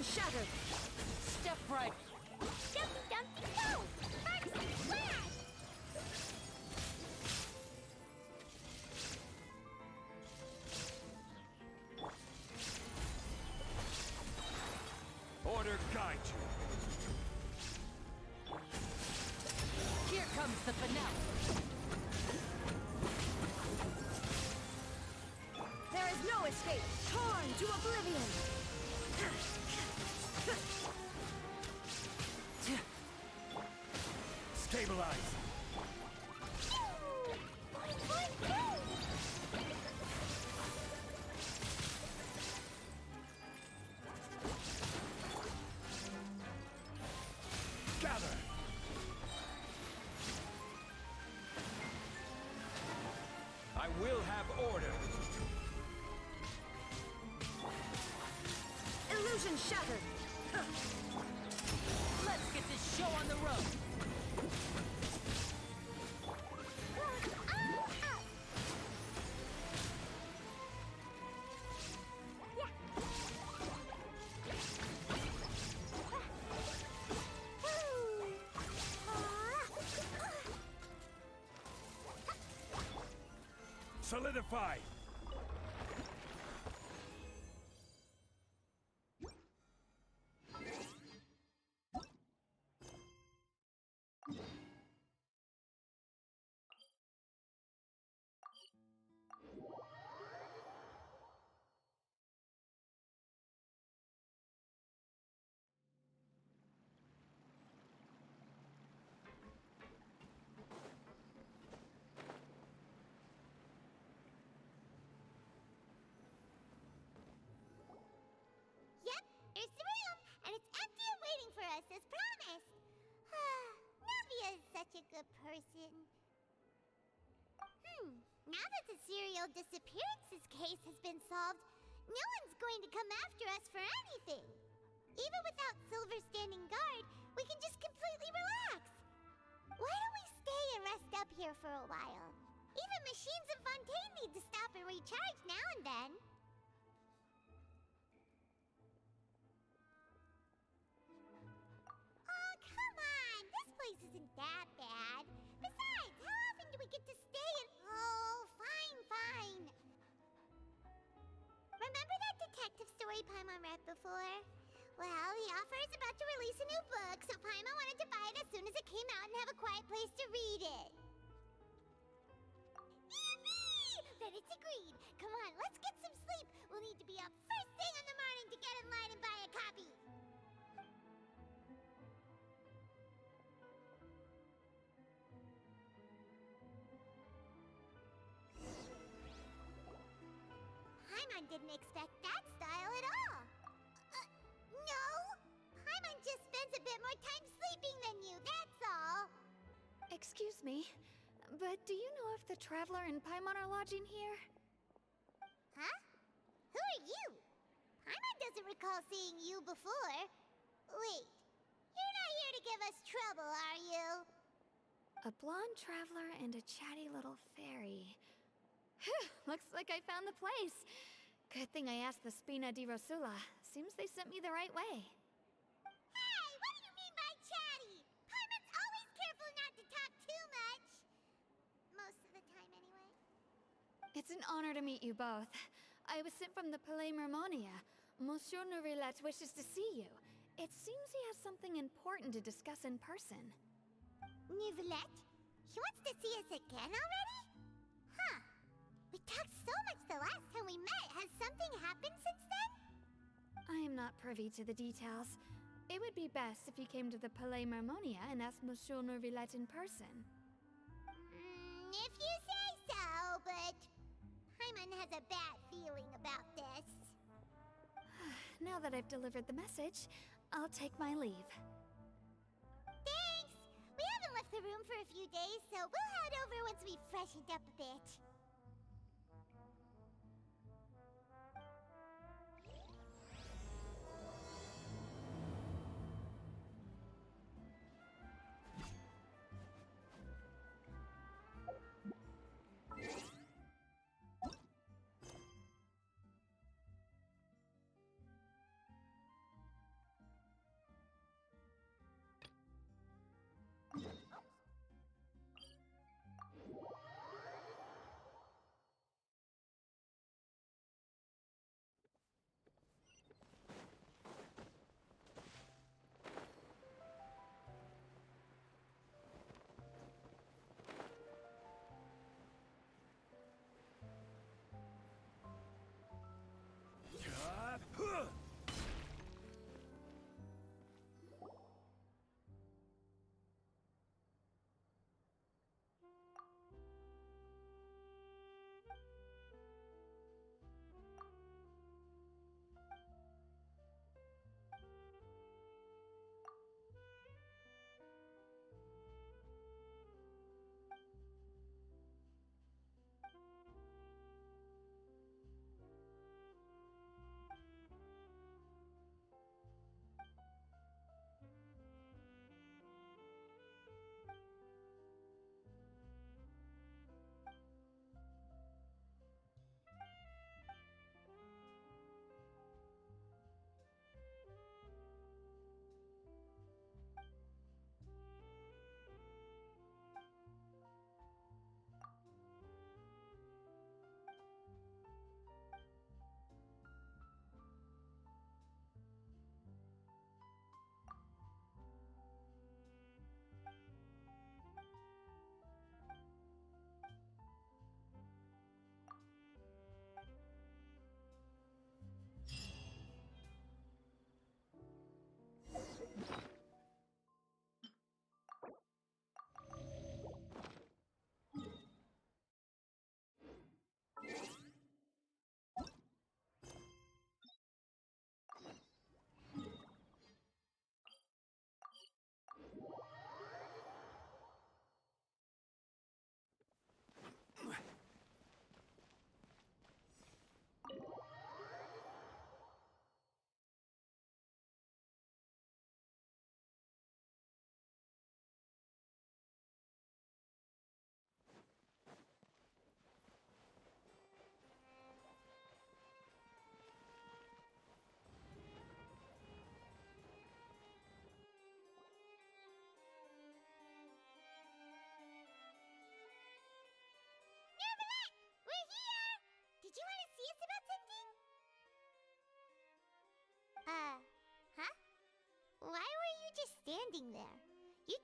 shattered! Step right! Dumpty Dumpty Go! Sparks Splash! Order guide you. Here comes the finale! There is no escape! Torn to oblivion! Stabilize. Gather. I will have order. Illusion shattered! Let's get this show on the road! Solidify. Yep, here's the room, and it's empty and waiting for us as promised. Navia is such a good person. Now that the serial disappearances case has been solved, no one's going to come after us for anything. Even without Silver standing guard, we can just completely relax. Why don't we stay and rest up here for a while? Even machines in Fontaine need to stop and recharge now and then. Oh, come on! This place isn't that bad. Besides, how often do we get to stay in... Oh, fine. Remember that detective story Paimon read before? Well, the author is about to release a new book, so Paimon wanted to buy it as soon as it came out and have a quiet place to read it. Yippee! Then it's agreed. Come on, let's get some sleep. We'll need to be up first thing in the morning to get in line and buy a copy. Paimon didn't expect that style at all. No! Paimon just spends a bit more time sleeping than you, that's all. Excuse me, but do you know if the Traveler and Paimon are lodging here? Huh? Who are you? Paimon doesn't recall seeing you before. Wait, you're not here to give us trouble, are you? A blonde traveler and a chatty little fairy. Whew, looks like I found the place. Good thing I asked the Spina di Rosula. Seems they sent me the right way. Hey, what do you mean by chatty? Paimon's always careful not to talk too much. Most of the time, anyway. It's an honor to meet you both. I was sent from the Palais Mermonia. Monsieur Nourilette wishes to see you. It seems he has something important to discuss in person. Nouvelette? He wants to see us again already? Huh. We talked so much the last time we met. Has something happened since then? I am not privy to the details. It would be best if you came to the Palais Mermonia and asked Monsieur Nourilette in person. If you say so, but Paimon has a bad feeling about this. Now that I've delivered the message, I'll take my leave. Thanks! We haven't left the room for a few days, so we'll head over once we've freshened up a bit.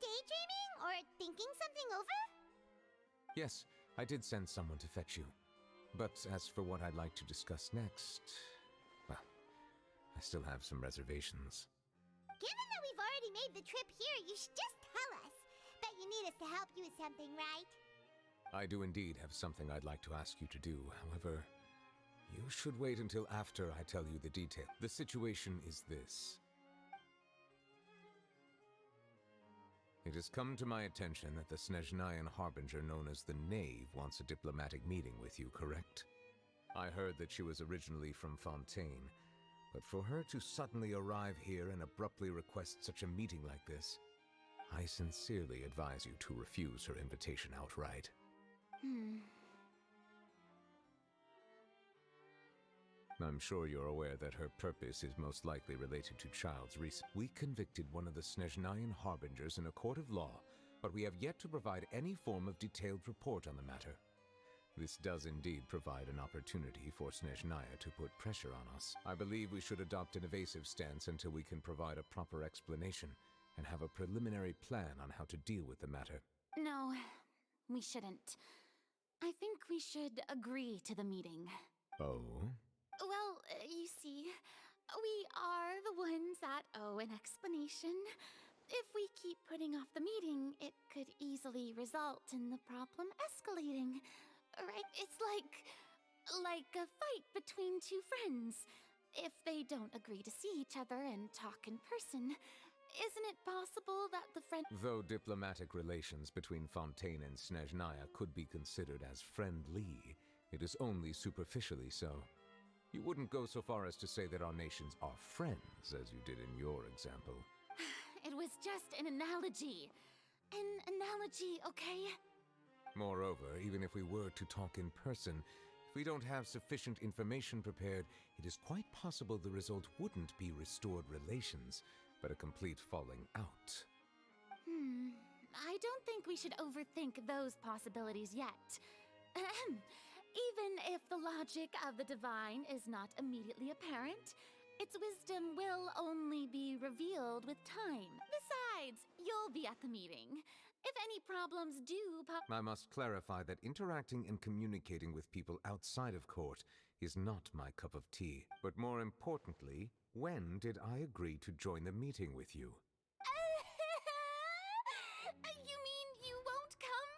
daydreaming or thinking something over? Yes, I did send someone to fetch you. But as for what I'd like to discuss next, well, I still have some reservations. Given that we've already made the trip here, you should just tell us. Bet you need us to help you with something, right? I do indeed have something I'd like to ask you to do. However, you should wait until after I tell you the detail. The situation is this. It has come to my attention that the Snezhnayan Harbinger known as the Knave wants a diplomatic meeting with you, correct? I heard that she was originally from Fontaine, but for her to suddenly arrive here and abruptly request such a meeting like this, I sincerely advise you to refuse her invitation outright. I'm sure you're aware that her purpose is most likely related to Child's recent. We convicted one of the Snezhnayan Harbingers in a court of law, but we have yet to provide any form of detailed report on the matter. This does indeed provide an opportunity for Snezhnaya to put pressure on us. I believe we should adopt an evasive stance until we can provide a proper explanation and have a preliminary plan on how to deal with the matter. No, we shouldn't. I think we should agree to the meeting. Oh? Well, you see, we are the ones that owe an explanation. If we keep putting off the meeting, it could easily result in the problem escalating. Right? It's like a fight between two friends. If they don't agree to see each other and talk in person, isn't it possible that the friend— Though diplomatic relations between Fontaine and Snezhnaya could be considered as friendly, it is only superficially so. You wouldn't go so far as to say that our nations are friends, as you did in your example. It was just an analogy. An analogy, okay? Moreover, even if we were to talk in person, if we don't have sufficient information prepared, it is quite possible the result wouldn't be restored relations, but a complete falling out. I don't think we should overthink those possibilities yet. Ahem. Even if the logic of the divine is not immediately apparent, its wisdom will only be revealed with time. Besides, you'll be at the meeting. If any problems do pop— I must clarify that interacting and communicating with people outside of court is not my cup of tea. But more importantly, when did I agree to join the meeting with you? You mean you won't come?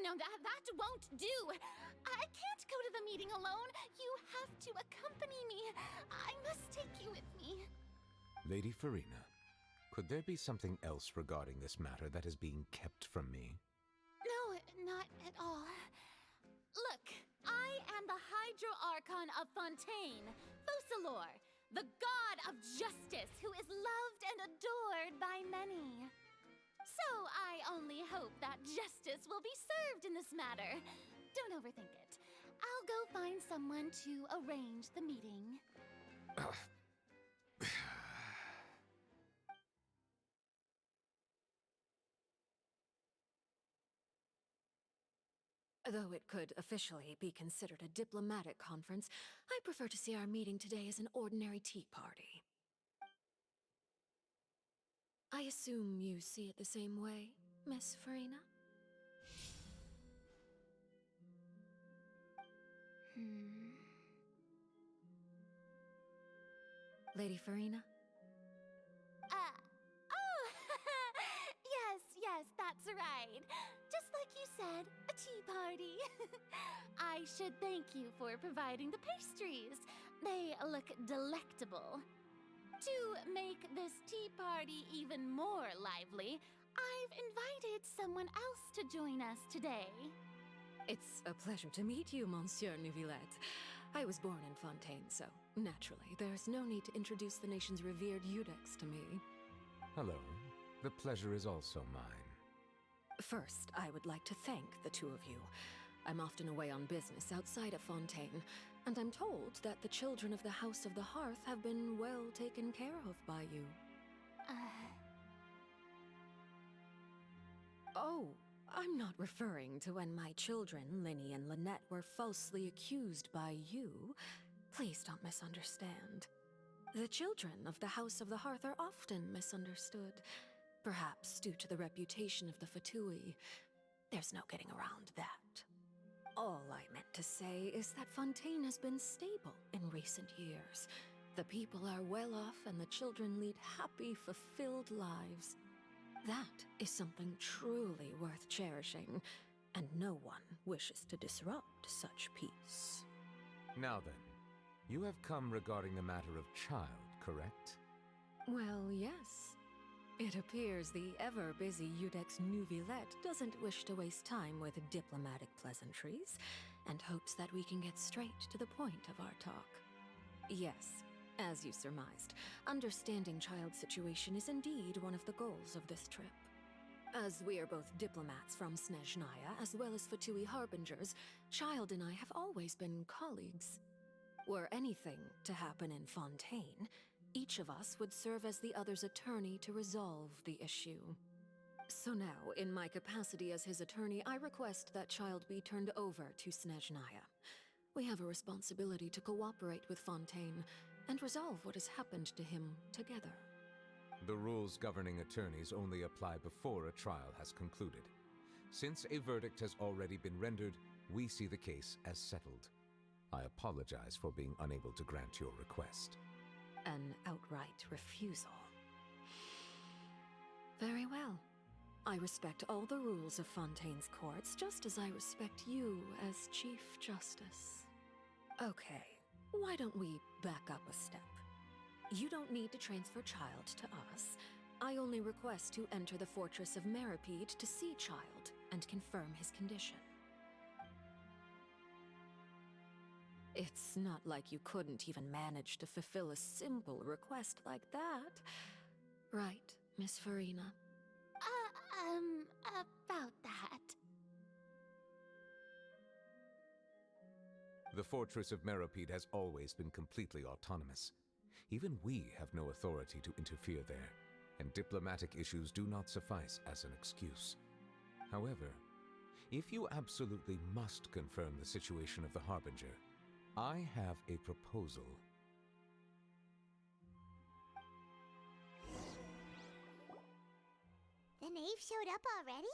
No, that won't do. I can't go to the meeting alone. You have to accompany me. I must take you with me. Lady Farina, could there be something else regarding this matter that is being kept from me? No, not at all. Look, I am the Hydro-Archon of Fontaine, Focalor, the god of justice who is loved and adored by many. So I only hope that justice will be served in this matter. Don't overthink it. I'll go find someone to arrange the meeting. Though it could officially be considered a diplomatic conference, I prefer to see our meeting today as an ordinary tea party. I assume you see it the same way, Miss Farina? Lady Farina? Oh, yes, that's right. Just like you said, a tea party. I should thank you for providing the pastries. They look delectable. To make this tea party even more lively, I've invited someone else to join us today. It's a pleasure to meet you, Monsieur Neuvillette. I was born in Fontaine, so naturally, there's no need to introduce the nation's revered Eudex to me. Hello. The pleasure is also mine. First, I would like to thank the two of you. I'm often away on business outside of Fontaine, and I'm told that the children of the House of the Hearth have been well taken care of by you. Oh, I'm not referring to when my children, Linny and Lynette, were falsely accused by you. Please don't misunderstand. The children of the House of the Hearth are often misunderstood. Perhaps due to the reputation of the Fatui, there's no getting around that. All I meant to say is that Fontaine has been stable in recent years. The people are well off and the children lead happy, fulfilled lives. That is something truly worth cherishing, and no one wishes to disrupt such peace. Now then, you have come regarding the matter of child, correct? Well, yes. It appears the ever-busy Udex Nuvilette doesn't wish to waste time with diplomatic pleasantries, and hopes that we can get straight to the point of our talk. Yes, as you surmised, understanding Child's situation is indeed one of the goals of this trip. As we are both diplomats from Snezhnaya as well as Fatui Harbingers, Child and I have always been colleagues. Were anything to happen in Fontaine, each of us would serve as the other's attorney to resolve the issue. So now, in my capacity as his attorney, I request that Child be turned over to Snezhnaya. We have a responsibility to cooperate with Fontaine and resolve what has happened to him together. The rules governing attorneys only apply before a trial has concluded. Since a verdict has already been rendered, we see the case as settled. I apologize for being unable to grant your request. An outright refusal. Very well. I respect all the rules of Fontaine's courts, just as I respect you as Chief Justice. Okay, why don't we back up a step? You don't need to transfer Child to us. I only request to enter the Fortress of Meripede to see Child and confirm his condition. It's not like you couldn't even manage to fulfill a simple request like that. Right, Miss Farina? About that. The Fortress of Meripede has always been completely autonomous. Even we have no authority to interfere there, and diplomatic issues do not suffice as an excuse. However, if you absolutely must confirm the situation of the Harbinger, I have a proposal. The knave showed up already?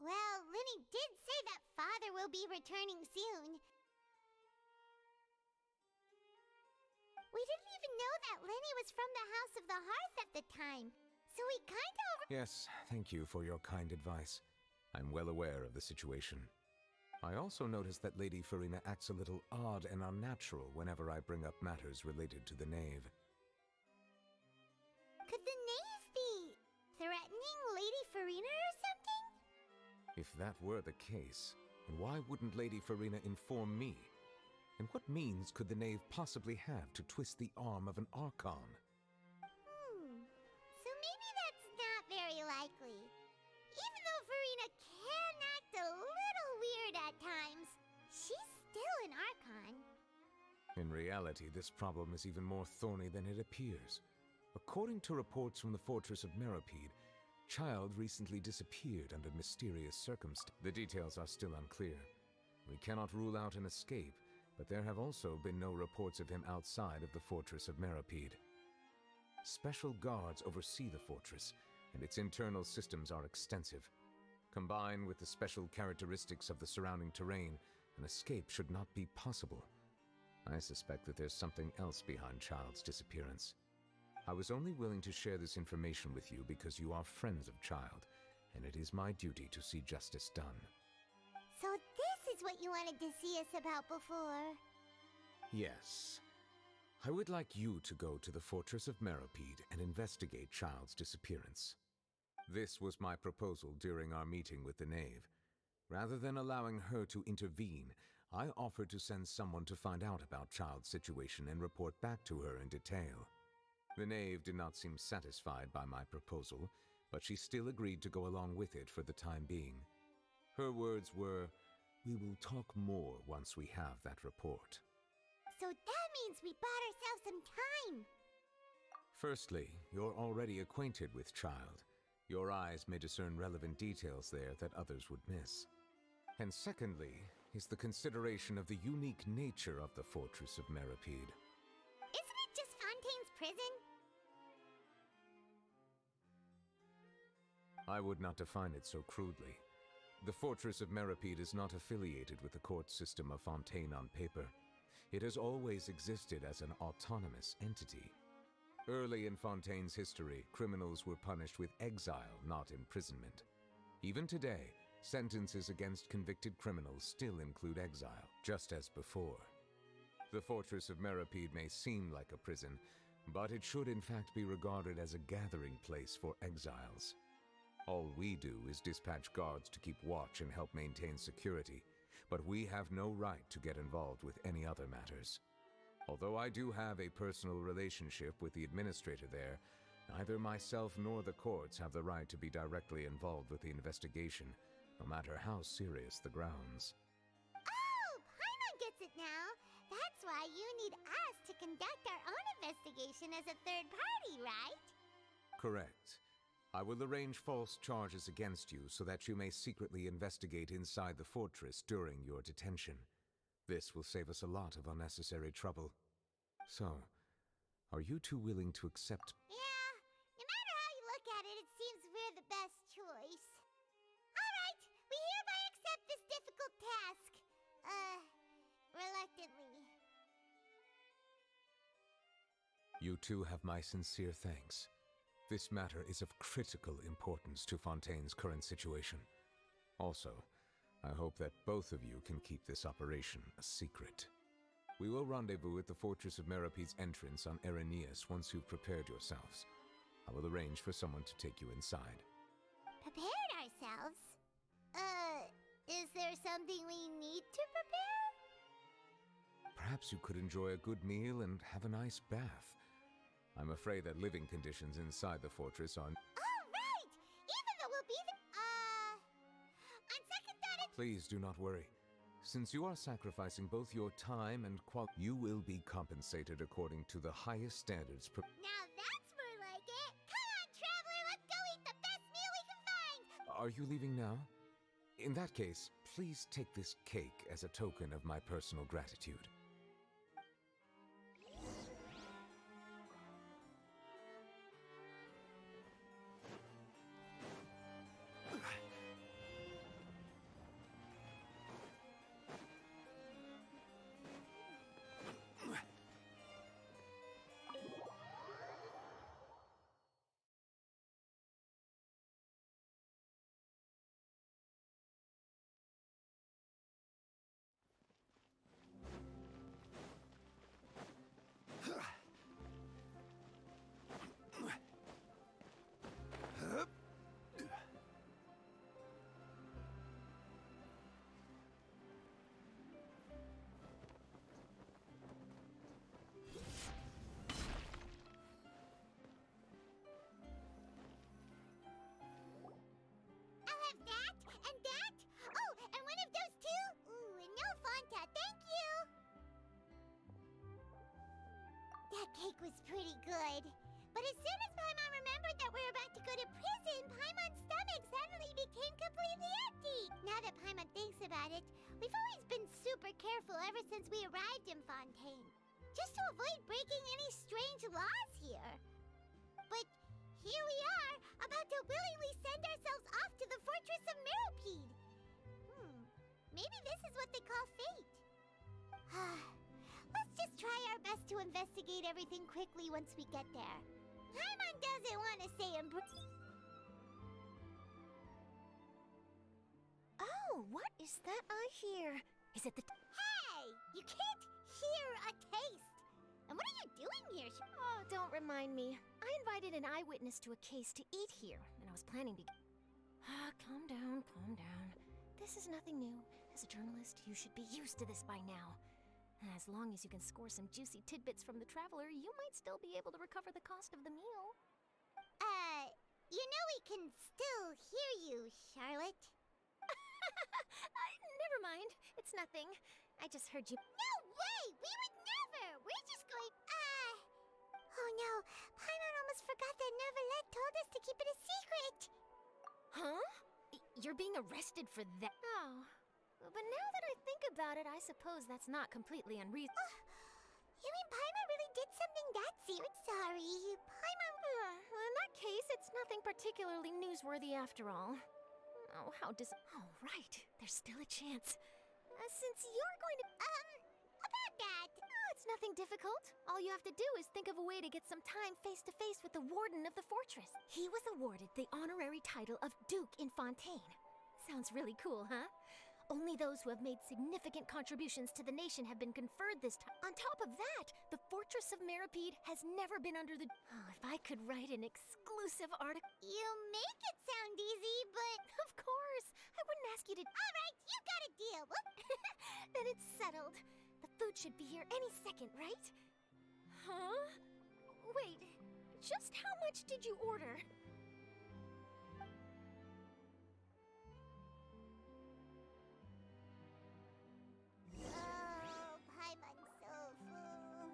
Well, Linny did say that Father will be returning soon. We didn't even know that Linny was from the House of the Hearth at the time, so we kinda... Yes, thank you for your kind advice. I'm well aware of the situation. I also noticed that Lady Farina acts a little odd and unnatural whenever I bring up matters related to the knave. Could the knave be threatening Lady Farina or something? If that were the case, then why wouldn't Lady Farina inform me? And what means could the knave possibly have to twist the arm of an Archon? So maybe that's not very likely. Even though Farina can act a little weird at times, she's still an Archon. In reality, this problem is even more thorny than it appears. According to reports from the Fortress of Meripede, Child recently disappeared under mysterious circumstances. The details are still unclear. We cannot rule out an escape, but there have also been no reports of him outside of the Fortress of Meripede. Special guards oversee the fortress, and its internal systems are extensive. Combined with the special characteristics of the surrounding terrain, an escape should not be possible. I suspect that there's something else behind Child's disappearance. I was only willing to share this information with you because you are friends of Child, and it is my duty to see justice done. So this is what you wanted to see us about before. Yes. I would like you to go to the Fortress of Meripede and investigate Child's disappearance. This was my proposal during our meeting with the knave. Rather than allowing her to intervene, I offered to send someone to find out about Child's situation and report back to her in detail. The knave did not seem satisfied by my proposal, but she still agreed to go along with it for the time being. Her words were, "We will talk more once we have that report." So that means we bought ourselves some time. Firstly, you're already acquainted with Child. Your eyes may discern relevant details there that others would miss. And secondly, is the consideration of the unique nature of the Fortress of Meripede. Isn't it just Fontaine's prison? I would not define it so crudely. The Fortress of Meripede is not affiliated with the court system of Fontaine on paper. It has always existed as an autonomous entity. Early in Fontaine's history, criminals were punished with exile, not imprisonment. Even today, sentences against convicted criminals still include exile, just as before. The Fortress of Meripede may seem like a prison, but it should in fact be regarded as a gathering place for exiles. All we do is dispatch guards to keep watch and help maintain security, but we have no right to get involved with any other matters. Although I do have a personal relationship with the administrator there, neither myself nor the courts have the right to be directly involved with the investigation, no matter how serious the grounds. Oh, Paimon gets it now. That's why you need us to conduct our own investigation as a third party, right? Correct. I will arrange false charges against you so that you may secretly investigate inside the fortress during your detention. This will save us a lot of unnecessary trouble. So, are you two willing to accept? Yeah, no matter how you look at it, it seems we're the best choice. Alright, we hereby accept this difficult task. Reluctantly. You two have my sincere thanks. This matter is of critical importance to Fontaine's current situation. Also, I hope that both of you can keep this operation a secret. We will rendezvous at the Fortress of Meripede's entrance on Erinius once you've prepared yourselves. I will arrange for someone to take you inside. Prepared ourselves? Is there something we need to prepare? Perhaps you could enjoy a good meal and have a nice bath. I'm afraid that living conditions inside the fortress are... Oh, right! Even though we'll be on second thought, Please do not worry. Since you are sacrificing both your time and you will be compensated according to the highest standards. Now that's more like it! Come on, traveler, let's go eat the best meal we can find! Are you leaving now? In that case, please take this cake as a token of my personal gratitude. I'll have that, and that! Oh, and one of those two! Ooh, and no Fanta, thank you! That cake was pretty good. But as soon as Paimon remembered that we were about to go to prison, Paimon's stomach suddenly became completely empty. Now that Paimon thinks about it, we've always been super careful ever since we arrived in Fontaine. Just to avoid breaking any strange laws here. But here we are, about to willingly send ourselves off to the Fortress of Meripede. Maybe this is what they call fate. Let's just try our best to investigate everything quickly once we get there. Paimon doesn't want to say Oh, what is that I hear? Is it the... Hey! You can't hear a taste! And what are you doing here? Oh, don't remind me. I invited an eyewitness to a case to eat here, and I was planning to... calm down, calm down. This is nothing new. As a journalist, you should be used to this by now. As long as you can score some juicy tidbits from the traveler, you might still be able to recover the cost of the meal. You know we can still hear you, Charlotte. Never mind. It's nothing. I just heard you... No way! We would never! We're just going... Oh no, Paimon almost forgot that Neverlet told us to keep it a secret! Huh? You're being arrested for that? Oh. But now that I think about it, I suppose that's not completely unreasonable. You mean Paimon really did something that serious? Sorry, Paimon... Well, in that case, it's nothing particularly newsworthy after all. Oh, Oh, right. There's still a chance. Since you're going to... About that. Oh, it's nothing difficult. All you have to do is think of a way to get some time face-to-face with the warden of the fortress. He was awarded the honorary title of Duke in Fontaine. Sounds really cool, huh? Only those who have made significant contributions to the nation have been conferred this time. On top of that, the Fortress of Meripede has never been under the... Oh, if I could write an exclusive article... You make it sound easy, but... Of course! I wouldn't ask you to... Alright, you got a deal. Then it's settled. The food should be here any second, right? Huh? Wait, just how much did you order? Oh, Paimon's so full.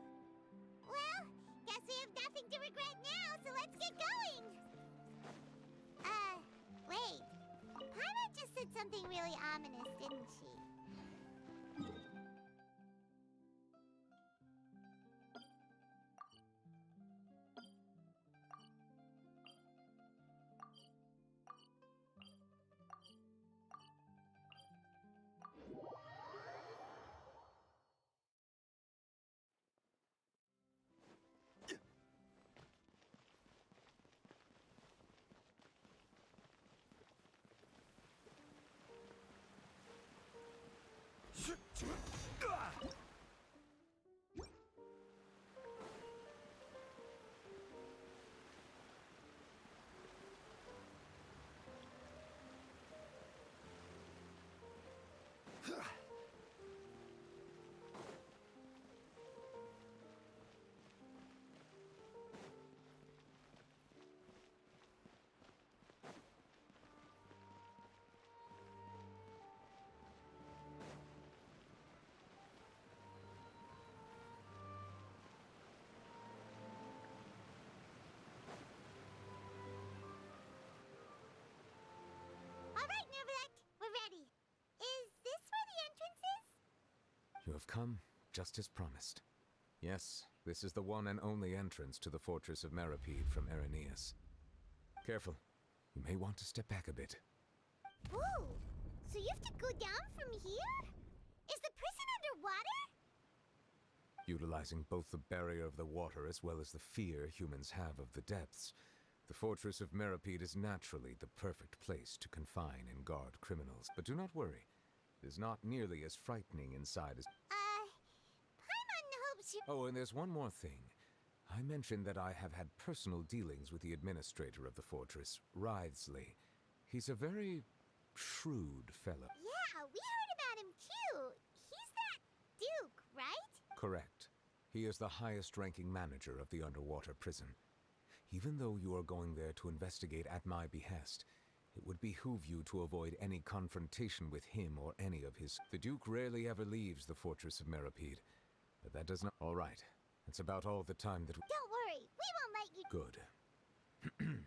Well, guess we have nothing to regret now, so let's get going. Wait. Paimon just said something really ominous, didn't she? Alright, Neverlect, we're ready. Is this where the entrance is? You have come, just as promised. Yes, this is the one and only entrance to the Fortress of Meripede from Araneus. Careful. You may want to step back a bit. Whoa! So you have to go down from here? Is the prison underwater? Utilizing both the barrier of the water as well as the fear humans have of the depths, the Fortress of Meripede is naturally the perfect place to confine and guard criminals. But do not worry. It is not nearly as frightening inside as... Paimon hopes you... Oh, and there's one more thing. I mentioned that I have had personal dealings with the administrator of the fortress, Writhsley. He's a very shrewd fellow. Yeah, we heard about him too. He's that Duke, right? Correct. He is the highest-ranking manager of the underwater prison. Even though you are going there to investigate at my behest, it would behoove you to avoid any confrontation with him or any of his... The Duke rarely ever leaves the Fortress of Meripede, but that does not... All right. That's about all the time that... Don't worry, we won't let you... Good.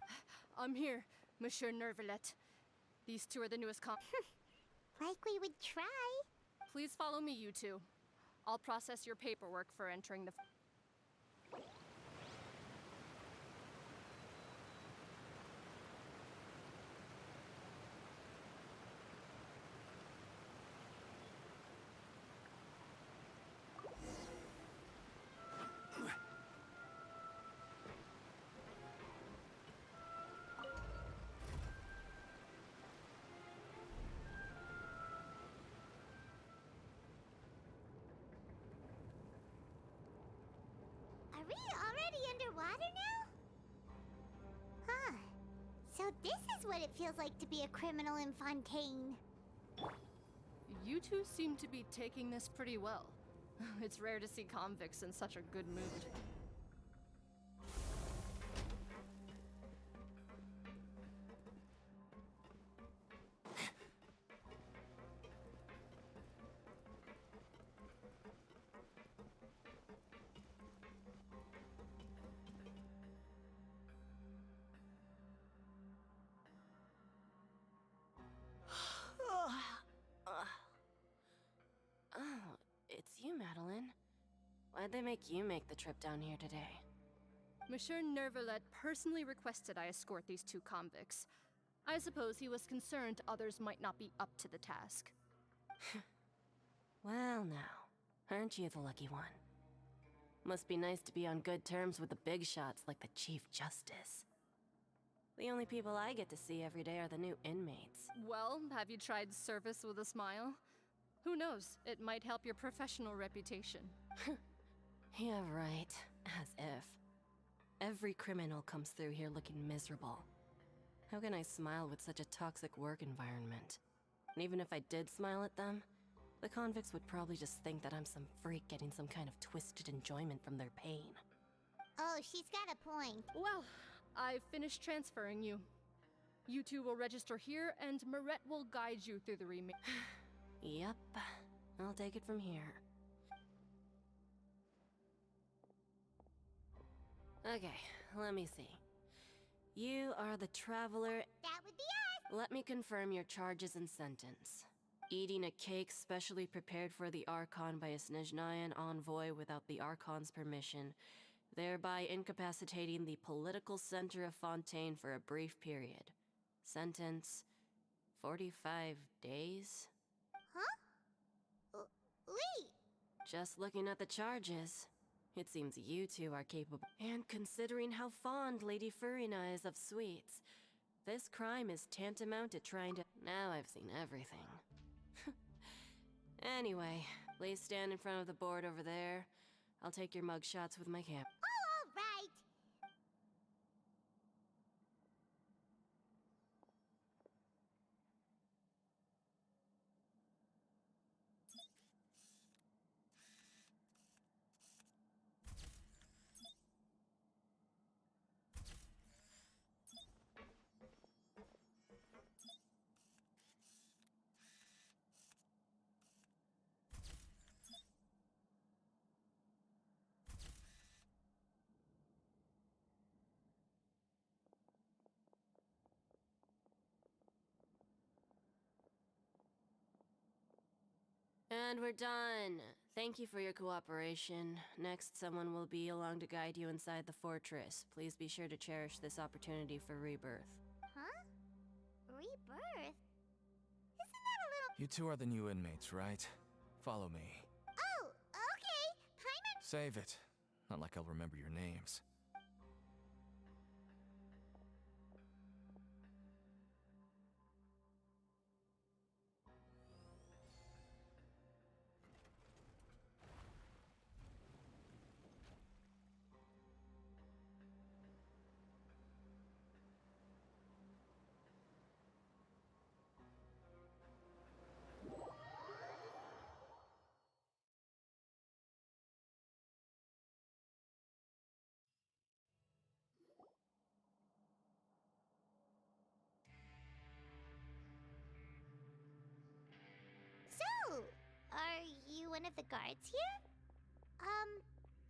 I'm here, Monsieur Nervalet. These two are the newest Like we would try. Please follow me, you two. I'll process your paperwork for entering the... Are we already underwater now? Huh. So this is what it feels like to be a criminal in Fontaine. You two seem to be taking this pretty well. It's rare to see convicts in such a good mood. Oh, it's you, Madeline. Why'd they make you make the trip down here today? Monsieur Nervalet personally requested I escort these two convicts. I suppose he was concerned others might not be up to the task. Well now, aren't you the lucky one? Must be nice to be on good terms with the big shots like the Chief Justice. The only people I get to see every day are the new inmates. Well, have you tried service with a smile? Who knows, it might help your professional reputation. Yeah, right. As if. Every criminal comes through here looking miserable. How can I smile with such a toxic work environment? And even if I did smile at them, the convicts would probably just think that I'm some freak getting some kind of twisted enjoyment from their pain. Oh, she's got a point. Well, I've finished transferring you. You two will register here, and Marette will guide you through the remainder. Yep. I'll take it from here. Okay, let me see. You are the Traveler. That would be us! Let me confirm your charges and sentence. Eating a cake specially prepared for the Archon by a Snezhnayan envoy without the Archon's permission, thereby incapacitating the political center of Fontaine for a brief period. Sentence: 45 days? Huh? Wait! Just looking at the charges, it seems you two are capable. And considering how fond Lady Furina is of sweets, this crime is tantamount to trying to— Now I've seen everything. Anyway, please stand in front of the board over there. I'll take your mugshots with my camera. Oh, all right! And we're done. Thank you for your cooperation. Next, someone will be along to guide you inside the fortress. Please be sure to cherish this opportunity for rebirth. Huh? Rebirth? Isn't that a little— You two are the new inmates, right? Follow me. Oh, okay! Paimon— Save it. Not like I'll remember your names. So, are you one of the guards here?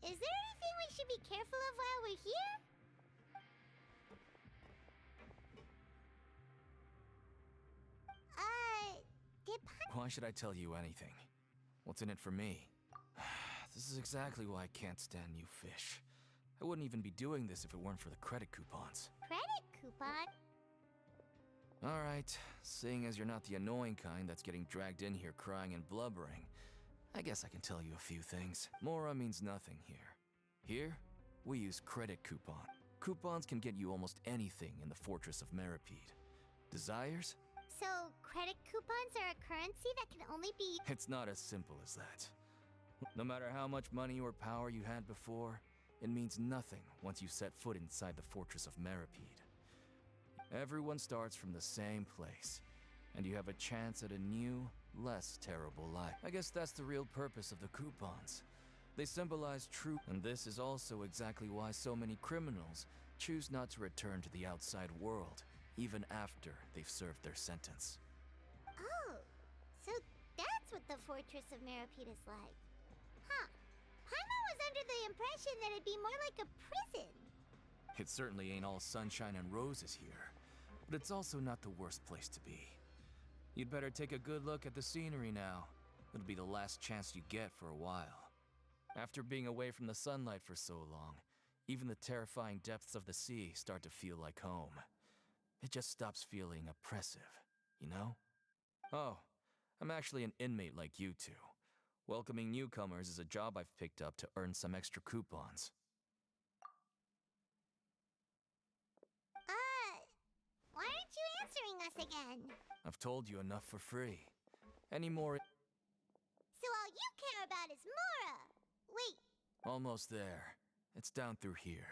Is there anything we should be careful of while we're here? Did Why should I tell you anything? What's in it for me? This is exactly why I can't stand you fish. I wouldn't even be doing this if it weren't for the credit coupons. credit coupon? Alright, seeing as you're not the annoying kind that's getting dragged in here crying and blubbering, I guess I can tell you a few things. Mora means nothing here. Here, we use credit coupon. Coupons can get you almost anything in the Fortress of Meripede. Desires? So, credit coupons are a currency that can only be— It's not as simple as that. No matter how much money or power you had before, it means nothing once you set foot inside the Fortress of Meripede. Everyone starts from the same place, and you have a chance at a new, less terrible life. I guess that's the real purpose of the coupons. They symbolize truth, and this is also exactly why so many criminals choose not to return to the outside world, even after they've served their sentence. Oh, so that's what the Fortress of Meripede is like. Huh. Paimon was under the impression that it'd be more like a prison. It certainly ain't all sunshine and roses here, but it's also not the worst place to be. You'd better take a good look at the scenery now. It'll be the last chance you get for a while. After being away from the sunlight for so long, Even the terrifying depths of the sea start to feel like home. It just stops feeling oppressive, you know? Oh, I'm actually an inmate like you two. Welcoming newcomers is a job I've picked up to earn some extra coupons. Why aren't you answering us again? I've told you enough for free. Any more? So all you care about is Mora! Wait, Almost there. It's down through here.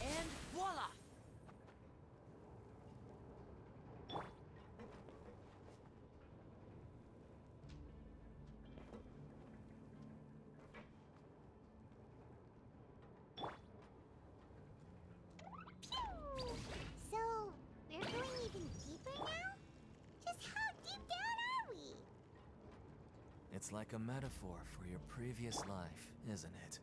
And voila! so we're going even deeper now? Just how deep down are we? It's like a metaphor for your previous life, isn't it?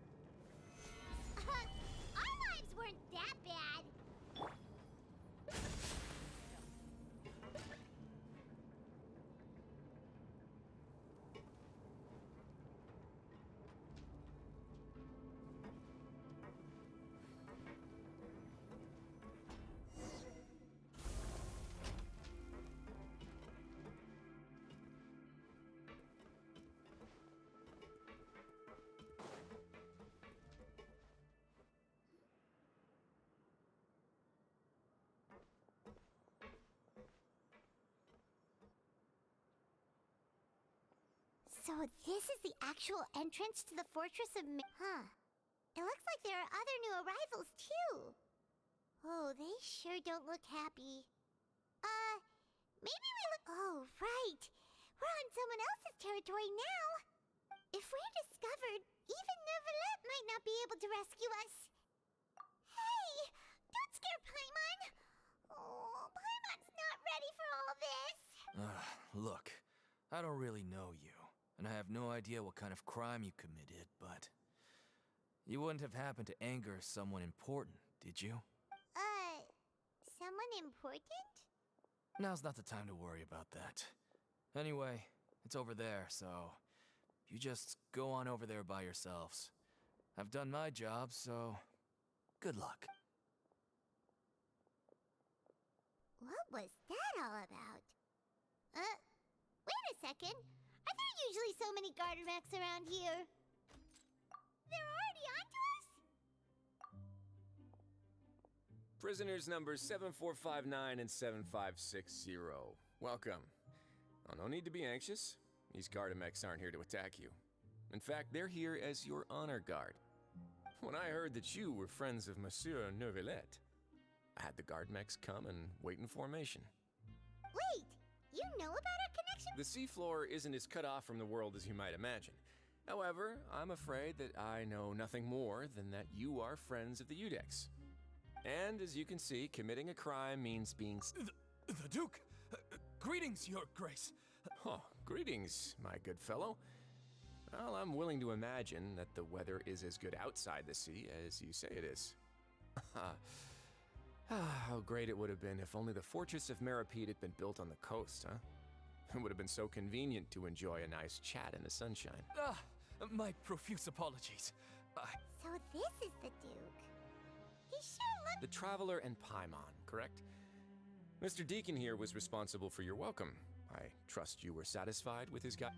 Our lives weren't that bad. So this is the actual entrance to the Fortress of Huh. It looks like there are other new arrivals, too. Oh, they sure don't look happy. Maybe we look... Oh, right. We're on someone else's territory now. If we're discovered, even Neuvillette might not be able to rescue us. Hey! Don't scare Paimon! Oh, Paimon's not ready for all this. Look, I don't really know you, and I have no idea what kind of crime you committed, but... You wouldn't have happened to anger someone important, did you? Someone important? Now's not the time to worry about that. Anyway, it's over there, so... You just go on over there by yourselves. I've done my job, so... Good luck. What was that all about? Wait a second. Are there usually so many Gardermechs around here? They're already onto us? Prisoners numbers 7459 and 7560. Welcome. Oh, no need to be anxious. These Gardermechs aren't here to attack you. In fact, they're here as your honor guard. When I heard that you were friends of Monsieur Neuvillette, I had the Gardermechs come and wait in formation. Wait, you know about our connection? The seafloor isn't as cut off from the world as you might imagine. However, I'm afraid that I know nothing more than that you are friends of the Udex. And as you can see, committing a crime means being... The Duke! Greetings, Your Grace! Oh, greetings, my good fellow. Well, I'm willing to imagine that the weather is as good outside the sea as you say it is. How great it would have been if only the Fortress of Meripede had been built on the coast, huh? It would have been so convenient to enjoy a nice chat in the sunshine. My profuse apologies. So this is the Duke. He sure looks... The Traveler and Paimon, correct? Mr. Deacon here was responsible for your welcome. I trust you were satisfied with his guide.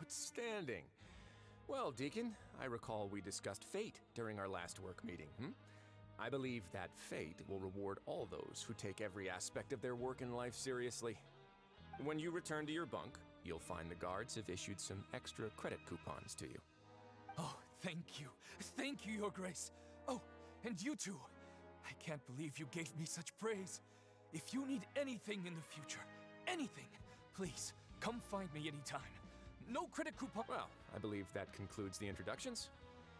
Outstanding. Well, Deacon, I recall we discussed fate during our last work meeting, I believe that fate will reward all those who take every aspect of their work in life seriously. When you return to your bunk, you'll find the guards have issued some extra credit coupons to you. Oh, thank you. Thank you, Your Grace. Oh, and you too. I can't believe you gave me such praise. If you need anything in the future, anything, please, come find me anytime. No credit coupon. Well, I believe that concludes the introductions.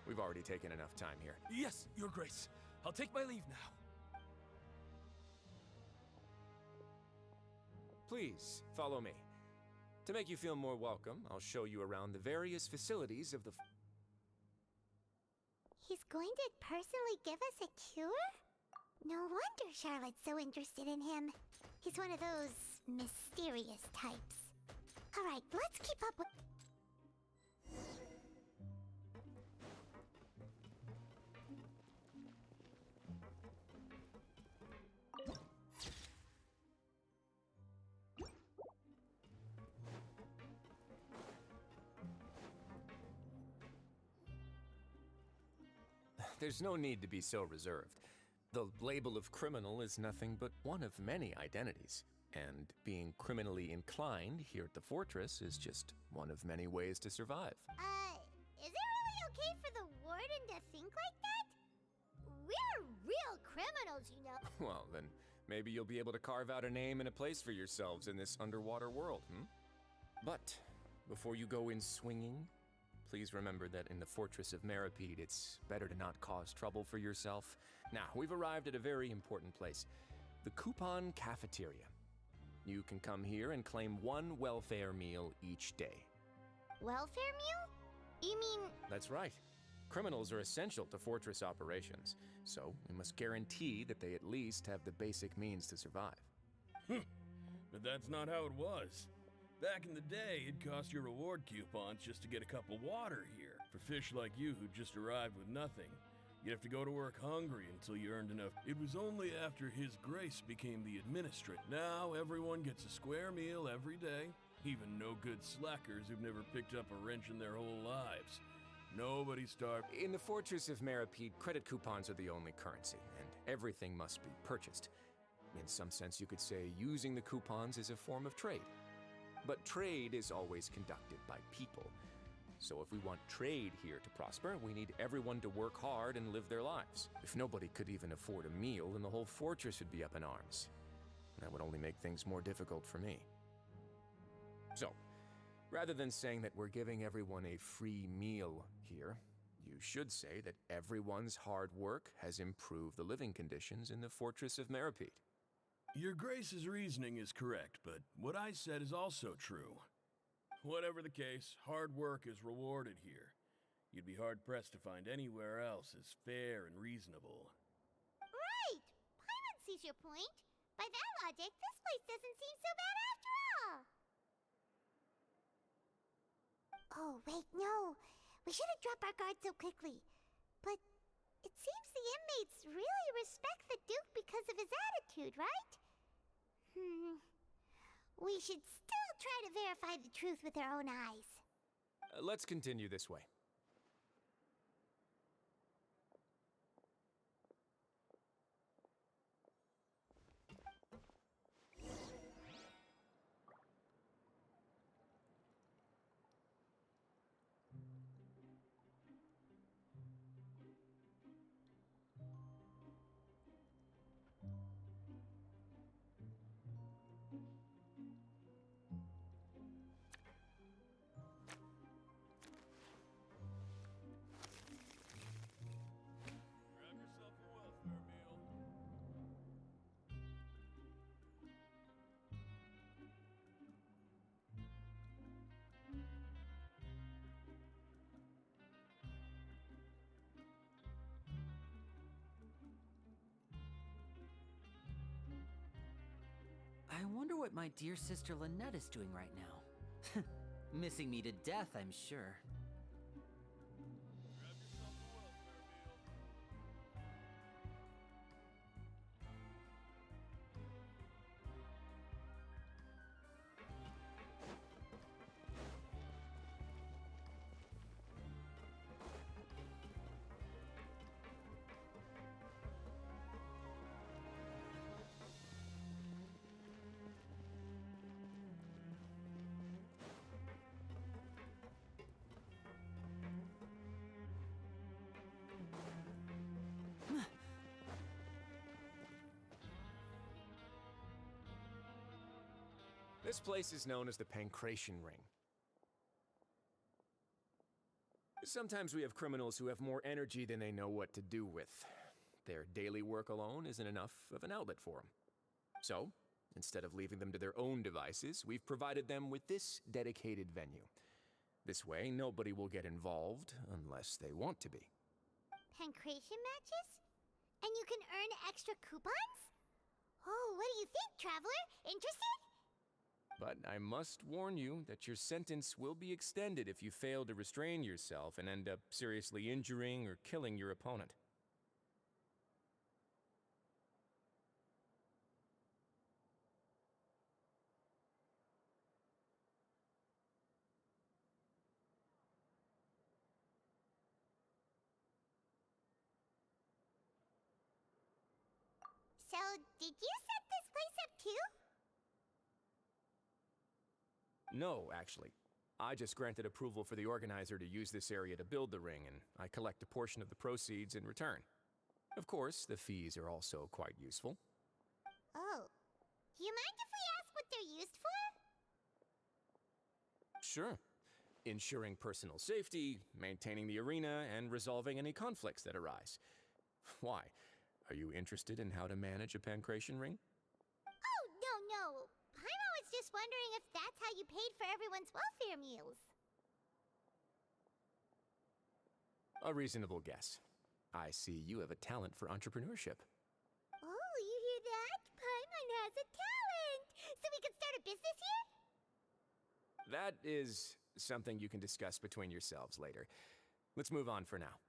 We've already taken enough time here. Yes, Your Grace. I'll take my leave now. Please, follow me. To make you feel more welcome, I'll show you around the various facilities of the... He's going to personally give us a cure? No wonder Charlotte's so interested in him. He's one of those mysterious types. Alright, let's keep up with... There's no need to be so reserved. The label of criminal is nothing but one of many identities. And being criminally inclined here at the fortress is just one of many ways to survive. Is it really okay for the warden to think like that? We're real criminals, you know. Well, then maybe you'll be able to carve out a name and a place for yourselves in this underwater world, But before you go in swinging, please remember that in the Fortress of Meripede, it's better to not cause trouble for yourself. Now, we've arrived at a very important place, the Coupon Cafeteria. You can come here and claim one welfare meal each day. Welfare meal? You mean... That's right. Criminals are essential to Fortress operations, so we must guarantee that they at least have the basic means to survive. But that's not how it was. Back in the day, it cost your reward coupons just to get a cup of water here. For fish like you who just arrived with nothing, you'd have to go to work hungry until you earned enough. It was only after His Grace became the administrator. Now everyone gets a square meal every day, even no-good slackers who've never picked up a wrench in their whole lives. Nobody starved. In the Fortress of Meripede, credit coupons are the only currency, and everything must be purchased. In some sense, you could say using the coupons is a form of trade. But trade is always conducted by people. So if we want trade here to prosper, we need everyone to work hard and live their lives. If nobody could even afford a meal, then the whole fortress would be up in arms. That would only make things more difficult for me. So, rather than saying that we're giving everyone a free meal here, you should say that everyone's hard work has improved the living conditions in the Fortress of Meripede. Your Grace's reasoning is correct, but what I said is also true. Whatever the case, hard work is rewarded here. You'd be hard-pressed to find anywhere else as fair and reasonable. Right! Paimon sees your point. By that logic, this place doesn't seem so bad after all. Oh, wait, no. We shouldn't drop our guard so quickly. But it seems the inmates really respect the Duke because of his attitude, right? We should still try to verify the truth with our own eyes. Let's continue this way. I wonder what my dear sister Lynette is doing right now. Missing me to death, I'm sure. This place is known as the Pancration Ring. Sometimes we have criminals who have more energy than they know what to do with. Their daily work alone isn't enough of an outlet for them. So, instead of leaving them to their own devices, we've provided them with this dedicated venue. This way, nobody will get involved unless they want to be. Pancration matches? And you can earn extra coupons? Oh, what do you think, Traveler? Interested? But I must warn you that your sentence will be extended if you fail to restrain yourself and end up seriously injuring or killing your opponent. So, did you set this place up too? No, actually. I just granted approval for the organizer to use this area to build the ring, and I collect a portion of the proceeds in return. Of course, the fees are also quite useful. Oh. Do you mind if we ask what they're used for? Sure. Ensuring personal safety, maintaining the arena, and resolving any conflicts that arise. Why? Are you interested in how to manage a pancration ring? Oh, no. Paimon was just wondering if that's how you paid for everyone's welfare meals. A reasonable guess. I see you have a talent for entrepreneurship. Oh, you hear that? Paimon has a talent! So we could start a business here? That is something you can discuss between yourselves later. Let's move on for now.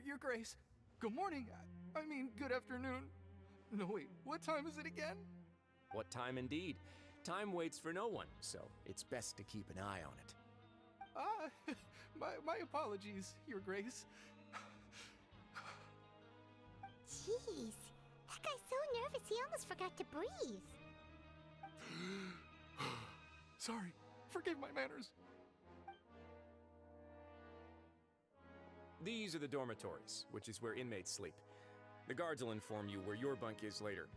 Your Grace. Good morning. I mean, good afternoon. No, wait, what time is it again? What time indeed? Time waits for no one, so it's best to keep an eye on it. My apologies, Your Grace. Jeez, that guy's so nervous he almost forgot to breathe. Sorry, forgive my manners. These are the dormitories, which is where inmates sleep. The guards will inform you where your bunk is later.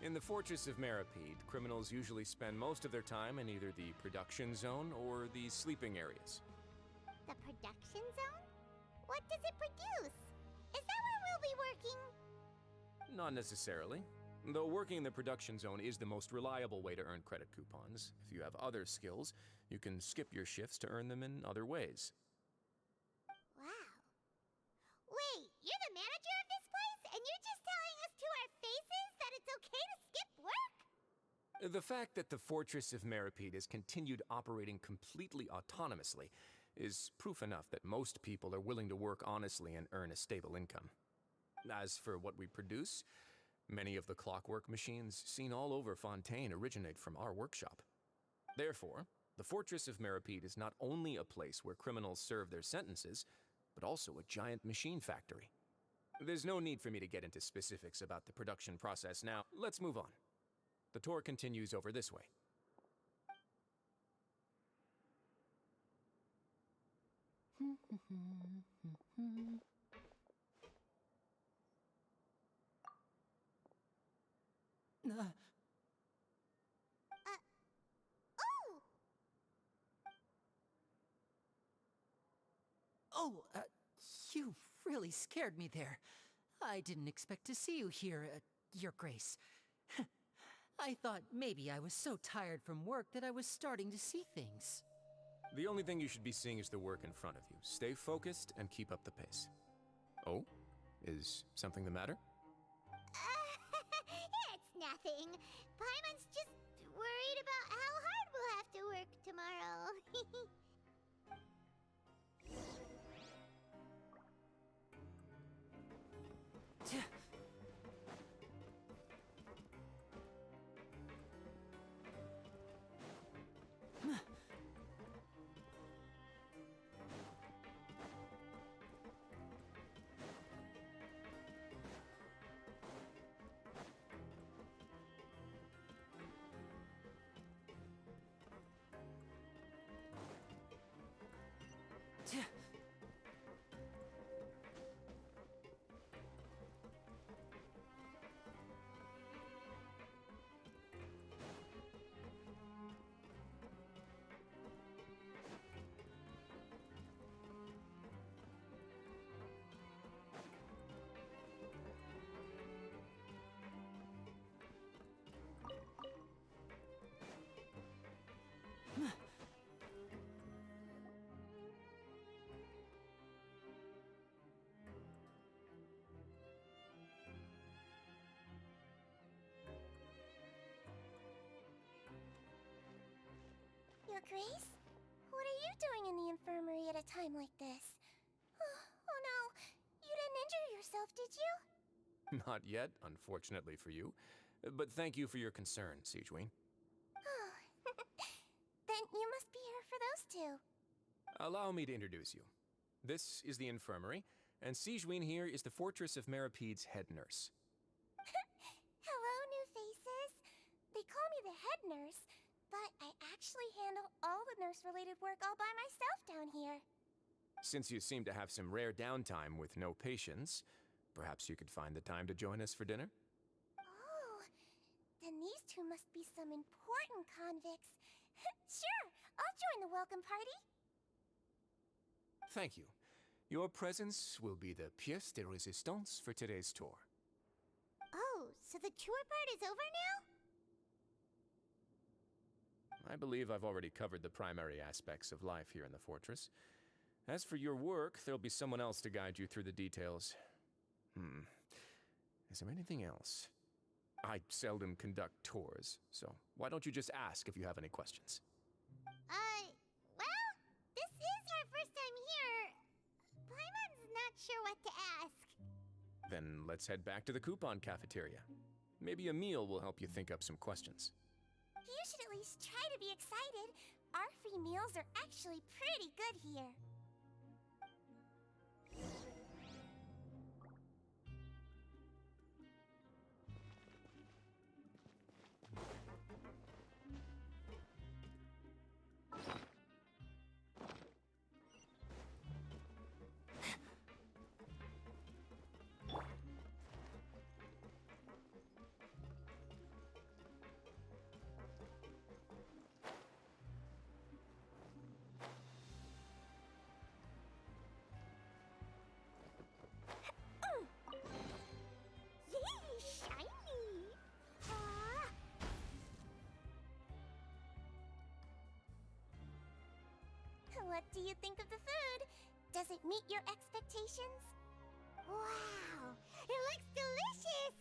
In the Fortress of Meripede, criminals usually spend most of their time in either the production zone or the sleeping areas. The production zone? What does it produce? Is that where we'll be working? Not necessarily. Though working in the production zone is the most reliable way to earn credit coupons, if you have other skills, you can skip your shifts to earn them in other ways. Wow. Wait, you're the manager of this place, and you're just telling us to our faces that it's okay to skip work? The fact that the Fortress of Meripede has continued operating completely autonomously is proof enough that most people are willing to work honestly and earn a stable income. As for what we produce, many of the clockwork machines seen all over Fontaine originate from our workshop. Therefore, the Fortress of Meripede is not only a place where criminals serve their sentences, but also a giant machine factory. There's no need for me to get into specifics about the production process now. Let's move on. The tour continues over this way. You really scared me there. I didn't expect to see you here, Your Grace. I thought maybe I was so tired from work that I was starting to see things. The only thing you should be seeing is the work in front of you. Stay focused and keep up the pace. Oh? Is something the matter? It's nothing. Paimon's just worried about how hard we'll have to work tomorrow. Your Grace? What are you doing in the infirmary at a time like this? Oh no, you didn't injure yourself, did you? Not yet, unfortunately for you. But thank you for your concern, Sijween. Then you must be here for those two. Allow me to introduce you. This is the infirmary, and Sijween here is the Fortress of Meripede's head nurse. Hello, new faces. They call me the head nurse, but I actually handle all the nurse-related work all by myself down here. Since you seem to have some rare downtime with no patients, perhaps you could find the time to join us for dinner? Oh, then these two must be some important convicts. Sure, I'll join the welcome party. Thank you. Your presence will be the pièce de résistance for today's tour. Oh, so the tour part is over now? I believe I've already covered the primary aspects of life here in the fortress. As for your work, there'll be someone else to guide you through the details. Is there anything else? I seldom conduct tours, so why don't you just ask if you have any questions? Well, this is our first time here. Paimon what to ask. Then let's head back to the coupon cafeteria. Maybe a meal will help you think up some questions. You should at least try to be excited. Our free meals are actually pretty good here. Yay, shiny! What do you think of the food? Does it meet your expectations? Wow, it looks delicious!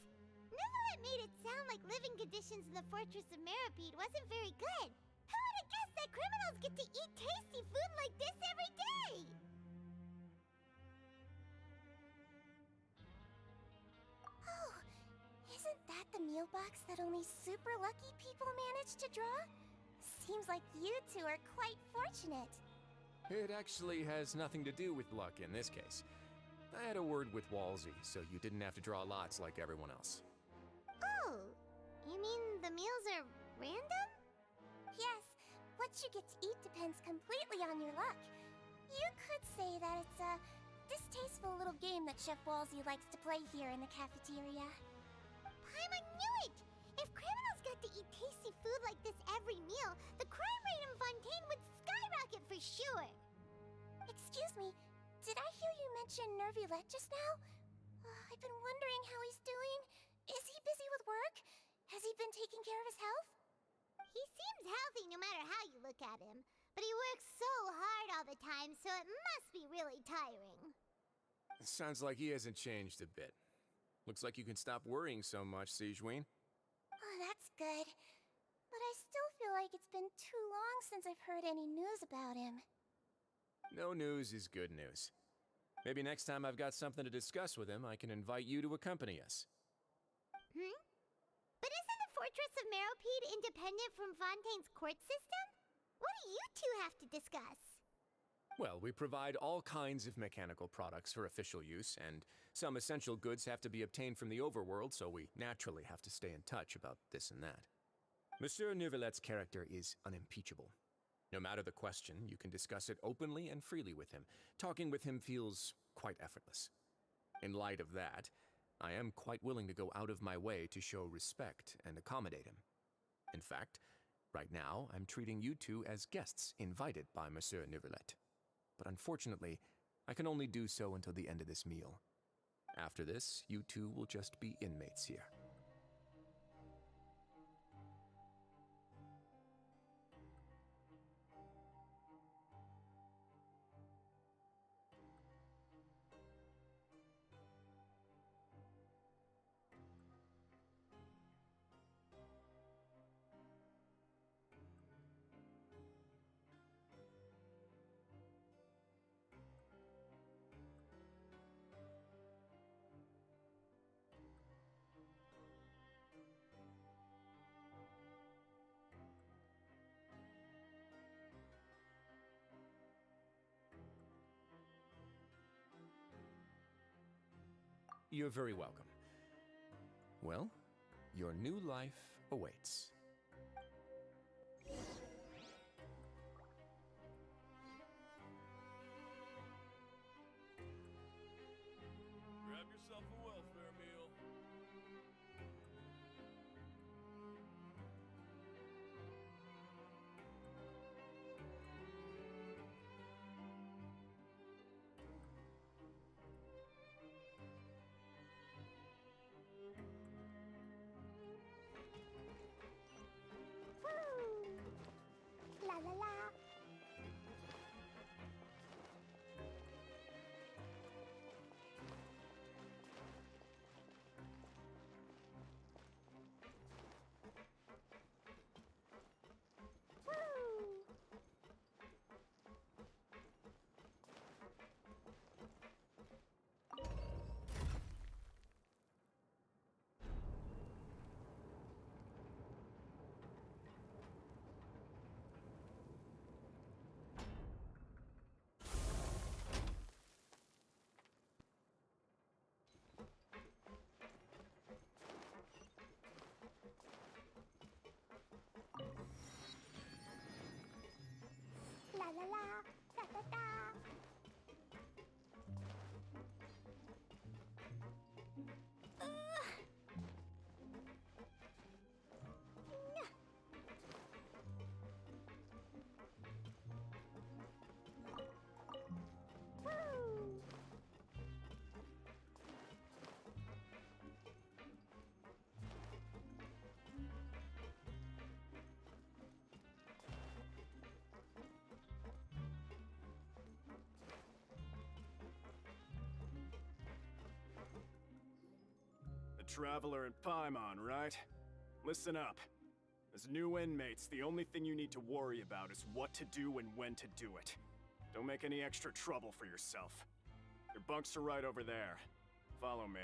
Neverlet made it sound like living conditions in the Fortress of Meripede wasn't very good. Who would have guessed that criminals get to eat tasty food like this every day? Oh, isn't that the meal box that only super lucky people manage to draw? Seems like you two are quite fortunate. It actually has nothing to do with luck in this case. I had a word with Walsey, so you didn't have to draw lots like everyone else. Oh, you mean the meals are random? Yes, what you get to eat depends completely on your luck. You could say that it's a distasteful little game that Chef Walsey likes to play here in the cafeteria. Paimon knew it! If criminals got to eat tasty food like this every meal, the crime rate in Fontaine would skyrocket for sure! Excuse me, did I hear you mention Nervylette just now? I've been wondering how he's doing. Is he busy with work? Has he been taking care of his health? He seems healthy no matter how you look at him, but he works so hard all the time, so it must be really tiring. Sounds like he hasn't changed a bit. Looks like you can stop worrying so much, Sigewinne. Oh, that's good. But I still feel like it's been too long since I've heard any news about him. No news is good news. Maybe next time I've got something to discuss with him, I can invite you to accompany us. But isn't the Fortress of Meripede independent from Fontaine's court system? What do you two have to discuss? Well, we provide all kinds of mechanical products for official use, and some essential goods have to be obtained from the overworld, so we naturally have to stay in touch about this and that. Monsieur Nervylette's character is unimpeachable. No matter the question, you can discuss it openly and freely with him. Talking with him feels quite effortless. In light of that, I am quite willing to go out of my way to show respect and accommodate him. In fact, right now, I'm treating you two as guests invited by Monsieur Nervylette. But unfortunately, I can only do so until the end of this meal. After this, you two will just be inmates here. You're very welcome. Well, your new life awaits. Grab yourself a welfare meal. Traveler and Paimon, right? Listen up. As new inmates, the only thing you need to worry about is what to do and when to do it. Don't make any extra trouble for yourself. Your bunks are right over there. Follow me.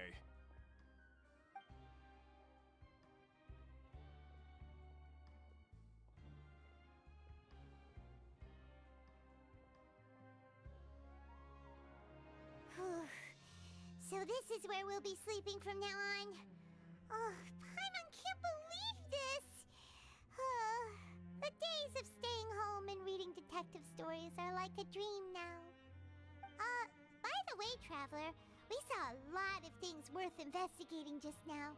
So this is where we'll be sleeping from now on. Oh, Paimon can't believe this! The days of staying home and reading detective stories are like a dream now. By the way, Traveler, we saw a lot of things worth investigating just now.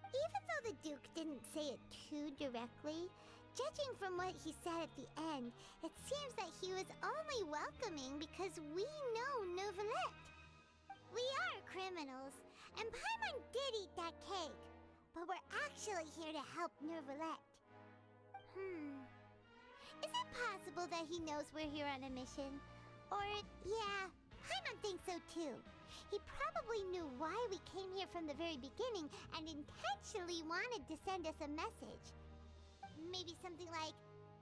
Even though the Duke didn't say it too directly, judging from what he said at the end, it seems that he was only welcoming because we know Neuvillette. We are criminals, and Paimon did eat that cake, but we're actually here to help Neuvillette. Is it possible that he knows we're here on a mission? Or, yeah, Paimon thinks so too. He probably knew why we came here from the very beginning and intentionally wanted to send us a message. Maybe something like,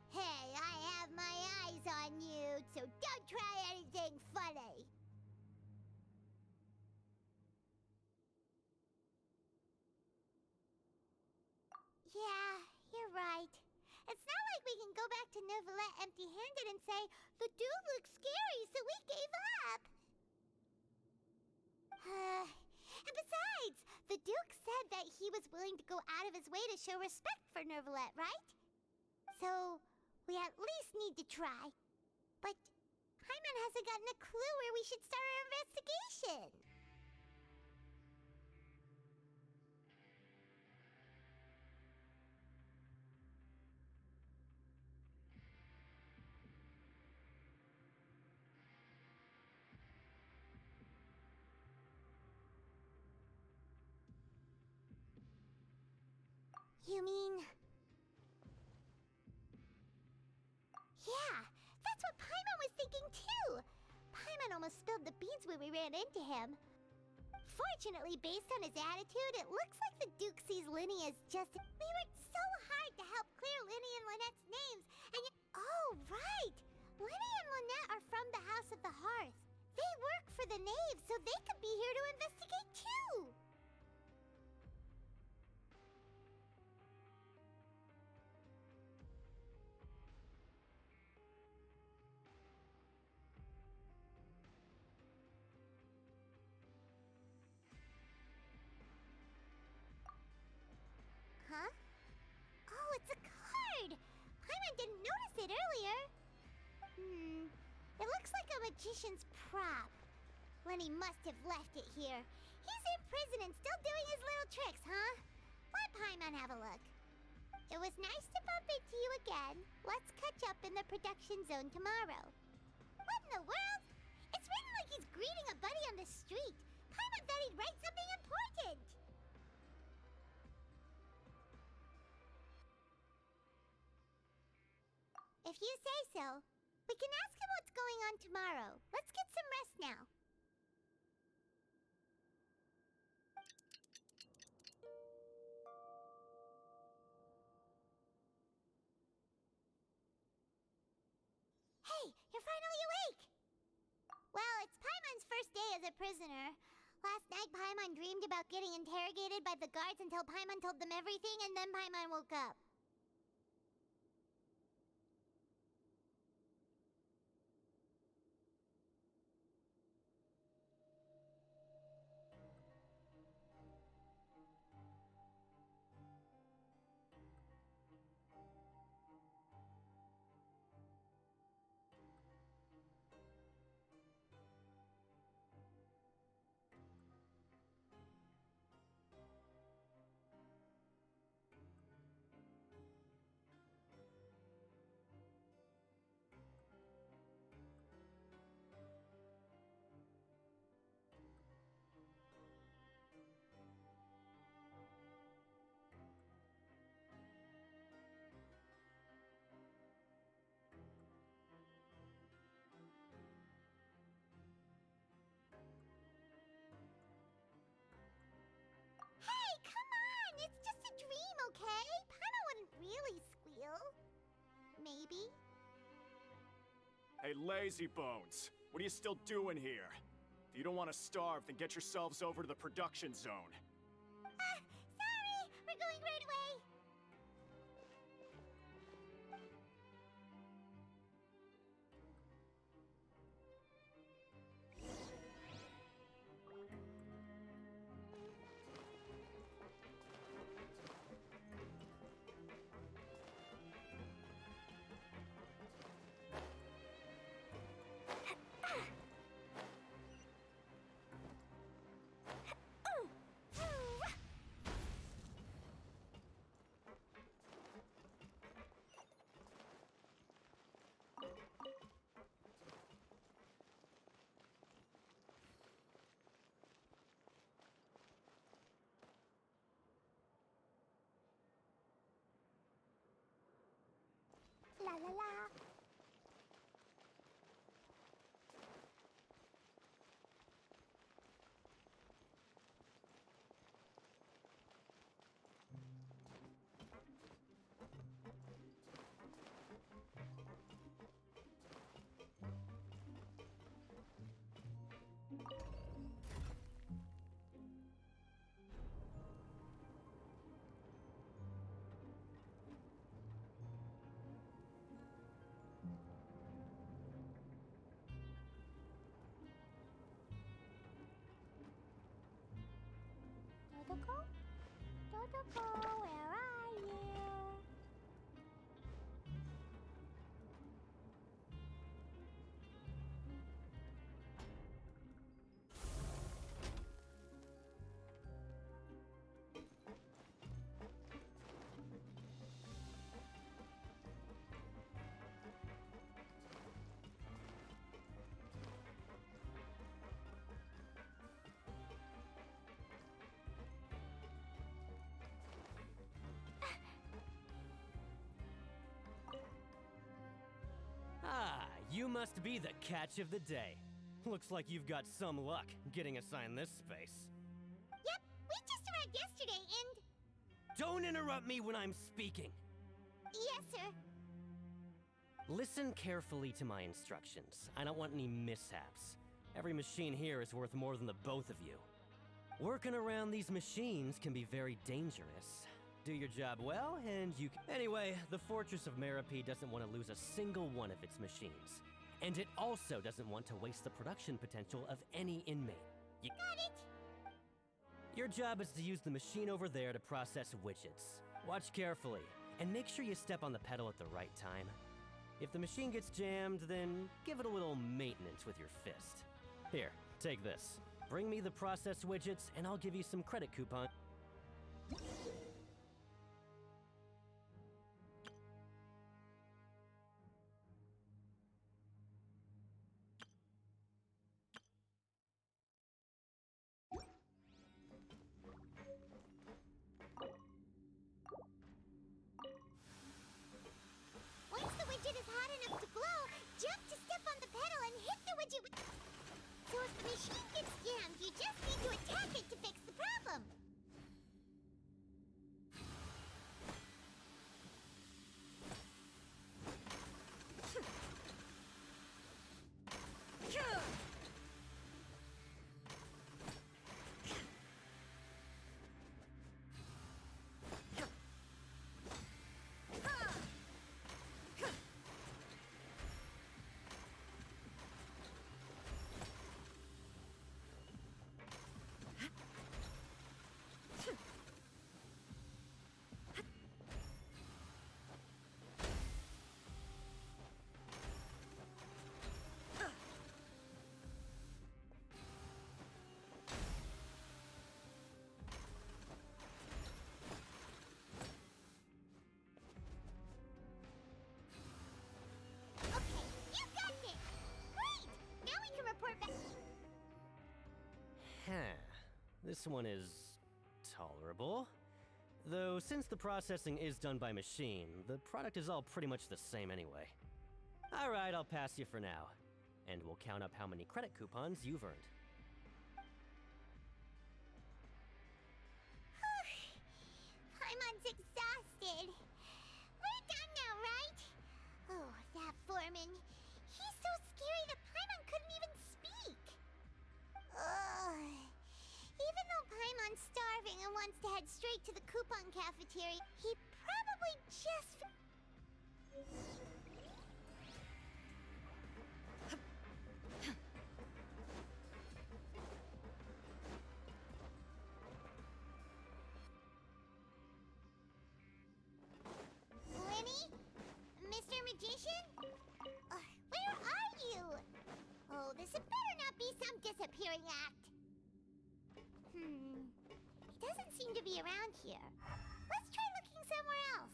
"Hey, I have my eyes on you, so don't try anything funny." Yeah, you're right. It's not like we can go back to Neuvillette empty-handed and say, "The dude looks scary, so we gave up." And besides, the Duke said that he was willing to go out of his way to show respect for Neuvillette, right? So, we at least need to try. But Paimon hasn't gotten a clue where we should start our investigation. You mean... Yeah, that's what Paimon was thinking too! Paimon almost spilled the beans when we ran into him. Fortunately, based on his attitude, it looks like the Duke sees Linny as just... We worked so hard to help clear Linny and Lynette's names, and yet... Oh, right! Linny and Lynette are from the House of the Hearth. They work for the Knave, so they could be here to investigate too! Huh? Oh, it's a card! Paimon didn't notice it earlier. It looks like a magician's prop. Lenny must have left it here. He's in prison and still doing his little tricks, huh? Let Paimon have a look. It was nice to bump into you again. Let's catch up in the production zone tomorrow. What in the world? It's written like he's greeting a buddy on the street. Paimon thought he'd write something important. If you say so. We can ask him what's going on tomorrow. Let's get some rest now. Hey, you're finally awake! Well, it's Paimon's first day as a prisoner. Last night, Paimon dreamed about getting interrogated by the guards until Paimon told them everything, and then Paimon woke up. Hey, lazy bones. What are you still doing here? If you don't want to starve, then get yourselves over to the production zone. Sorry! We're going right away! La la la. Dodoko? Dodoko, where are you? Ah, you must be the catch of the day. Looks like you've got some luck getting assigned this space. Yep, we just arrived yesterday and... Don't interrupt me when I'm speaking. Yes, sir. Listen carefully to my instructions. I don't want any mishaps. Every machine here is worth more than the both of you. Working around these machines can be very dangerous. Do your job well, and you can... Anyway, the Fortress of Meripede doesn't want to lose a single one of its machines. And it also doesn't want to waste the production potential of any inmate. Got it! Your job is to use the machine over there to process widgets. Watch carefully, and make sure you step on the pedal at the right time. If the machine gets jammed, then give it a little maintenance with your fist. Here, take this. Bring me the process widgets, and I'll give you some credit coupon. Once the widget is hot enough to glow, jump to step on the pedal and hit the widget with... So if the machine gets jammed, you just need to attack it to fix the problem. This one is tolerable. Though, since the processing is done by machine, the product is all pretty much the same anyway. Alright, I'll pass you for now. And we'll count up how many credit coupons you've earned. Paimon's exhausted. We're done now, right? Oh, that foreman. He's so and wants to head straight to the coupon cafeteria, he probably just... Lenny? Mr. Magician? Where are you? Oh, this had better not be some disappearing act. He doesn't seem to be around here. Let's try looking somewhere else.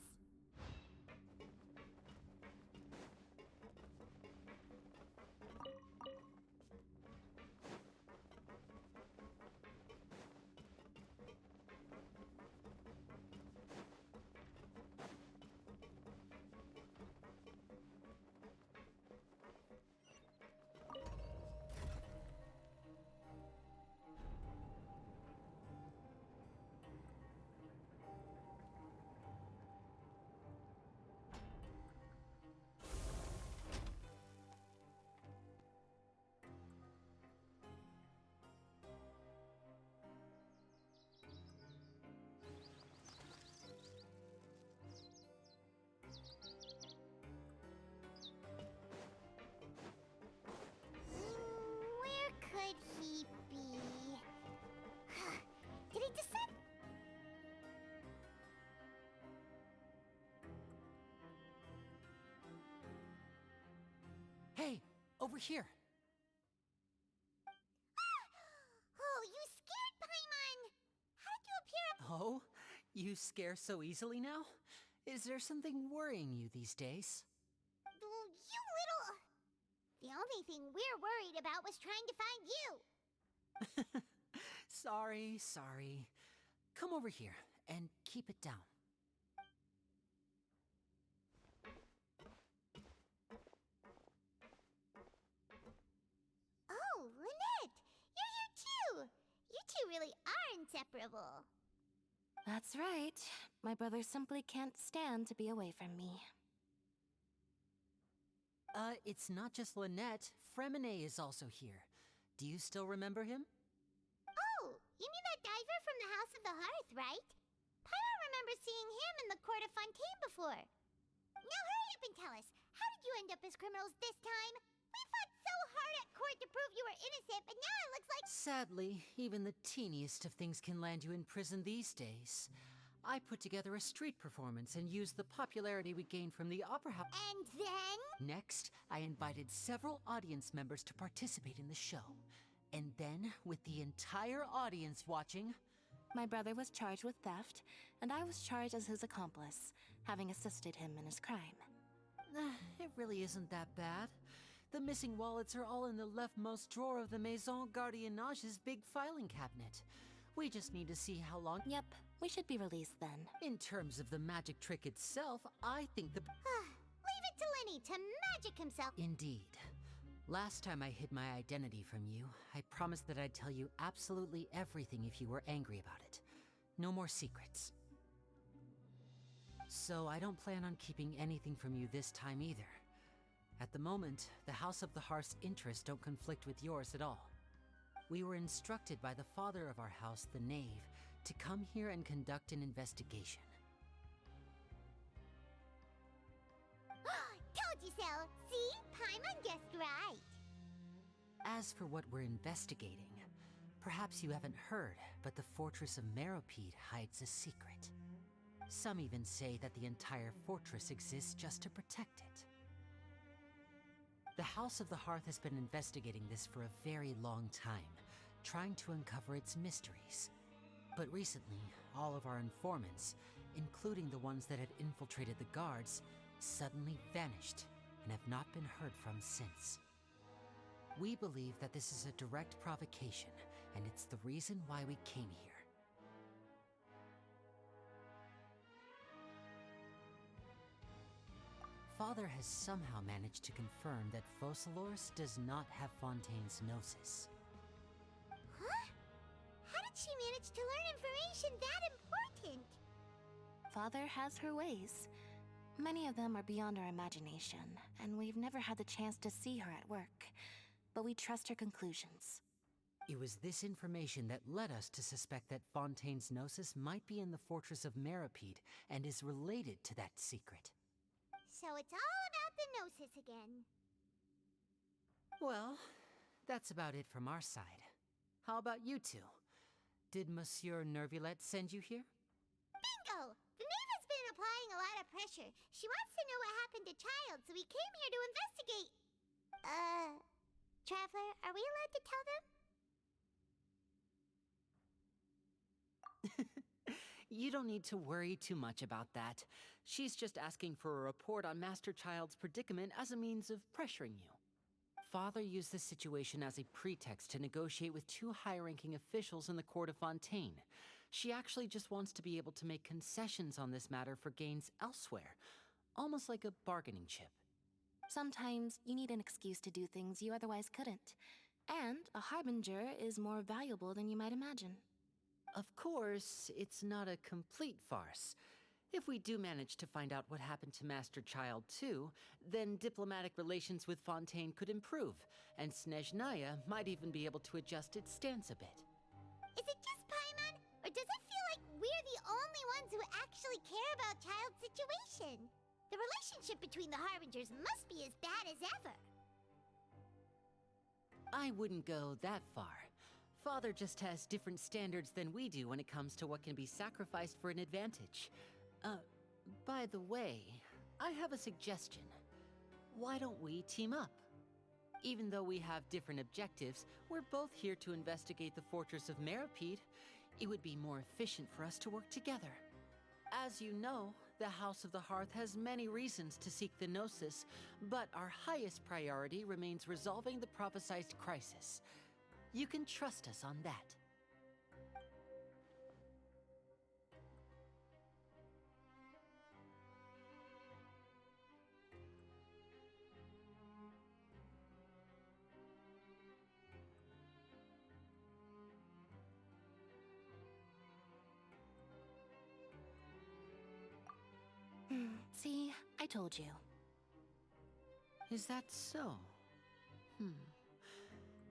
Where could he be? Did he descend? Hey, over here. Oh, you scared Paimon! How did you appear up? Oh, you scare so easily now? Is there something worrying you these days? Oh, you little... The only thing we're worried about was trying to find you. Sorry. Come over here and keep it down. Oh, Lynette! You're here too! You two really are inseparable. That's right. My brother simply can't stand to be away from me. It's not just Lynette. Fremine is also here. Do you still remember him? Oh, you mean that diver from the House of the Hearth, right? Pyro remembers seeing him in the court of Fontaine before. Now hurry up and tell us, how did you end up as criminals this time? We fought so hard at court to prove you were innocent, but now it looks like... Sadly, even the teeniest of things can land you in prison these days. I put together a street performance and used the popularity we gained from the opera house. And then? Next, I invited several audience members to participate in the show. And then, with the entire audience watching... My brother was charged with theft, and I was charged as his accomplice, having assisted him in his crime. It really isn't that bad. The missing wallets are all in the leftmost drawer of the Maison Gardiennage's big filing cabinet. We just need to see how long... Yep, we should be released then. In terms of the magic trick itself, I think the... Leave it to Lenny to magic himself. Indeed. Last time I hid my identity from you, I promised that I'd tell you absolutely everything if you were angry about it. No more secrets. So I don't plan on keeping anything from you this time either. At the moment, the House of the Hearth's interests don't conflict with yours at all. We were instructed by the father of our house, the Knave, to come here and conduct an investigation. Told you so! See? Paimon guessed right. As for what we're investigating, perhaps you haven't heard, but the fortress of Meropide hides a secret. Some even say that the entire fortress exists just to protect it. The House of the Hearth has been investigating this for a very long time, trying to uncover its mysteries. But recently, all of our informants, including the ones that had infiltrated the guards, suddenly vanished and have not been heard from since. We believe that this is a direct provocation, and it's the reason why we came here. Father has somehow managed to confirm that Focalors does not have Fontaine's gnosis. Huh? How did she manage to learn information that important? Father has her ways. Many of them are beyond our imagination, and we've never had the chance to see her at work. But we trust her conclusions. It was this information that led us to suspect that Fontaine's Gnosis might be in the fortress of Meripede and is related to that secret. So it's all about the Gnosis again. Well, that's about it from our side. How about you two? Did Monsieur Nervulette send you here? Bingo! The Neva's been applying a lot of pressure. She wants to know what happened to Child, so we came here to investigate. Traveler, are we allowed to tell them? You don't need to worry too much about that. She's just asking for a report on Master Child's predicament as a means of pressuring you. Father used this situation as a pretext to negotiate with two high-ranking officials in the court of Fontaine. She actually just wants to be able to make concessions on this matter for gains elsewhere, almost like a bargaining chip. Sometimes you need an excuse to do things you otherwise couldn't. And a harbinger is more valuable than you might imagine. Of course, it's not a complete farce. If we do manage to find out what happened to Master Child too, then diplomatic relations with Fontaine could improve, and Snezhnaya might even be able to adjust its stance a bit. Is it just Paimon, or does it feel like we're the only ones who actually care about Child's situation? The relationship between the Harbingers must be as bad as ever. I wouldn't go that far. Father just has different standards than we do when it comes to what can be sacrificed for an advantage. By the way, I have a suggestion. Why don't we team up? Even though we have different objectives, we're both here to investigate the fortress of Meripede. It would be more efficient for us to work together. As you know, the House of the Hearth has many reasons to seek the Gnosis, but our highest priority remains resolving the prophesied crisis. You can trust us on that. See, I told you. Is that so?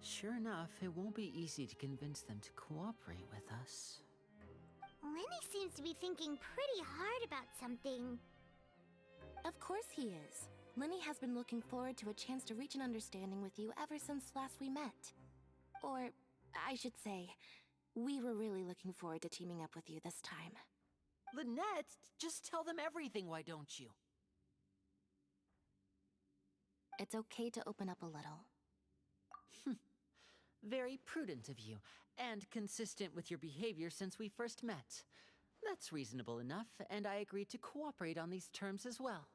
Sure enough, it won't be easy to convince them to cooperate with us. Lenny seems to be thinking pretty hard about something. Of course he is. Lenny has been looking forward to a chance to reach an understanding with you ever since last we met. Or, I should say, we were really looking forward to teaming up with you this time. Lynette, just tell them everything, why don't you? It's okay to open up a little. Very prudent of you, and consistent with your behavior since we first met. That's reasonable enough, and I agreed to cooperate on these terms as well.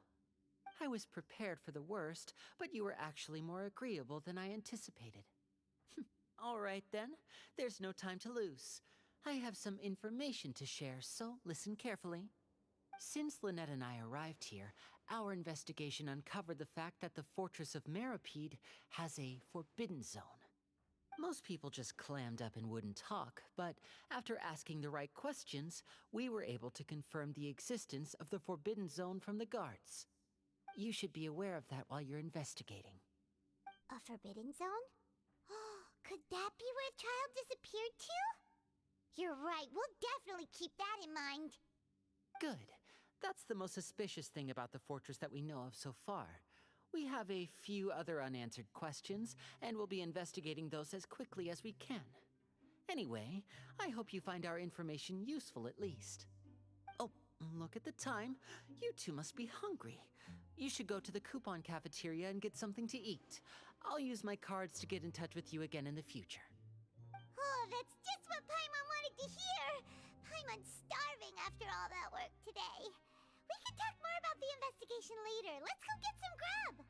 I was prepared for the worst, but you were actually more agreeable than I anticipated. All right then, there's no time to lose. I have some information to share, so listen carefully. Since Lynette and I arrived here, our investigation uncovered the fact that the fortress of Meripede has a forbidden zone. Most people just clammed up and wouldn't talk, but after asking the right questions, we were able to confirm the existence of the forbidden zone from the guards. You should be aware of that while you're investigating. A forbidden zone? Could that be where Child disappeared to? You're right, we'll definitely keep that in mind. Good. That's the most suspicious thing about the fortress that we know of so far. We have a few other unanswered questions, and we'll be investigating those as quickly as we can. Anyway, I hope you find our information useful at least. Oh, look at the time. You two must be hungry. You should go to the coupon cafeteria and get something to eat. I'll use my cards to get in touch with you again in the future. Oh, that's just what Paimon wanted to hear! Paimon's starving after all that work today. We can talk more about the investigation later. Let's go get some grub!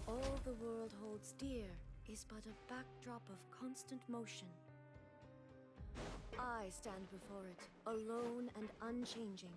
All the world holds dear is but a backdrop of constant motion. I stand before it, alone and unchanging.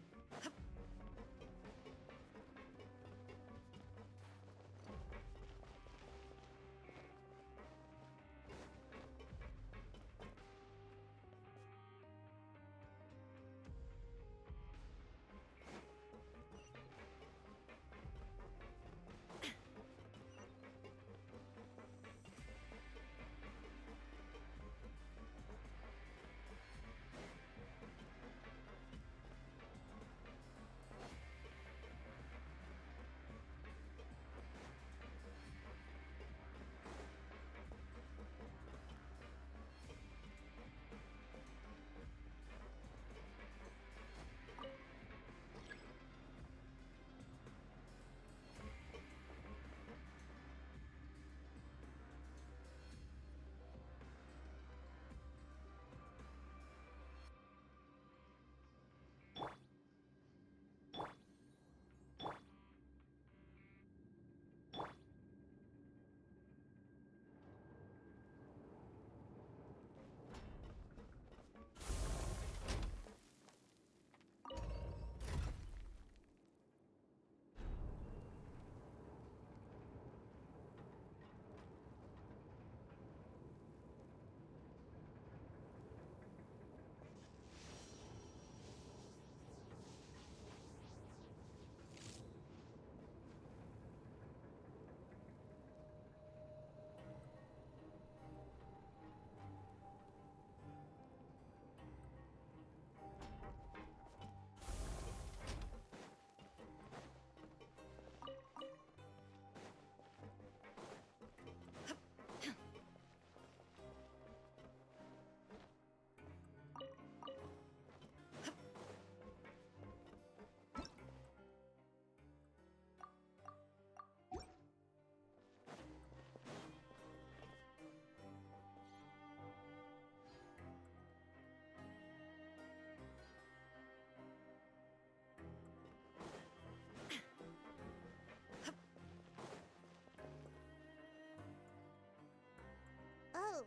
Oh,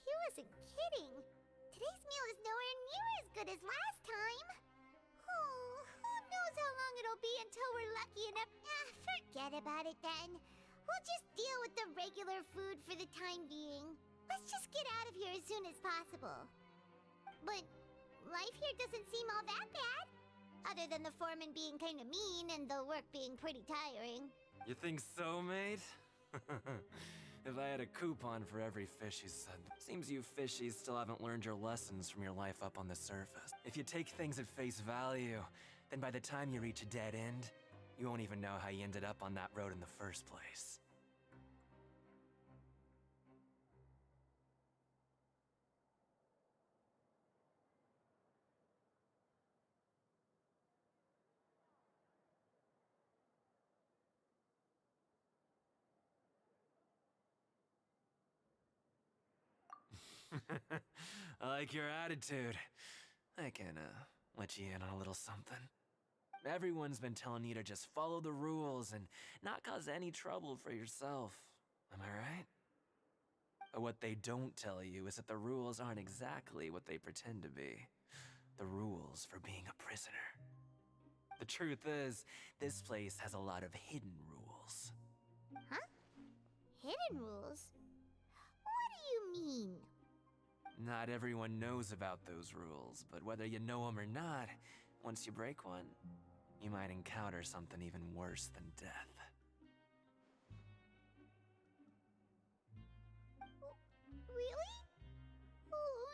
he wasn't kidding. Today's meal is nowhere near as good as last time. Oh, who knows how long it'll be until we're lucky enough. Forget about it then. We'll just deal with the regular food for the time being. Let's just get out of here as soon as possible. But life here doesn't seem all that bad. Other than the foreman being kind of mean and the work being pretty tiring. You think so, mate? If I had a coupon for every fish you said. Seems you fishies still haven't learned your lessons from your life up on the surface. If you take things at face value, then by the time you reach a dead end, you won't even know how you ended up on that road in the first place. I like your attitude. I can, let you in on a little something. Everyone's been telling you to just follow the rules and not cause any trouble for yourself. Am I right? But what they don't tell you is that the rules aren't exactly what they pretend to be. The rules for being a prisoner. The truth is, this place has a lot of hidden rules. Huh? Hidden rules? What do you mean? Not everyone knows about those rules, but whether you know them or not, once you break one, you might encounter something even worse than death. Really? Oh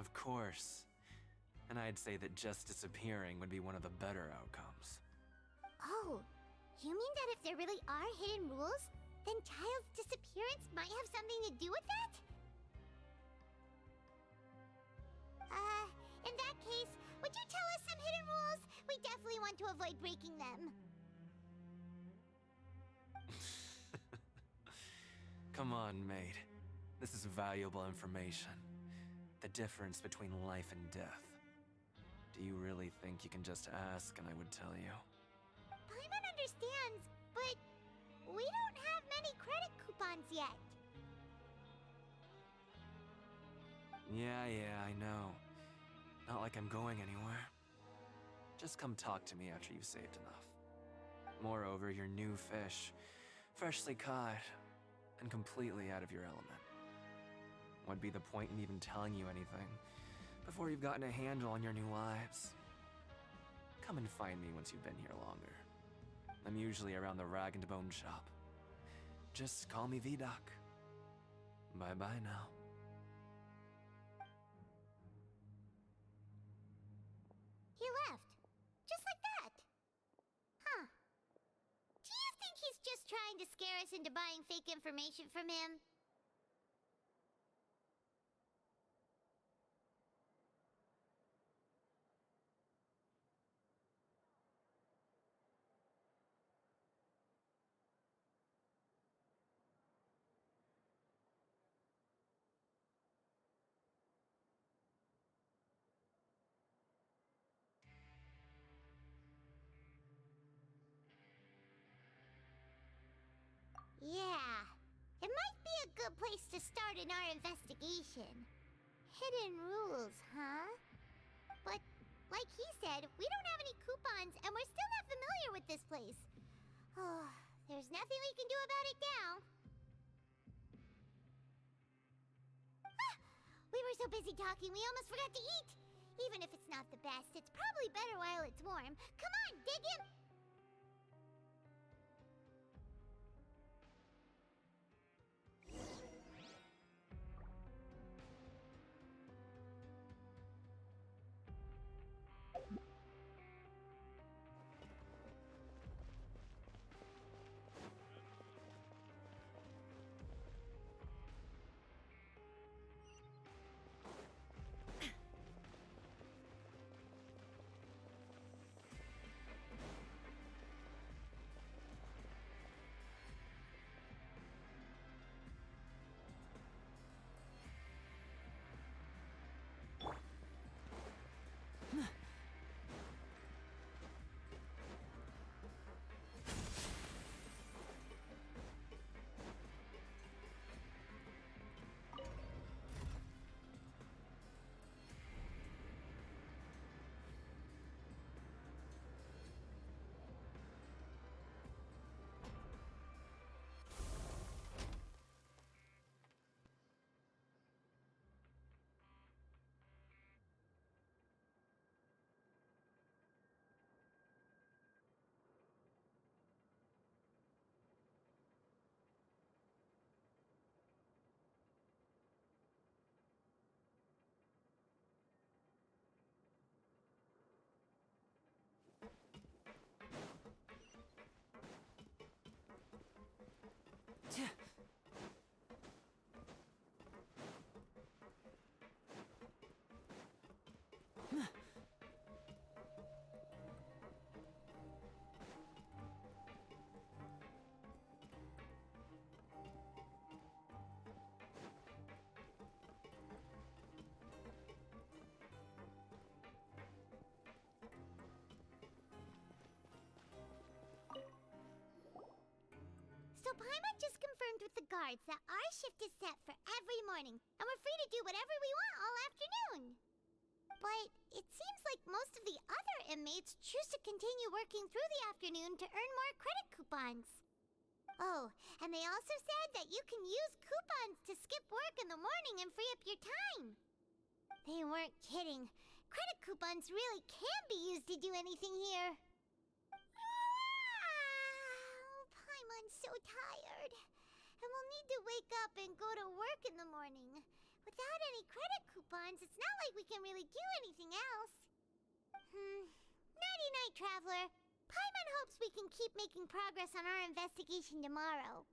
Of course. And I'd say that just disappearing would be one of the better outcomes. Oh, you mean that if there really are hidden rules, then Child's disappearance might have something to do with that? In that case, would you tell us some hidden rules? We definitely want to avoid breaking them. Come on, maid. This is valuable information. The difference between life and death. Do you really think you can just ask and I would tell you? Paimon understands, but we don't have many credit coupons yet. Yeah, I know. Not like I'm going anywhere. Just come talk to me after you've saved enough. Moreover, you're new fish, freshly caught, and completely out of your element. What'd be the point in even telling you anything before you've gotten a handle on your new lives? Come and find me once you've been here longer. I'm usually around the Rag and Bone shop. Just call me V-Doc. Bye-bye now. He left. Just like that. Huh. Do you think he's just trying to scare us into buying fake information from him? Yeah, it might be a good place to start in our investigation. Hidden rules, huh? But, like he said, we don't have any coupons and we're still not familiar with this place. Oh, there's nothing we can do about it now. Ah, we were so busy talking we almost forgot to eat. Even if it's not the best, it's probably better while it's warm. Come on, dig in! So Paimon just confirmed with the guards that our shift is set for every morning, and we're free to do whatever we want all afternoon. But it seems like most of the other inmates choose to continue working through the afternoon to earn more credit coupons. Oh, and they also said that you can use coupons to skip work in the morning and free up your time. They weren't kidding. Credit coupons really can be used to do anything here. Paimon's so tired. And we'll need to wake up and go to work in the morning. Without any credit coupons, it's not like we can really do anything else. Nighty-night, Traveler. Paimon hopes we can keep making progress on our investigation tomorrow.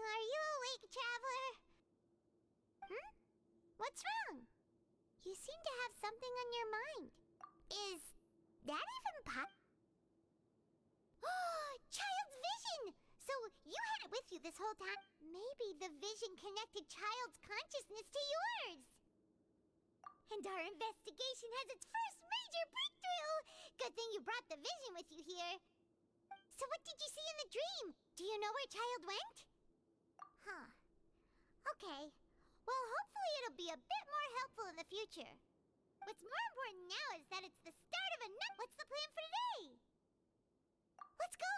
Are you awake, Traveler? What's wrong? You seem to have something on your mind. Is that even Child's vision! So you had it with you this whole time? Maybe the vision connected Child's consciousness to yours. And our investigation has its first major breakthrough! Good thing you brought the vision with you here. So what did you see in the dream? Do you know where Child went? Huh. Okay. Well, hopefully it'll be a bit more helpful in the future. What's more important now is that it's the start of a What's the plan for today? Let's go!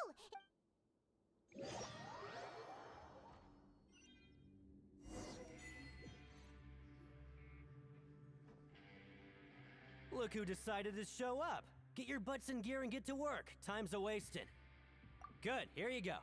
Look who decided to show up. Get your butts in gear and get to work. Time's a-wasting. Good, here you go.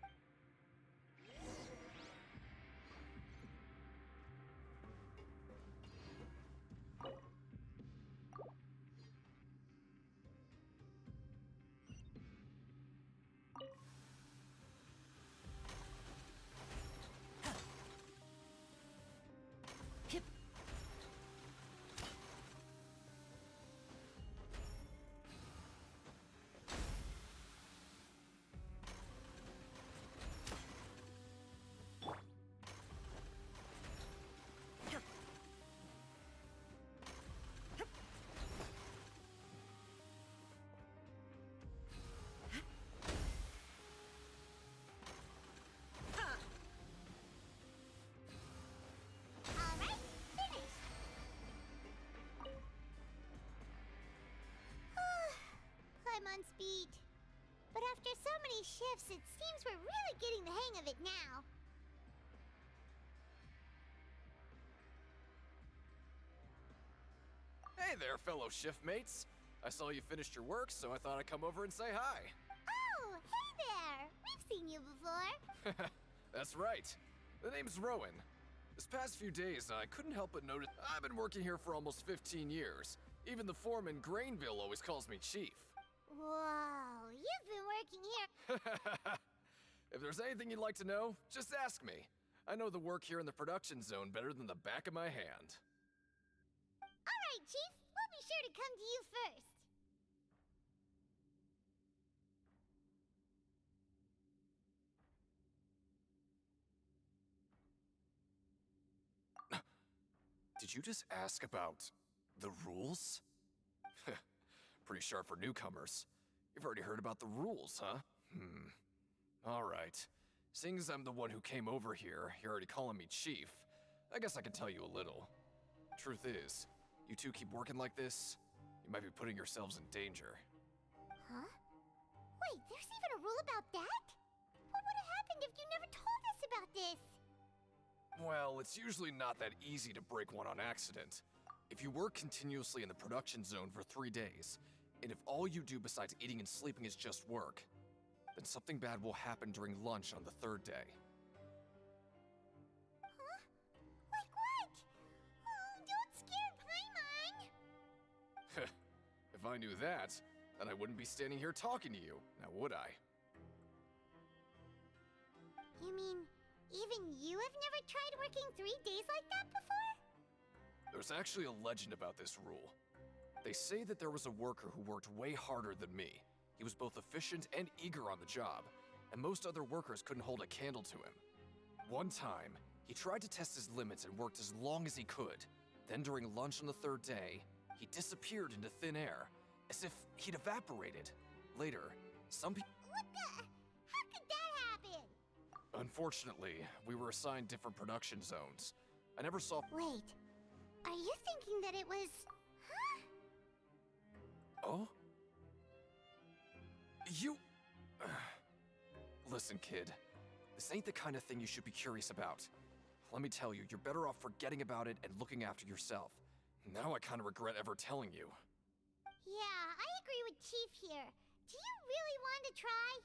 I'm on speed. But after so many shifts, it seems we're really getting the hang of it now. Hey there, fellow shift mates. I saw you finished your work, so I thought I'd come over and say hi. Oh, hey there! We've seen you before. That's right. The name's Rowan. This past few days, I couldn't help but notice I've been working here for almost 15 years. Even the foreman, Grainville, always calls me Chief. Whoa, you've been working here. If there's anything you'd like to know, just ask me. I know the work here in the production zone better than the back of my hand. All right, Chief. We'll be sure to come to you first. Did you just ask about the rules? Pretty sharp for newcomers. You've already heard about the rules, huh? Alright. Seeing as I'm the one who came over here, you're already calling me Chief. I guess I can tell you a little. Truth is, you two keep working like this, you might be putting yourselves in danger. Huh? Wait, there's even a rule about that? What would have happened if you never told us about this? Well, it's usually not that easy to break one on accident. If you work continuously in the production zone for 3 days, and if all you do besides eating and sleeping is just work, then something bad will happen during lunch on the third day. Huh? Like what? Oh, don't scare Paimon! If I knew that, then I wouldn't be standing here talking to you, now would I? You mean, even you have never tried working 3 days like that before? There's actually a legend about this rule. They say that there was a worker who worked way harder than me. He was both efficient and eager on the job, and most other workers couldn't hold a candle to him. One time, he tried to test his limits and worked as long as he could. Then during lunch on the third day, he disappeared into thin air, as if he'd evaporated. Later, some people... What the? How could that happen? Unfortunately, we were assigned different production zones. I never saw... Wait, are you thinking that it was... Huh? Oh? You... Listen, kid. This ain't the kind of thing you should be curious about. Let me tell you, you're better off forgetting about it and looking after yourself. Now I kind of regret ever telling you. Yeah, I agree with Chief here. Do you really want to try?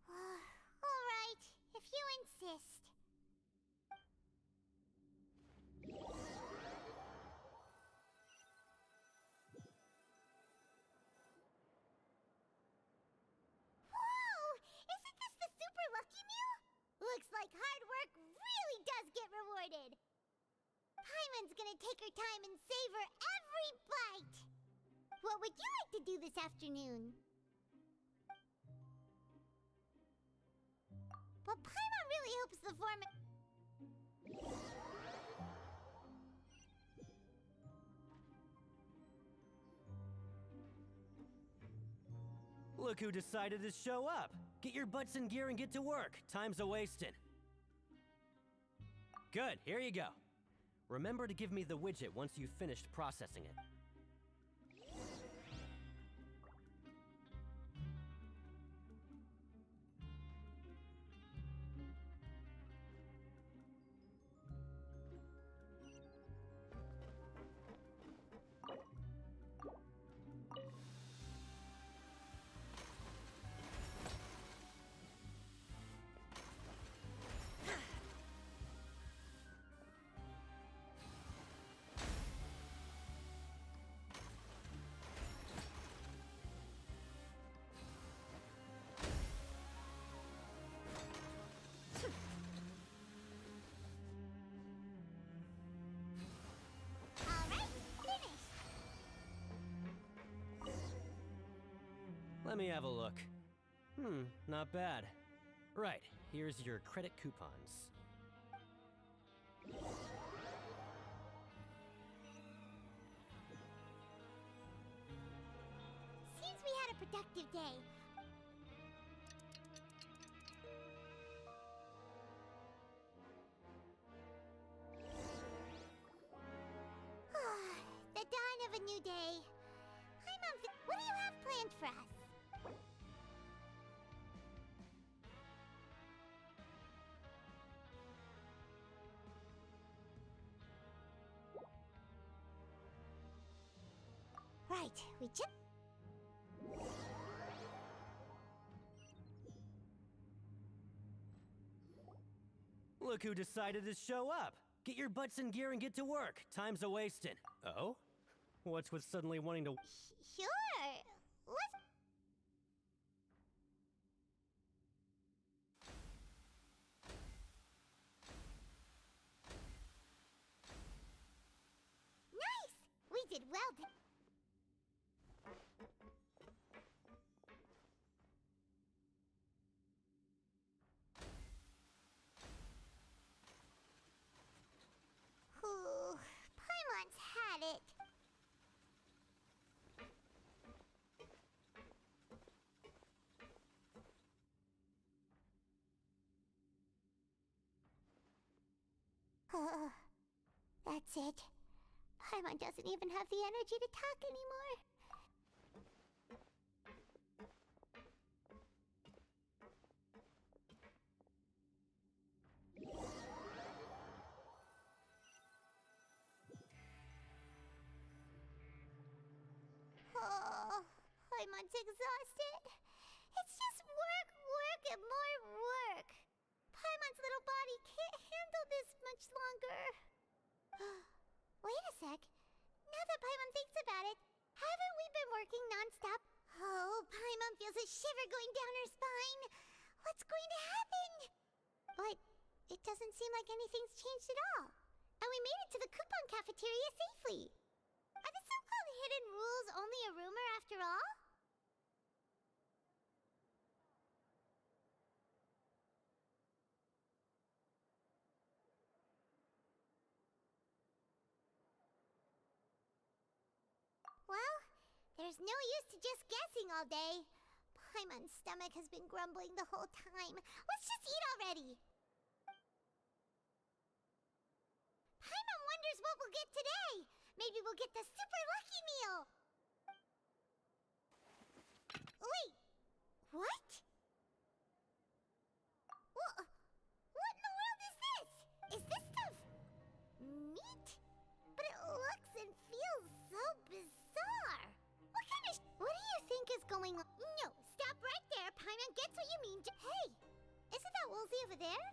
All right, if you insist. Whoa! Isn't this the super lucky meal? Looks like hard work really does get rewarded. Paimon's gonna take her time and savor every bite. What would you like to do this afternoon? But Paimon really hopes the foreman... Look who decided to show up. Get your butts in gear and get to work. Time's a-wasting. Good, here you go. Remember to give me the widget once you've finished processing it. Let me have a look. Not bad. Right, here's your credit coupons. Seems we had a productive day. The dawn of a new day. Hi, Mom. What do you have planned for us? Right, we just... Look who decided to show up. Get your butts in gear and get to work. Time's a-wasting. Oh? What's with suddenly wanting to... Sure. Let's... Nice! We did well to... Ooh, Paimon's had it. That's it. Paimon doesn't even have the energy to talk anymore. Oh, Paimon's exhausted. It's just work, Paimon's little body can't handle this much longer. Wait a sec. Now that Paimon thinks about it, haven't we been working non-stop? Oh, Paimon feels a shiver going down her spine. What's going to happen? But it doesn't seem like anything's changed at all. And we made it to the coupon cafeteria safely. Are the so-called hidden rules only a rumor after all? Well, there's no use to just guessing all day. Paimon's stomach has been grumbling the whole time. Let's just eat already. Paimon wonders what we'll get today. Maybe we'll get the super lucky meal. Wait, what? What in the world is this? Is this stuff meat? But it looks and feels so bizarre. What do you think is going on? No, stop right there. Paimon gets what you mean. Hey, isn't that Woolsey over there?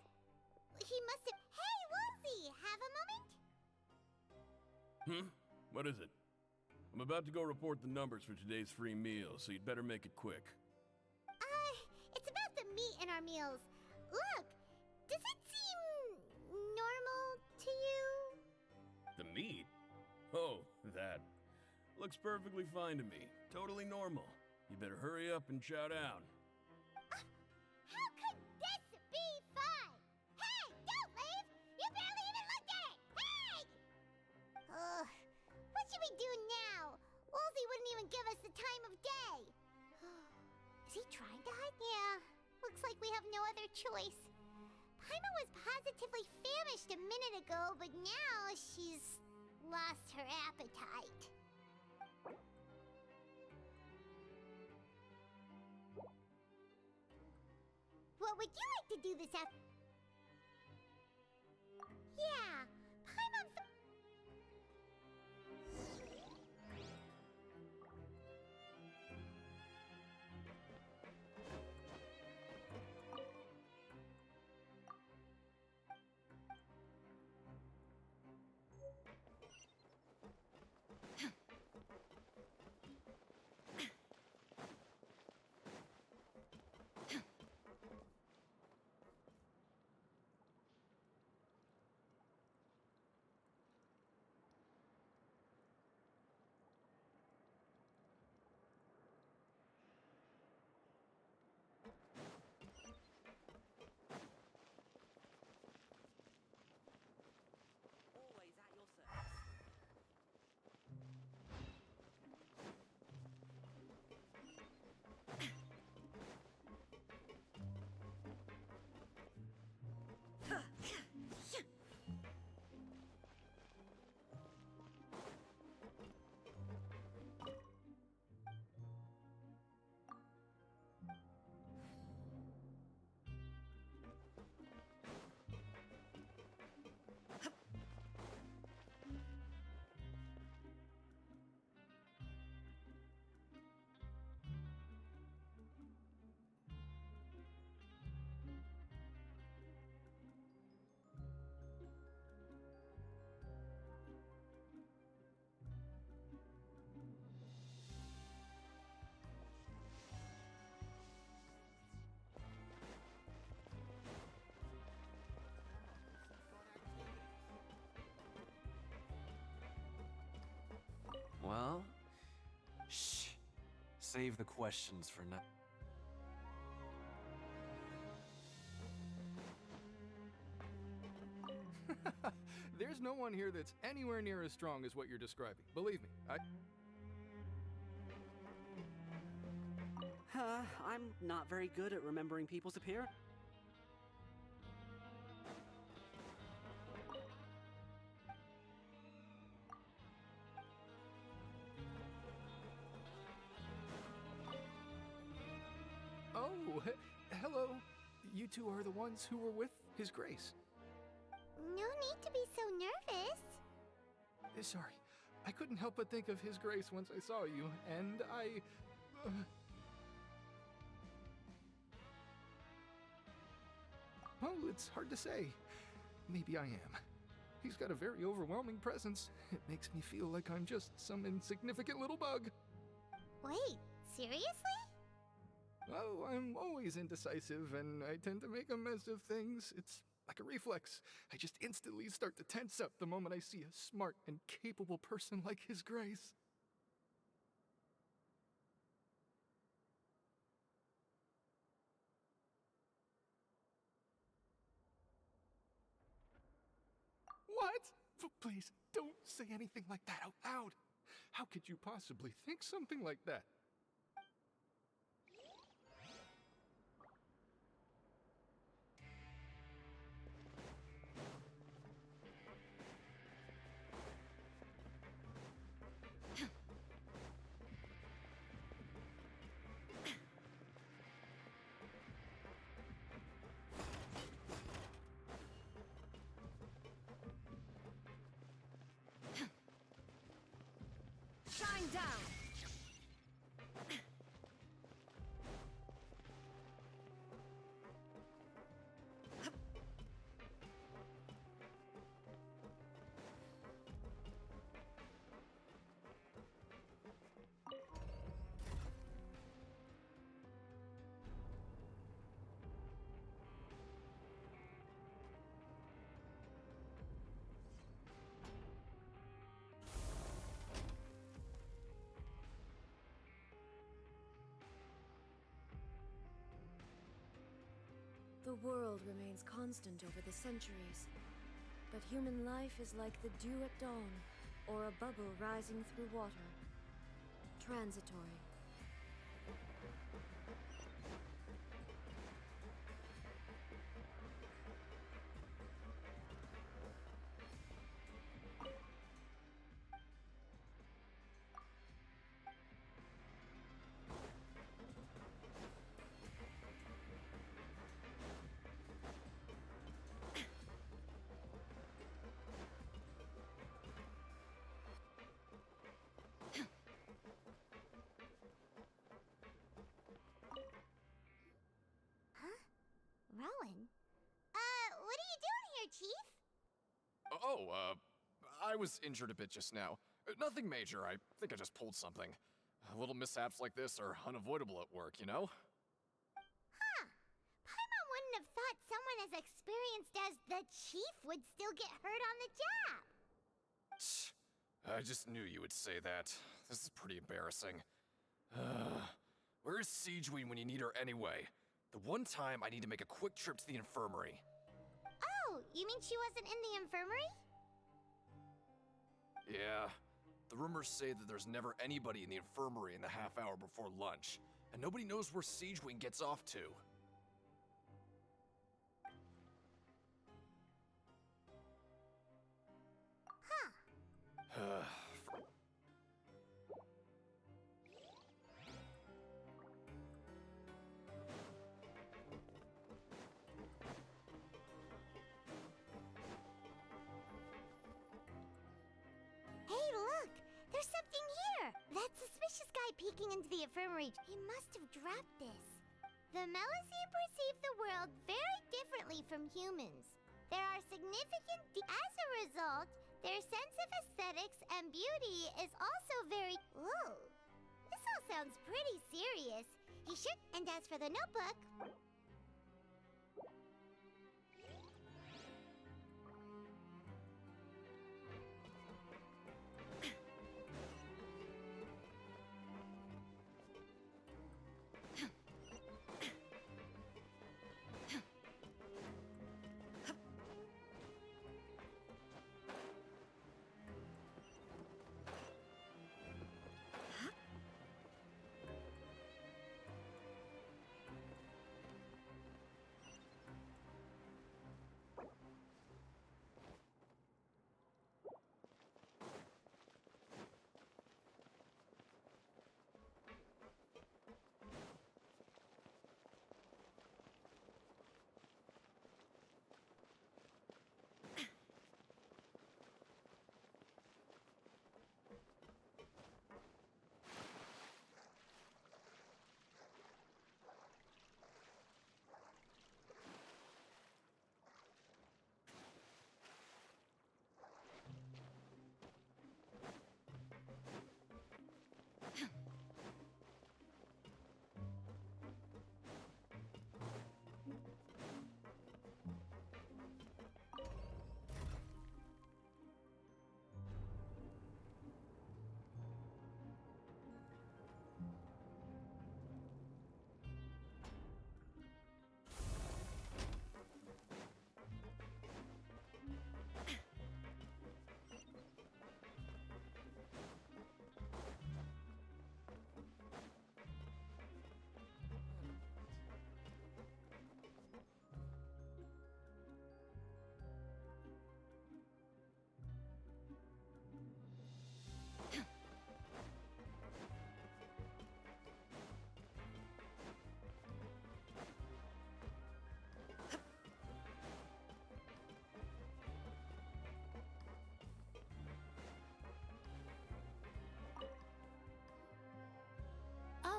He must have... Hey, Woolsey, have a moment? What is it? I'm about to go report the numbers for today's free meal, so you'd better make it quick. It's about the meat in our meals. Look, does it seem normal to you? The meat? Oh, that. Looks perfectly fine to me. Totally normal. You better hurry up and chow down. How could this be fine? Hey, don't leave! You barely even looked at it! Hey! What should we do now? Woolsey wouldn't even give us the time of day. Is he trying to hide? Yeah, looks like we have no other choice. Paimon was positively famished a minute ago, but now she's lost her appetite. What would you like to do this afternoon? Yeah, Paimon. Well, shh. Save the questions for now. There's no one here that's anywhere near as strong as what you're describing. Believe me, I'm not very good at remembering people's appearance. Oh, hello. You two are the ones who were with His Grace. No need to be so nervous. Sorry, I couldn't help but think of His Grace once I saw you, and I... Well, it's hard to say. Maybe I am. He's got a very overwhelming presence. It makes me feel like I'm just some insignificant little bug. Wait, seriously? Oh, I'm always indecisive, and I tend to make a mess of things. It's like a reflex. I just instantly start to tense up the moment I see a smart and capable person like His Grace. What? Please, don't say anything like that out loud. How could you possibly think something like that? Shine down! The world remains constant over the centuries, but human life is like the dew at dawn, or a bubble rising through water. Transitory. Rowan? What are you doing here, Chief? I was injured a bit just now. Nothing major, I think I just pulled something. Little mishaps like this are unavoidable at work, you know? Huh. Paimon wouldn't have thought someone as experienced as the Chief would still get hurt on the job. I just knew you would say that. This is pretty embarrassing. Where's Siegeween when you need her anyway? The one time I need to make a quick trip to the infirmary. Oh, you mean she wasn't in the infirmary? Yeah. The rumors say that there's never anybody in the infirmary in the half hour before lunch, and nobody knows where Siegeween gets off to. Huh. Hey, look! There's something here! That suspicious guy peeking into the infirmary, he must have dropped this. The Melusine perceive the world very differently from humans. There are significant as a result, their sense of aesthetics and beauty is also very— Whoa! This all sounds pretty serious. He should— And as for the notebook—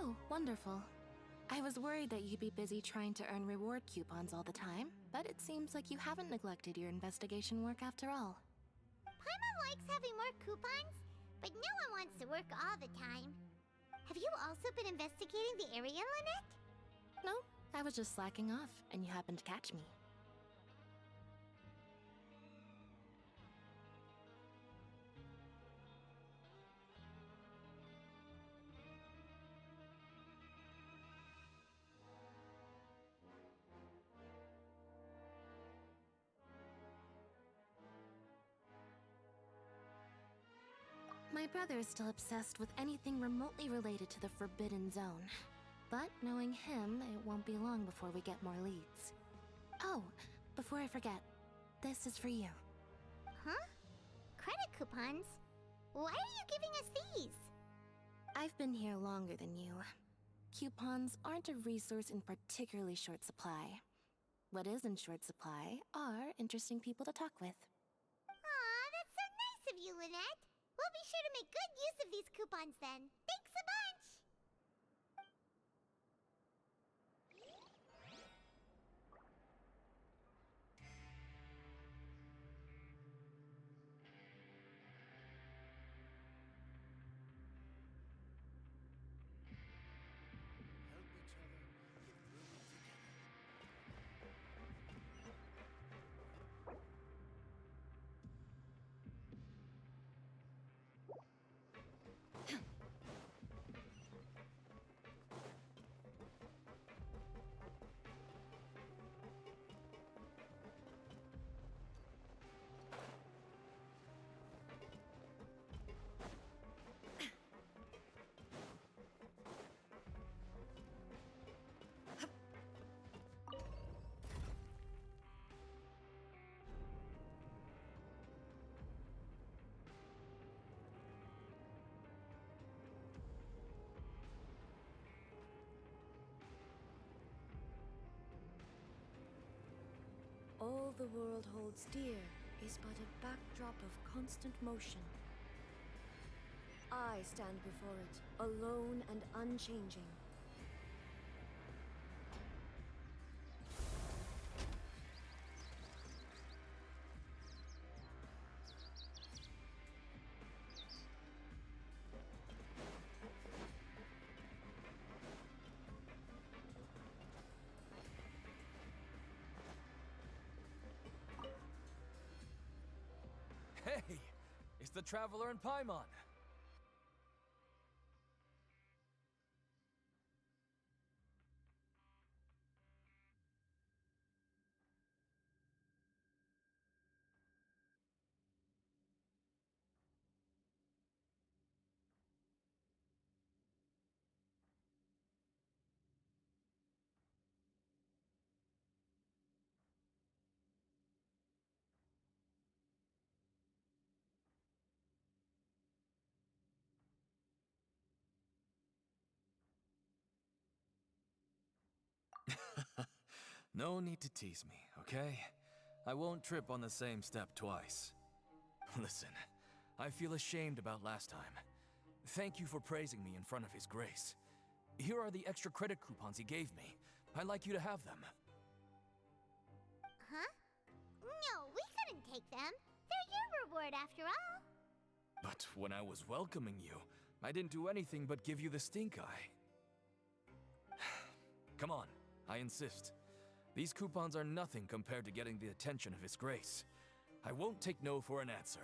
Oh, wonderful. I was worried that you'd be busy trying to earn reward coupons all the time, but it seems like you haven't neglected your investigation work after all. Paimon likes having more coupons, but no one wants to work all the time. Have you also been investigating the area, Lynette? No, I was just slacking off, and you happened to catch me. My brother is still obsessed with anything remotely related to the Forbidden Zone. But knowing him, it won't be long before we get more leads. Oh, before I forget, this is for you. Huh? Credit coupons? Why are you giving us these? I've been here longer than you. Coupons aren't a resource in particularly short supply. What is in short supply are interesting people to talk with. Aw, that's so nice of you, Lynette. We'll be sure to make good use of these coupons then. Thanks a bunch! All the world holds dear is but a backdrop of constant motion. I stand before it, alone and unchanging. Hey! It's the Traveler and Paimon! No need to tease me, okay? I won't trip on the same step twice. Listen, I feel ashamed about last time. Thank you for praising me in front of His Grace. Here are the extra credit coupons he gave me. I'd like you to have them. Huh? No, we couldn't take them. They're your reward after all. But when I was welcoming you, I didn't do anything but give you the stink eye. Come on, I insist. These coupons are nothing compared to getting the attention of His Grace. I won't take no for an answer.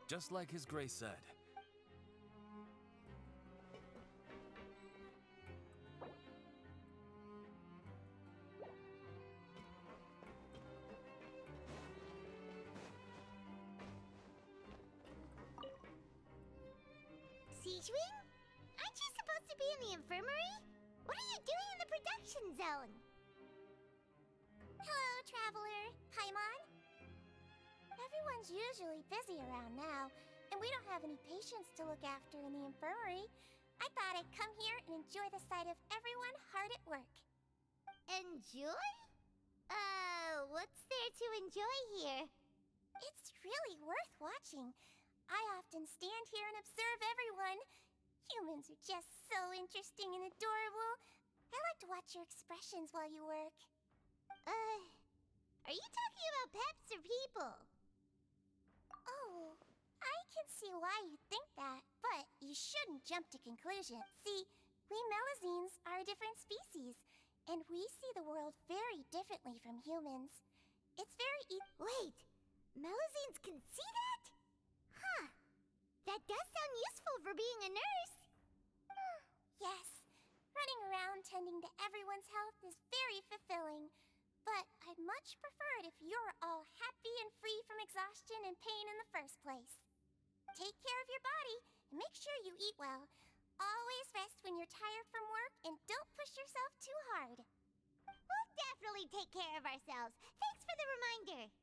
Just like His Grace said. Siege Wing? Aren't you supposed to be in the infirmary? What are you doing in the production zone? Hello, Traveler. Paimon? Everyone Everyone's usually busy around now, and we don't have any patients to look after in the infirmary. I thought I'd come here and enjoy the sight of everyone hard at work. Enjoy? What's there to enjoy here? It's really worth watching. I often stand here and observe everyone. Humans are just so interesting and adorable. I like to watch your expressions while you work. Are you talking about pets or people? Oh, I can see why you think that, but you shouldn't jump to conclusions. See, we Melazines are a different species, and we see the world very differently from humans. It's very Wait, Melazines can see that? Huh. That does sound useful for being a nurse. Yes, running around tending to everyone's health is very fulfilling. But I'd much prefer it if you're all happy and free from exhaustion and pain in the first place. Take care of your body and make sure you eat well. Always rest when you're tired from work and don't push yourself too hard. We'll definitely take care of ourselves. Thanks for the reminder.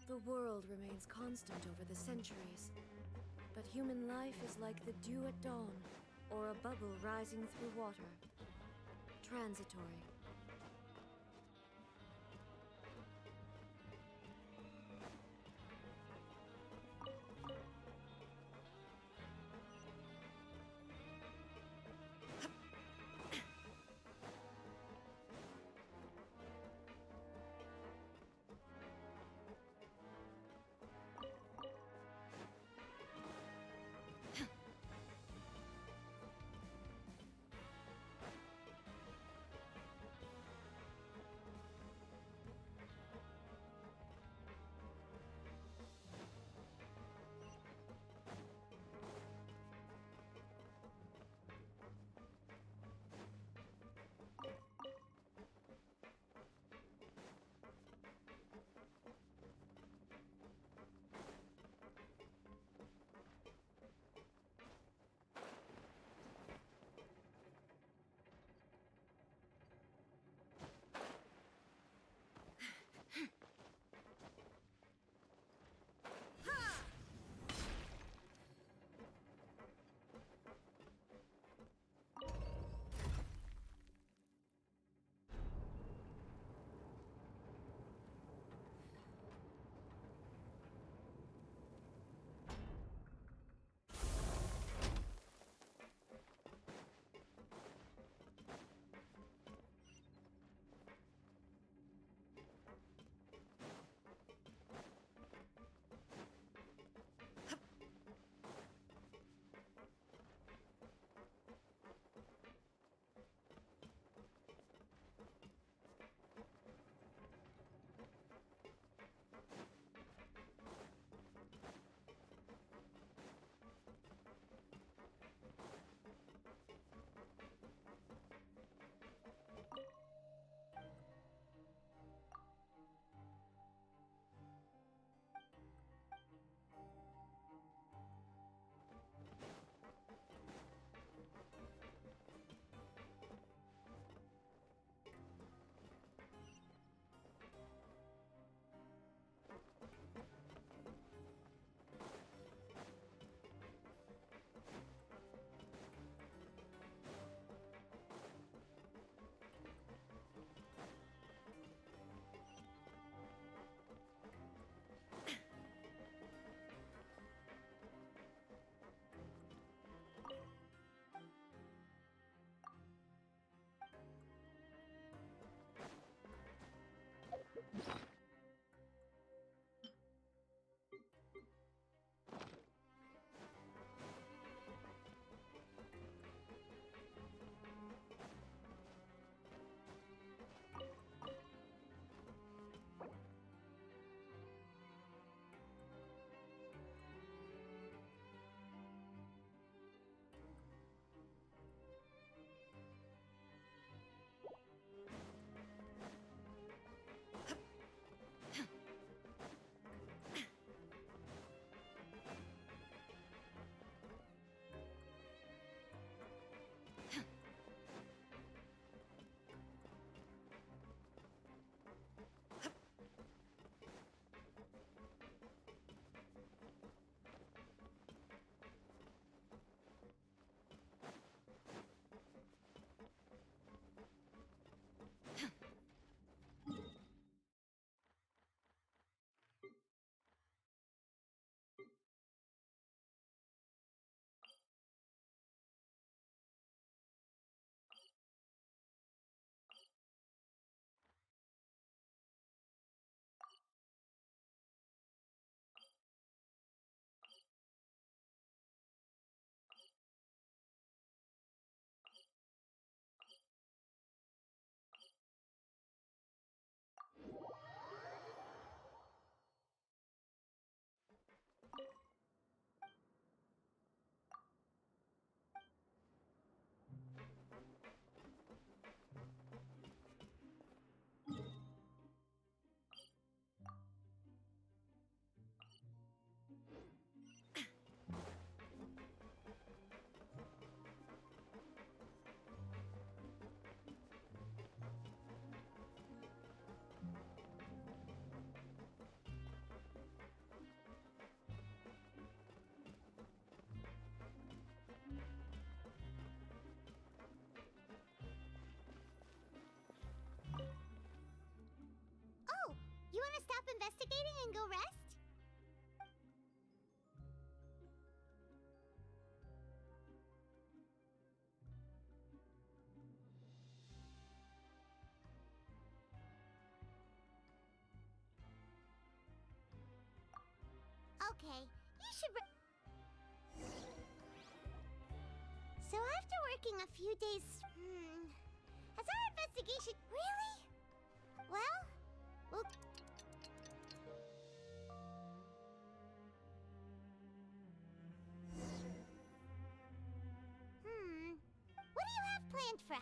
The world remains constant over the centuries, but human life is like the dew at dawn, or a bubble rising through water. Transitory. Oh, you want to stop investigating and go rest? Okay, you should. So after working a few days, has our investigation really? Well, we'll. What do you have planned for us?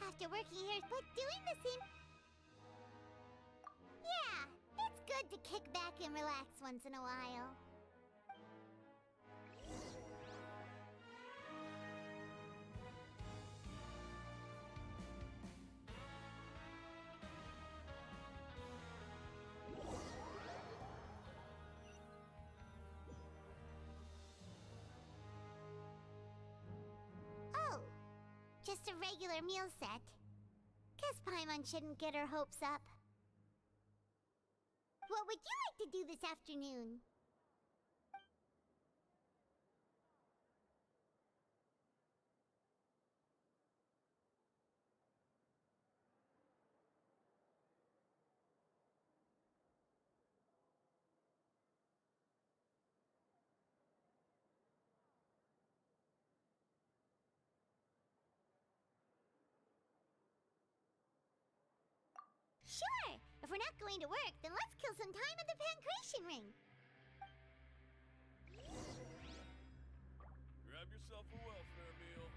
After working here, but doing the same. Yeah, it's good to kick back and relax once in a while. Oh, just a regular meal set. Guess Paimon shouldn't get her hopes up. What would you like to do this afternoon? Sure! If we're not going to work, then let's kill some time at the Pancration Ring. Grab yourself a welfare meal.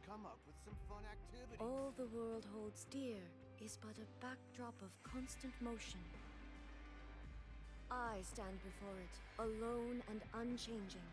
come up with some fun activities. All the world holds dear is but a backdrop of constant motion. I stand before it, alone and unchanging.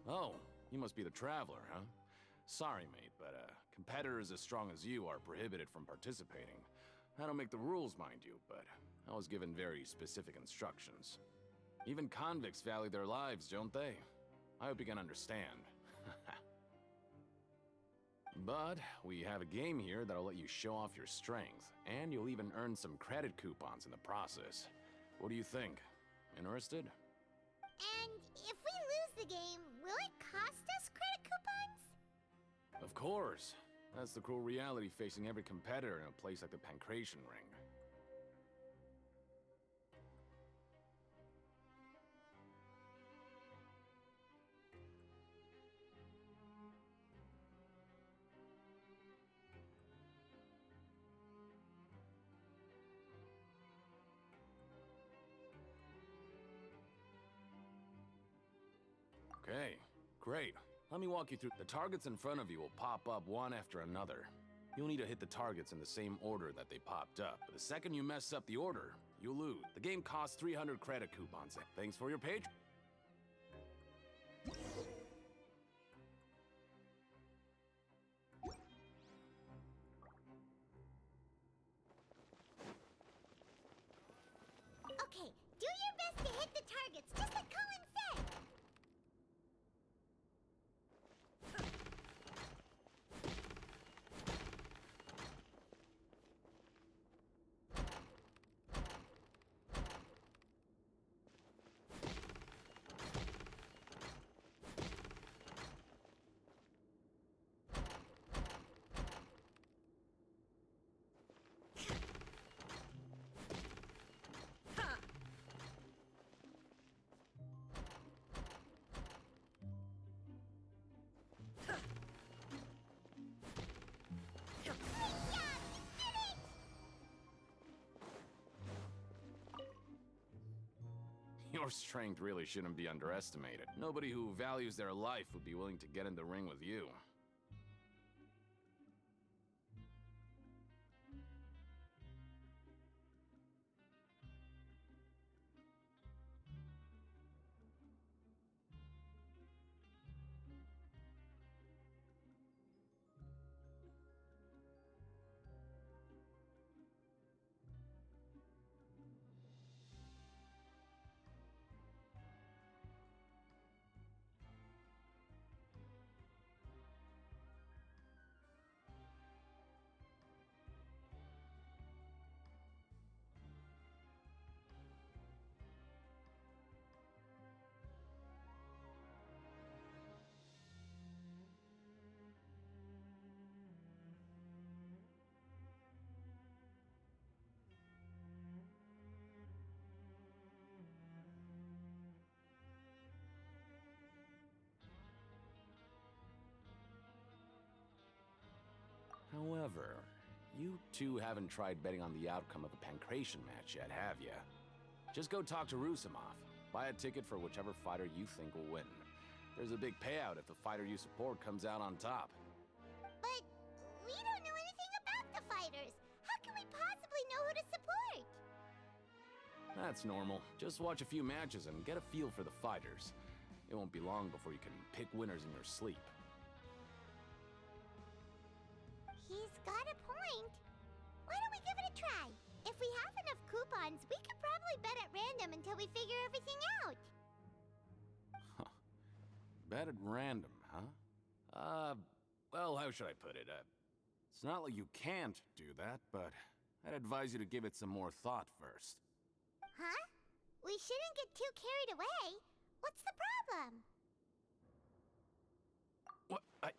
Oh, you must be the Traveler, huh? Sorry, mate, but competitors as strong as you are prohibited from participating. I don't make the rules, mind you, but I was given very specific instructions. Even convicts value their lives, don't they? I hope you can understand. But we have a game here that'll let you show off your strength, and you'll even earn some credit coupons in the process. What do you think? Interested? And if we lose the game, will it cost us credit coupons? Of course. That's the cruel reality facing every competitor in a place like the Pancration Ring. Okay, great. Let me walk you through. The targets in front of you will pop up one after another. You'll need to hit the targets in the same order that they popped up. But the second you mess up the order, you'll lose. The game costs 300 credit coupons. Thanks for your page. Okay, do your best to hit the targets, just like Colin said! Your strength really shouldn't be underestimated. Nobody who values their life would be willing to get in the ring with you. However, you two haven't tried betting on the outcome of a Pancration match yet, have ya? Just go talk to Rusimov. Buy a ticket for whichever fighter you think will win. There's a big payout if the fighter you support comes out on top. But we don't know anything about the fighters. How can we possibly know who to support? That's normal. Just watch a few matches and get a feel for the fighters. It won't be long before you can pick winners in your sleep. He's got a point. Why don't we give it a try? If we have enough coupons, we could probably bet at random until we figure everything out. Bet at random, huh? Well, how should I put it? It's not like you can't do that, but I'd advise you to give it some more thought first. Huh? We shouldn't get too carried away. What's the problem? What? I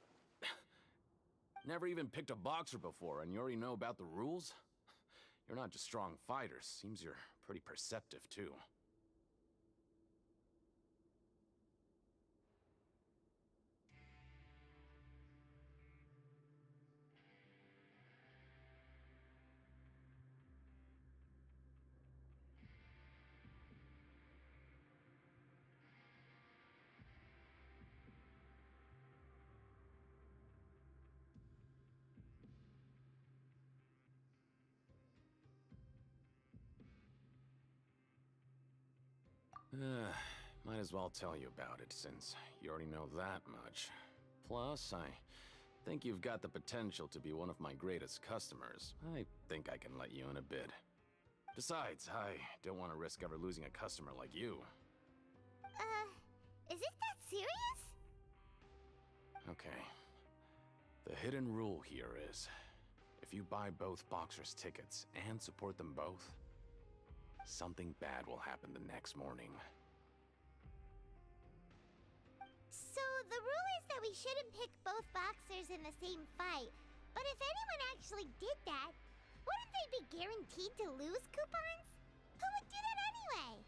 never even picked a boxer before, and you already know about the rules? You're not just strong fighters. Seems you're pretty perceptive, too. Might as well tell you about it, since you already know that much. Plus, I think you've got the potential to be one of my greatest customers. I think I can let you in a bid. Besides, I don't want to risk ever losing a customer like you. Is it that serious? Okay. The hidden rule here is, if you buy both boxers' tickets and support them both, something bad will happen the next morning. So the rule is that we shouldn't pick both boxers in the same fight. But if anyone actually did that, wouldn't they be guaranteed to lose coupons? Who would do that anyway?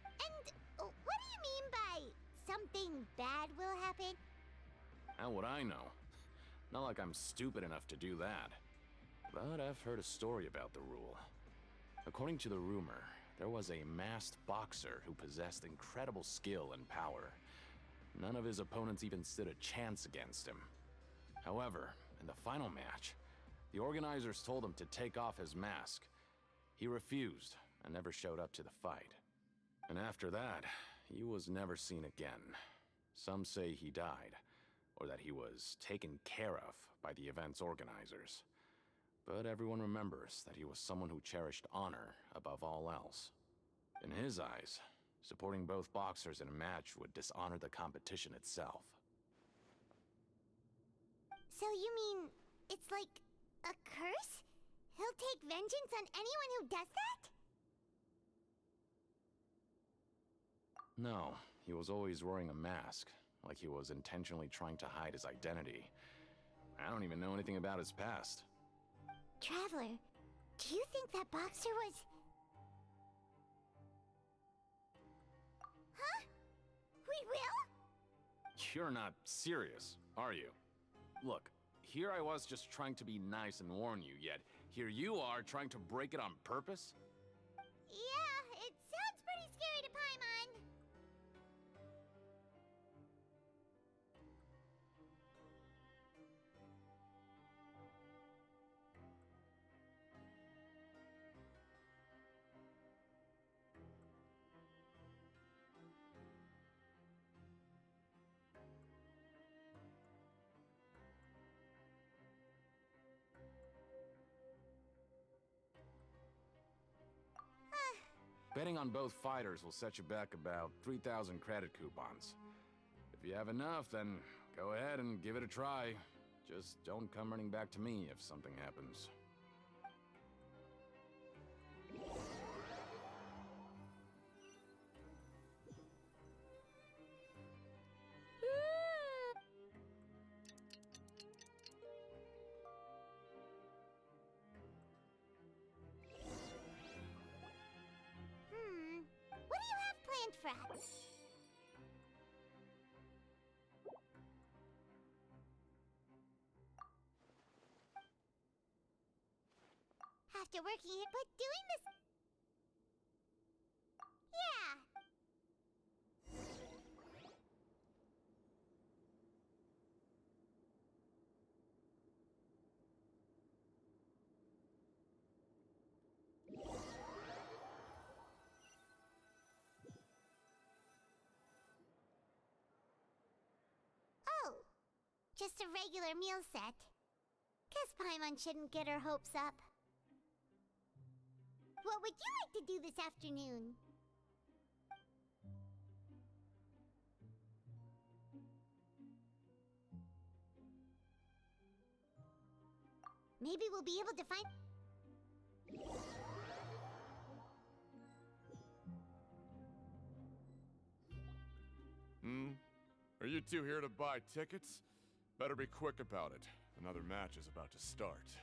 And what do you mean by something bad will happen? How would I know? Not like I'm stupid enough to do that. But I've heard a story about the rule. According to the rumor, there was a masked boxer who possessed incredible skill and power. None of his opponents even stood a chance against him. However, in the final match, the organizers told him to take off his mask. He refused and never showed up to the fight. And after that, he was never seen again. Some say he died, or that he was taken care of by the event's organizers. But everyone remembers that he was someone who cherished honor above all else. In his eyes, supporting both boxers in a match would dishonor the competition itself. So you mean it's like a curse? He'll take vengeance on anyone who does that? No, he was always wearing a mask, like he was intentionally trying to hide his identity. I don't even know anything about his past. Traveler, do you think that boxer was... Huh? We will? You're not serious, are you? Look, here I was just trying to be nice and warn you, yet here you are trying to break it on purpose? Yeah, it sounds pretty scary to Paimon. Betting on both fighters will set you back about 3,000 credit coupons. If you have enough, then go ahead and give it a try. Just don't come running back to me if something happens. What do you have planned for us? After working it, but doing this... Yeah. Just a regular meal set. Guess Paimon shouldn't get her hopes up. What would you like to do this afternoon? Maybe we'll be able to find... Are you two here to buy tickets? Better be quick about it. Another match is about to start.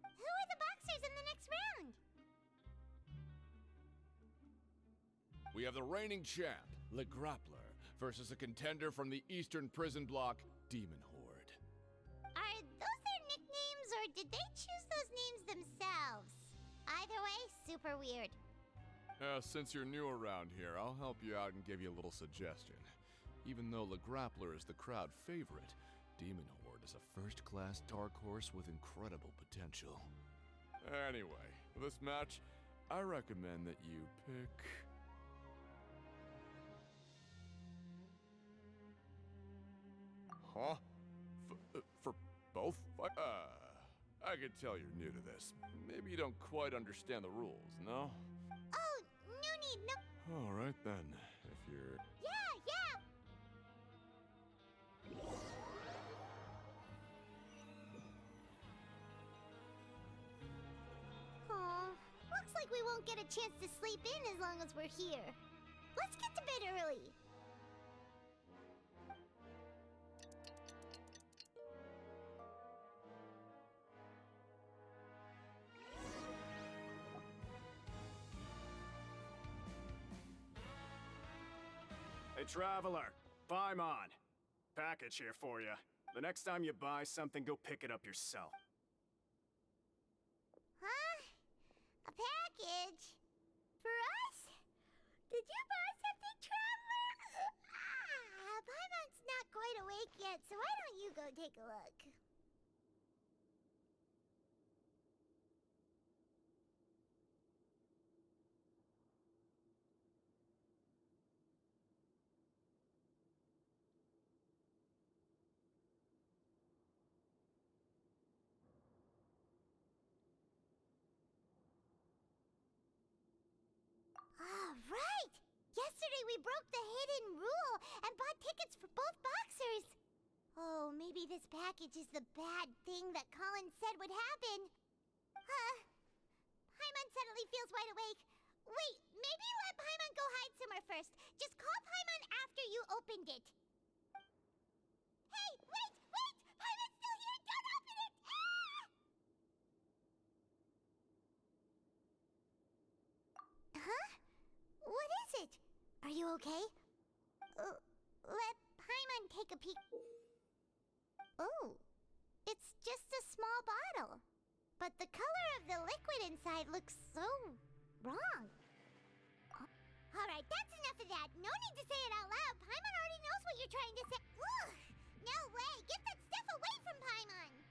Who are the boxers in the next round? We have the reigning champ, Le Grappler, versus a contender from the Eastern Prison Block, Demon Horde. Are those their nicknames, or did they choose those names themselves? Either way, super weird. Since you're new around here, I'll help you out and give you a little suggestion. Even though Le Grappler is the crowd favorite, Demon Horde is a first-class dark horse with incredible potential. Anyway, for this match, I recommend that you pick... Huh? For both? I can tell you're new to this. Maybe you don't quite understand the rules, no? Oh, no need, no... Alright then, if you're... Yeah! Aw, looks like we won't get a chance to sleep in as long as we're here. Let's get to bed early. Hey, Traveler. Paimon. Package here for you. The next time you buy something, go pick it up yourself. Huh? A package? For us? Did you buy something, Traveler? Paimon's not quite awake yet, so why don't you go take a look? Right! Yesterday we broke the hidden rule and bought tickets for both boxers. Oh, maybe this package is the bad thing that Colin said would happen. Paimon suddenly feels wide awake. Wait, maybe let Paimon go hide somewhere first. Just call Paimon after you opened it. Hey, wait! Paimon's still here! Don't open it! Huh? What is it? Are you okay? Let Paimon take a peek. Oh, it's just a small bottle. But the color of the liquid inside looks so wrong. Alright, that's enough of that. No need to say it out loud. Paimon already knows what you're trying to say. Ugh! No way! Get that stuff away from Paimon!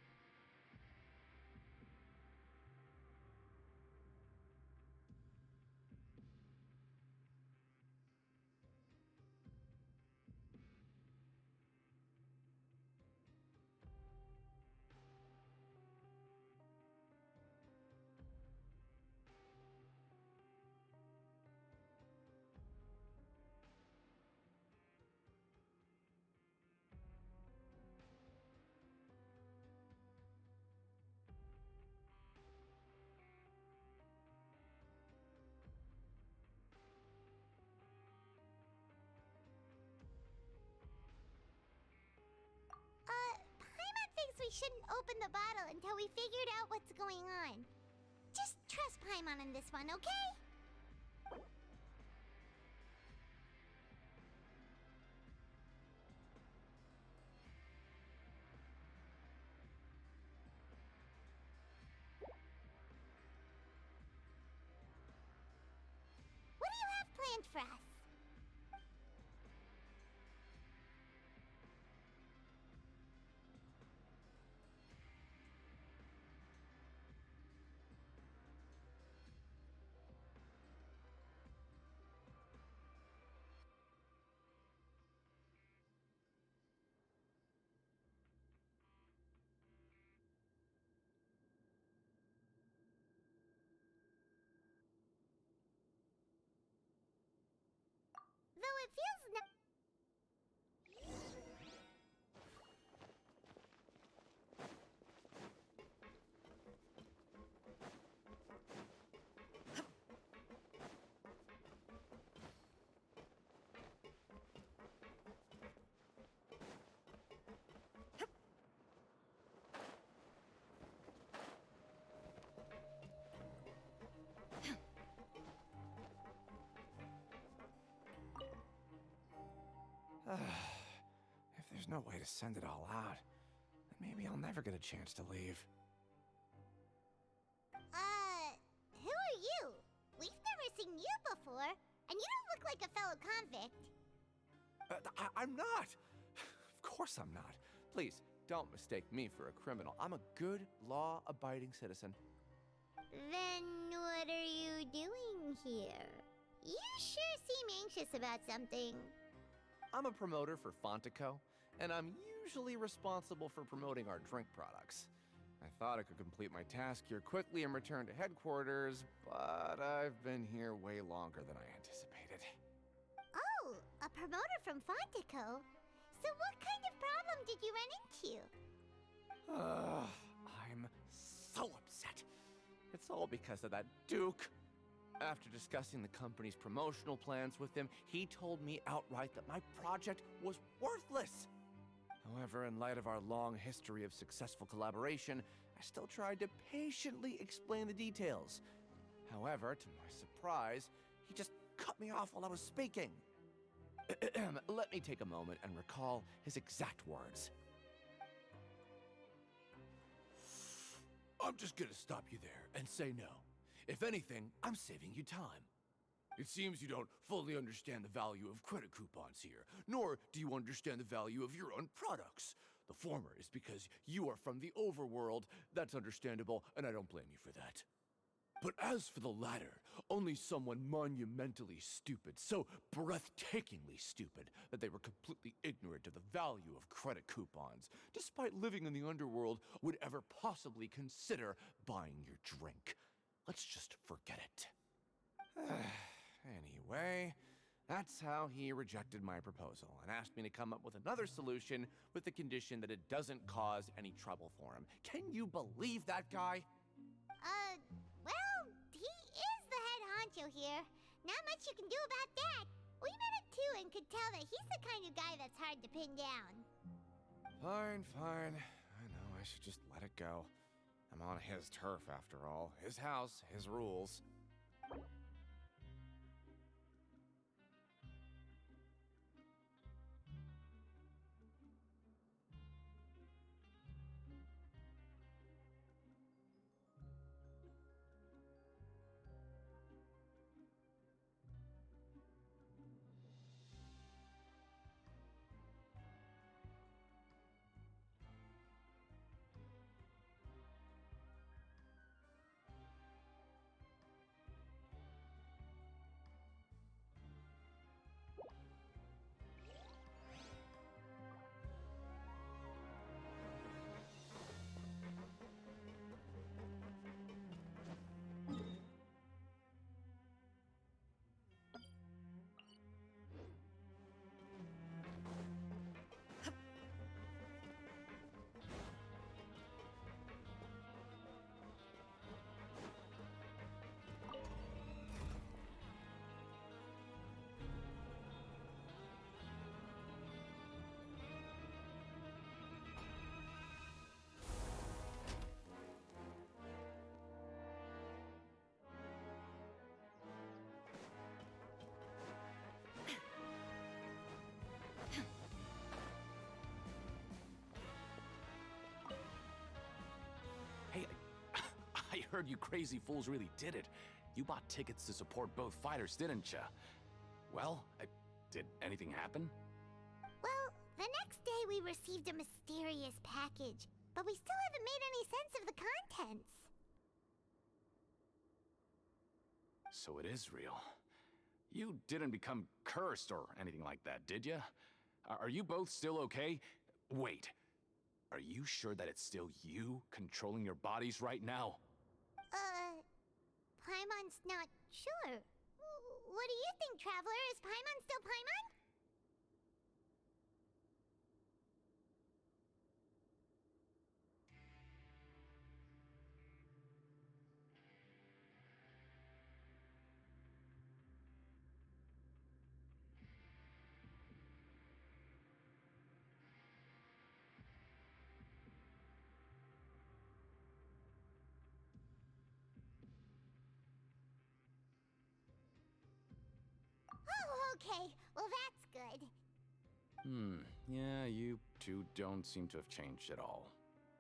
Paimon thinks we shouldn't open the bottle until we figured out what's going on. Just trust Paimon on this one, okay? What do you have planned for us? it feels If there's no way to send it all out, then maybe I'll never get a chance to leave. Who are you? We've never seen you before, and you don't look like a fellow convict. I'm not! Of course I'm not. Please, don't mistake me for a criminal. I'm a good, law-abiding citizen. Then what are you doing here? You sure seem anxious about something. I'm a promoter for Fontaine, and I'm usually responsible for promoting our drink products. I thought I could complete my task here quickly and return to headquarters, but I've been here way longer than I anticipated. Oh, a promoter from Fontaine. So what kind of problem did you run into? I'm so upset. It's all because of that Duke. After discussing the company's promotional plans with him, he told me outright that my project was worthless. However, in light of our long history of successful collaboration, I still tried to patiently explain the details. However, to my surprise, he just cut me off while I was speaking. Let me take a moment and recall his exact words. I'm just gonna stop you there and say no. If anything, I'm saving you time. It seems you don't fully understand the value of credit coupons here, nor do you understand the value of your own products. The former is because you are from the overworld. That's understandable, and I don't blame you for that. But as for the latter, only someone monumentally stupid, so breathtakingly stupid that they were completely ignorant of the value of credit coupons, despite living in the underworld, would ever possibly consider buying your drink. Let's just forget it. Anyway, that's how he rejected my proposal and asked me to come up with another solution with the condition that it doesn't cause any trouble for him. Can you believe that guy? Well, he is the head honcho here. Not much you can do about that. We met him too and could tell that he's the kind of guy that's hard to pin down. Fine. I know I should just let it go. I'm on his turf after all. His house, his rules. Hey, I heard you crazy fools really did it. You bought tickets to support both fighters, didn't ya? Well, did anything happen? Well, the next day we received a mysterious package, but we still haven't made any sense of the contents. So it is real. You didn't become cursed or anything like that, did ya? Are you both still okay? Wait, are you sure that it's still you controlling your bodies right now? Paimon's not sure. What do you think, Traveler? Is Paimon still Paimon? Oh, okay. Well, that's good. Yeah, you two don't seem to have changed at all.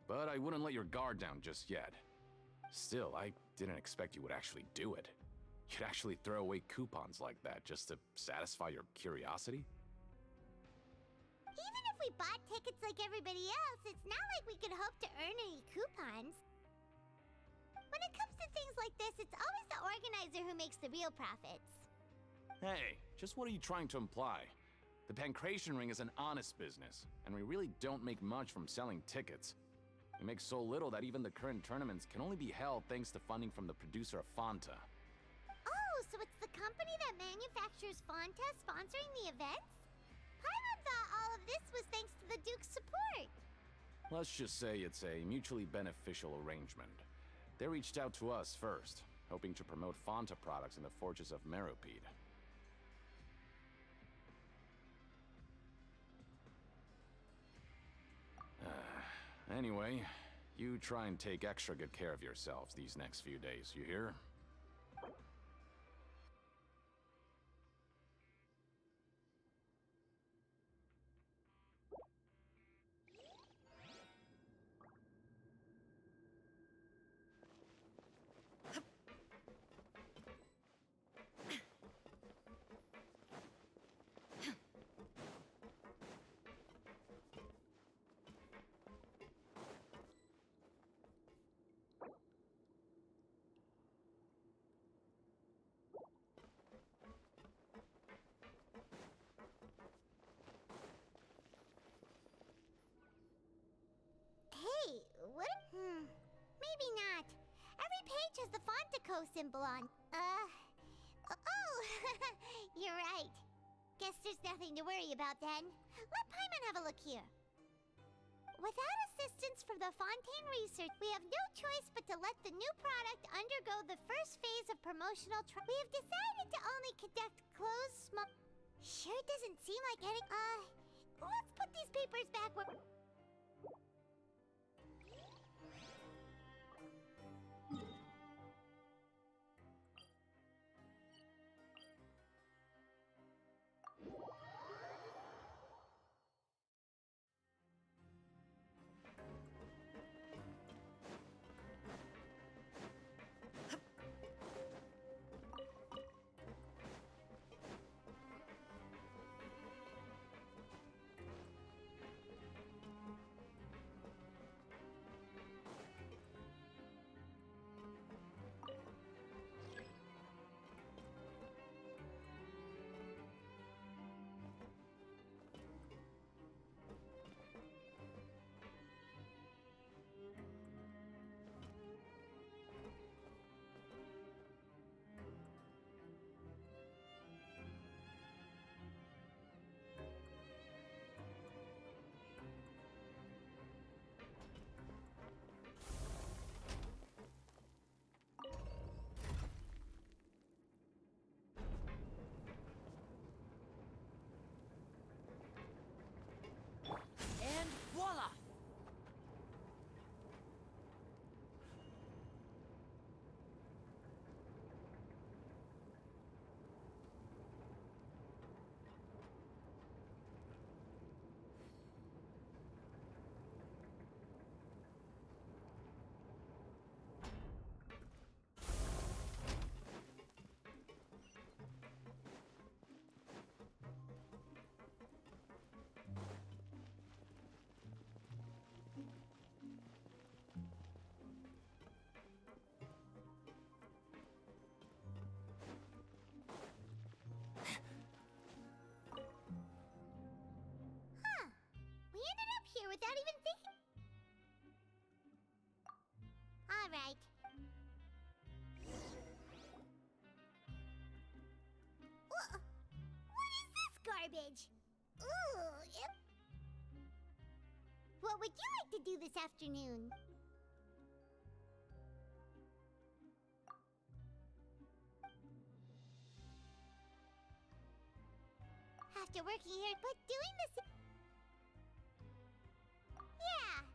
But I wouldn't let your guard down just yet. Still, I didn't expect you would actually do it. You'd actually throw away coupons like that just to satisfy your curiosity? Even if we bought tickets like everybody else, it's not like we could hope to earn any coupons. When it comes to things like this, it's always the organizer who makes the real profits. Hey, just what are you trying to imply? The Pancration Ring is an honest business, and we really don't make much from selling tickets. We make so little that even the current tournaments can only be held thanks to funding from the producer of Fanta. Oh, so it's the company that manufactures Fonta sponsoring the events? Paimon thought all of this was thanks to the Duke's support. Let's just say it's a mutually beneficial arrangement. They reached out to us first, hoping to promote Fanta products in the Fortress of Meropide. Anyway, you try and take extra good care of yourselves these next few days, you hear? Hey, what? Maybe not. Every page has the Fontaco symbol on. Oh, you're right. Guess there's nothing to worry about then. Let Paimon have a look here. Without assistance from the Fontaine research, we have no choice but to let the new product undergo the first phase of promotional We have decided to only conduct closed small... Sure doesn't seem like any... let's put these papers back where... And voila! We ended up here without even thinking... Alright. What would you like to do this afternoon? After working here, but doing this... Yeah!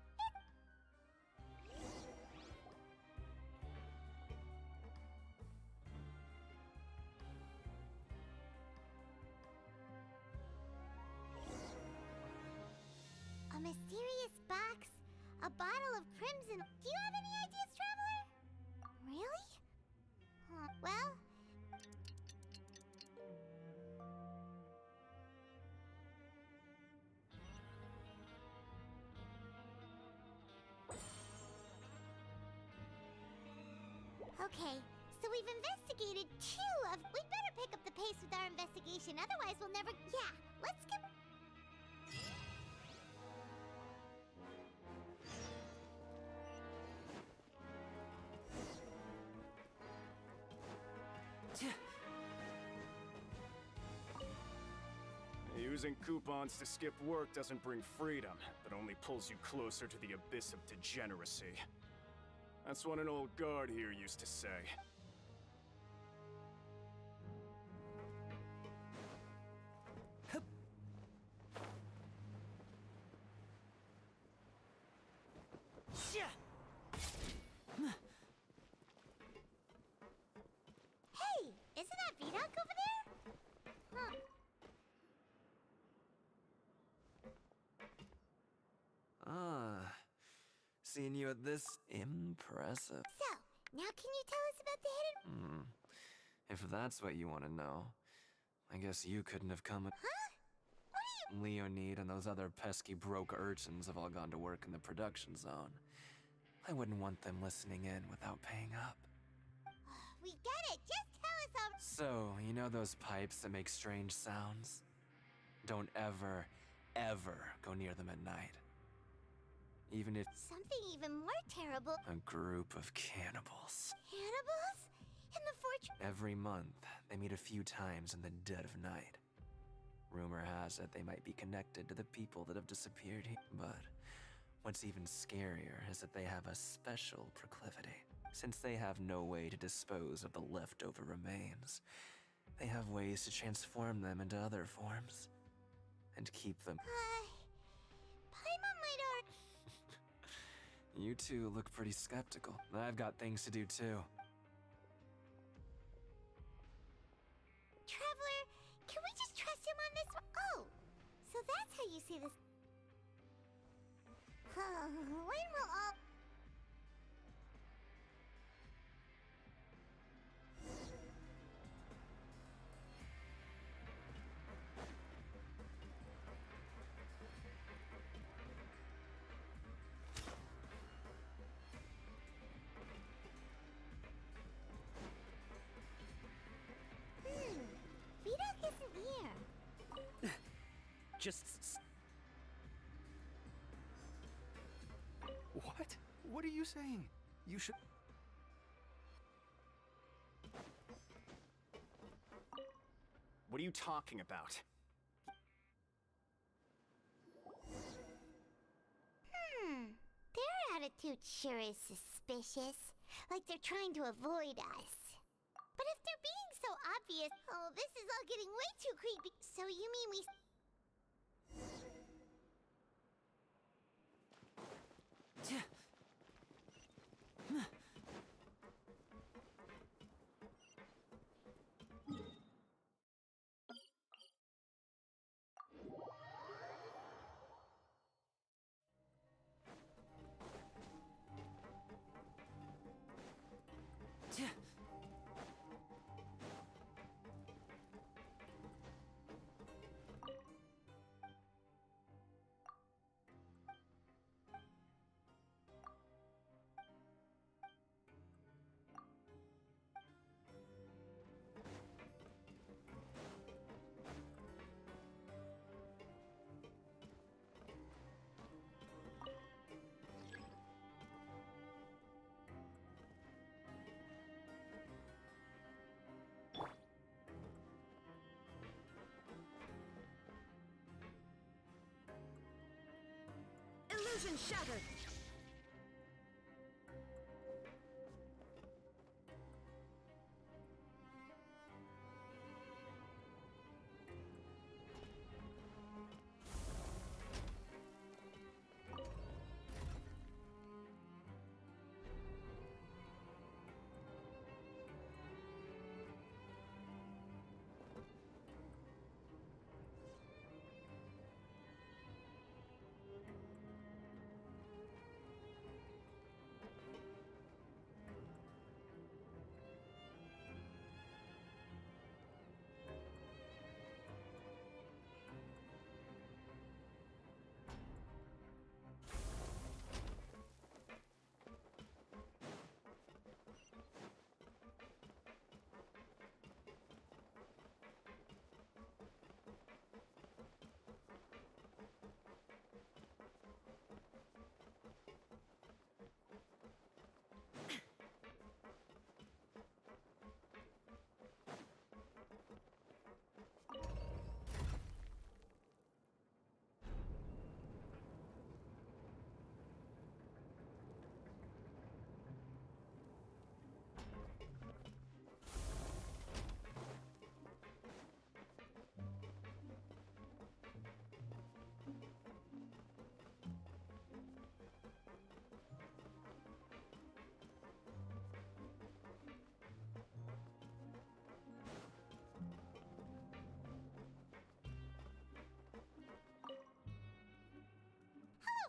A mysterious box, a bottle of crimson. Do you have any ideas, Traveler? Really? Huh. Well... Okay, so we've investigated 2 of... We'd better pick up the pace with our investigation, otherwise we'll never... Yeah, let's get... Using coupons to skip work doesn't bring freedom, but only pulls you closer to the abyss of degeneracy. That's what an old guard here used to say. Hey, isn't that Vidok over there? Huh. Ah, seeing you at this impressive. So, now can you tell us about the hidden... If that's what you want to know, I guess you couldn't have come. Huh? What are you... Leonid and those other pesky broke urchins have all gone to work in the production zone. I wouldn't want them listening in without paying up. We get it! Just tell us how... So, you know those pipes that make strange sounds? Don't ever, ever go near them at night. Even if... Something even more terrible... A group of cannibals. Cannibals? In the fortress... Every month, they meet a few times in the dead of night. Rumor has it they might be connected to the people that have disappeared here. But what's even scarier is that they have a special proclivity. Since they have no way to dispose of the leftover remains, they have ways to transform them into other forms. And keep them... Paimon might You two look pretty skeptical. I've got things to do too. Traveler, can we just trust him on this one? Oh, so that's how you see this. When will all... Vidok isn't here. Just... What? What are you saying? You should... What are you talking about? Their attitude sure is suspicious. Like they're trying to avoid us. But if they're being so obvious... Oh, this is all getting way too creepy. So you mean we... Illusion shattered!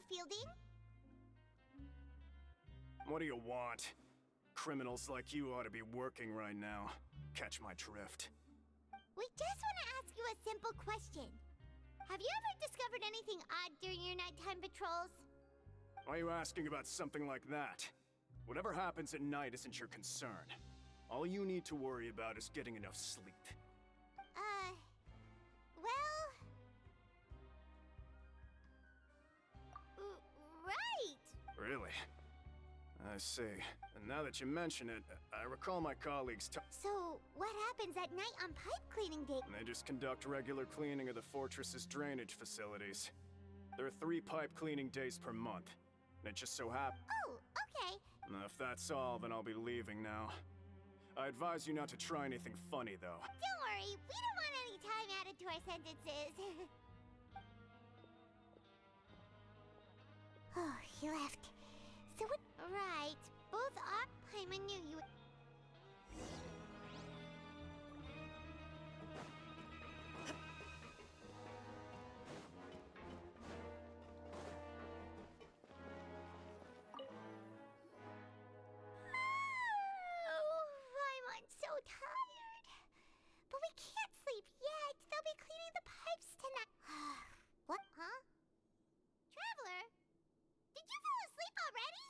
Fielding? What do you want? Criminals like you ought to be working right now. Catch my drift. We just want to ask you a simple question. Have you ever discovered anything odd during your nighttime patrols? Why are you asking about something like that? Whatever happens at night isn't your concern. All you need to worry about is getting enough sleep. Well... right! Really? I see. And now that you mention it, I recall my colleagues So, what happens at night on pipe cleaning day? They just conduct regular cleaning of the fortress's drainage facilities. There are 3 pipe cleaning days per month. And it just so happens... Oh, okay. If that's all, then I'll be leaving now. I advise you not to try anything funny, though. Don't worry, we don't want any time added to our sentences. Oh, he left. So what? Right. Both Paimon knew you. Oh, Paimon's so tired. But we can't sleep yet. They'll be cleaning the pipes tonight. What? Huh? Traveler? Did you fall asleep already?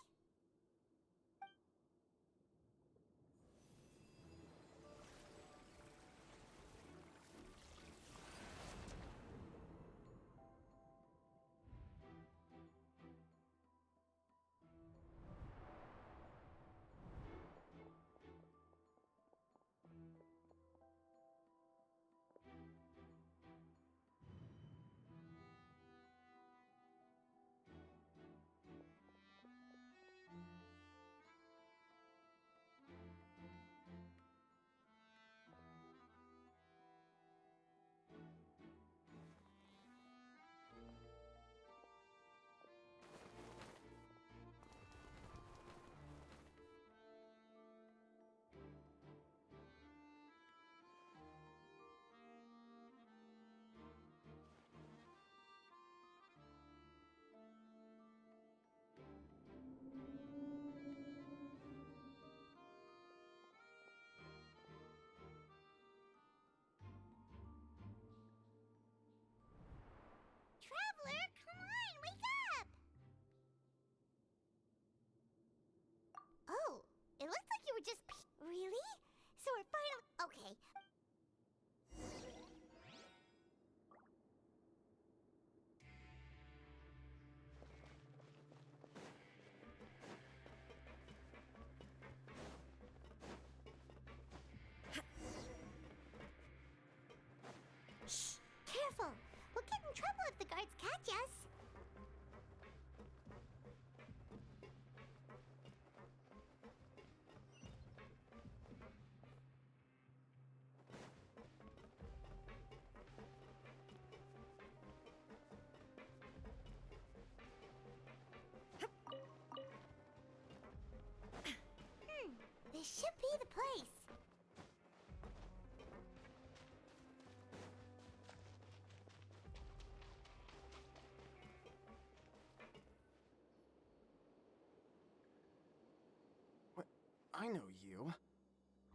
I know you.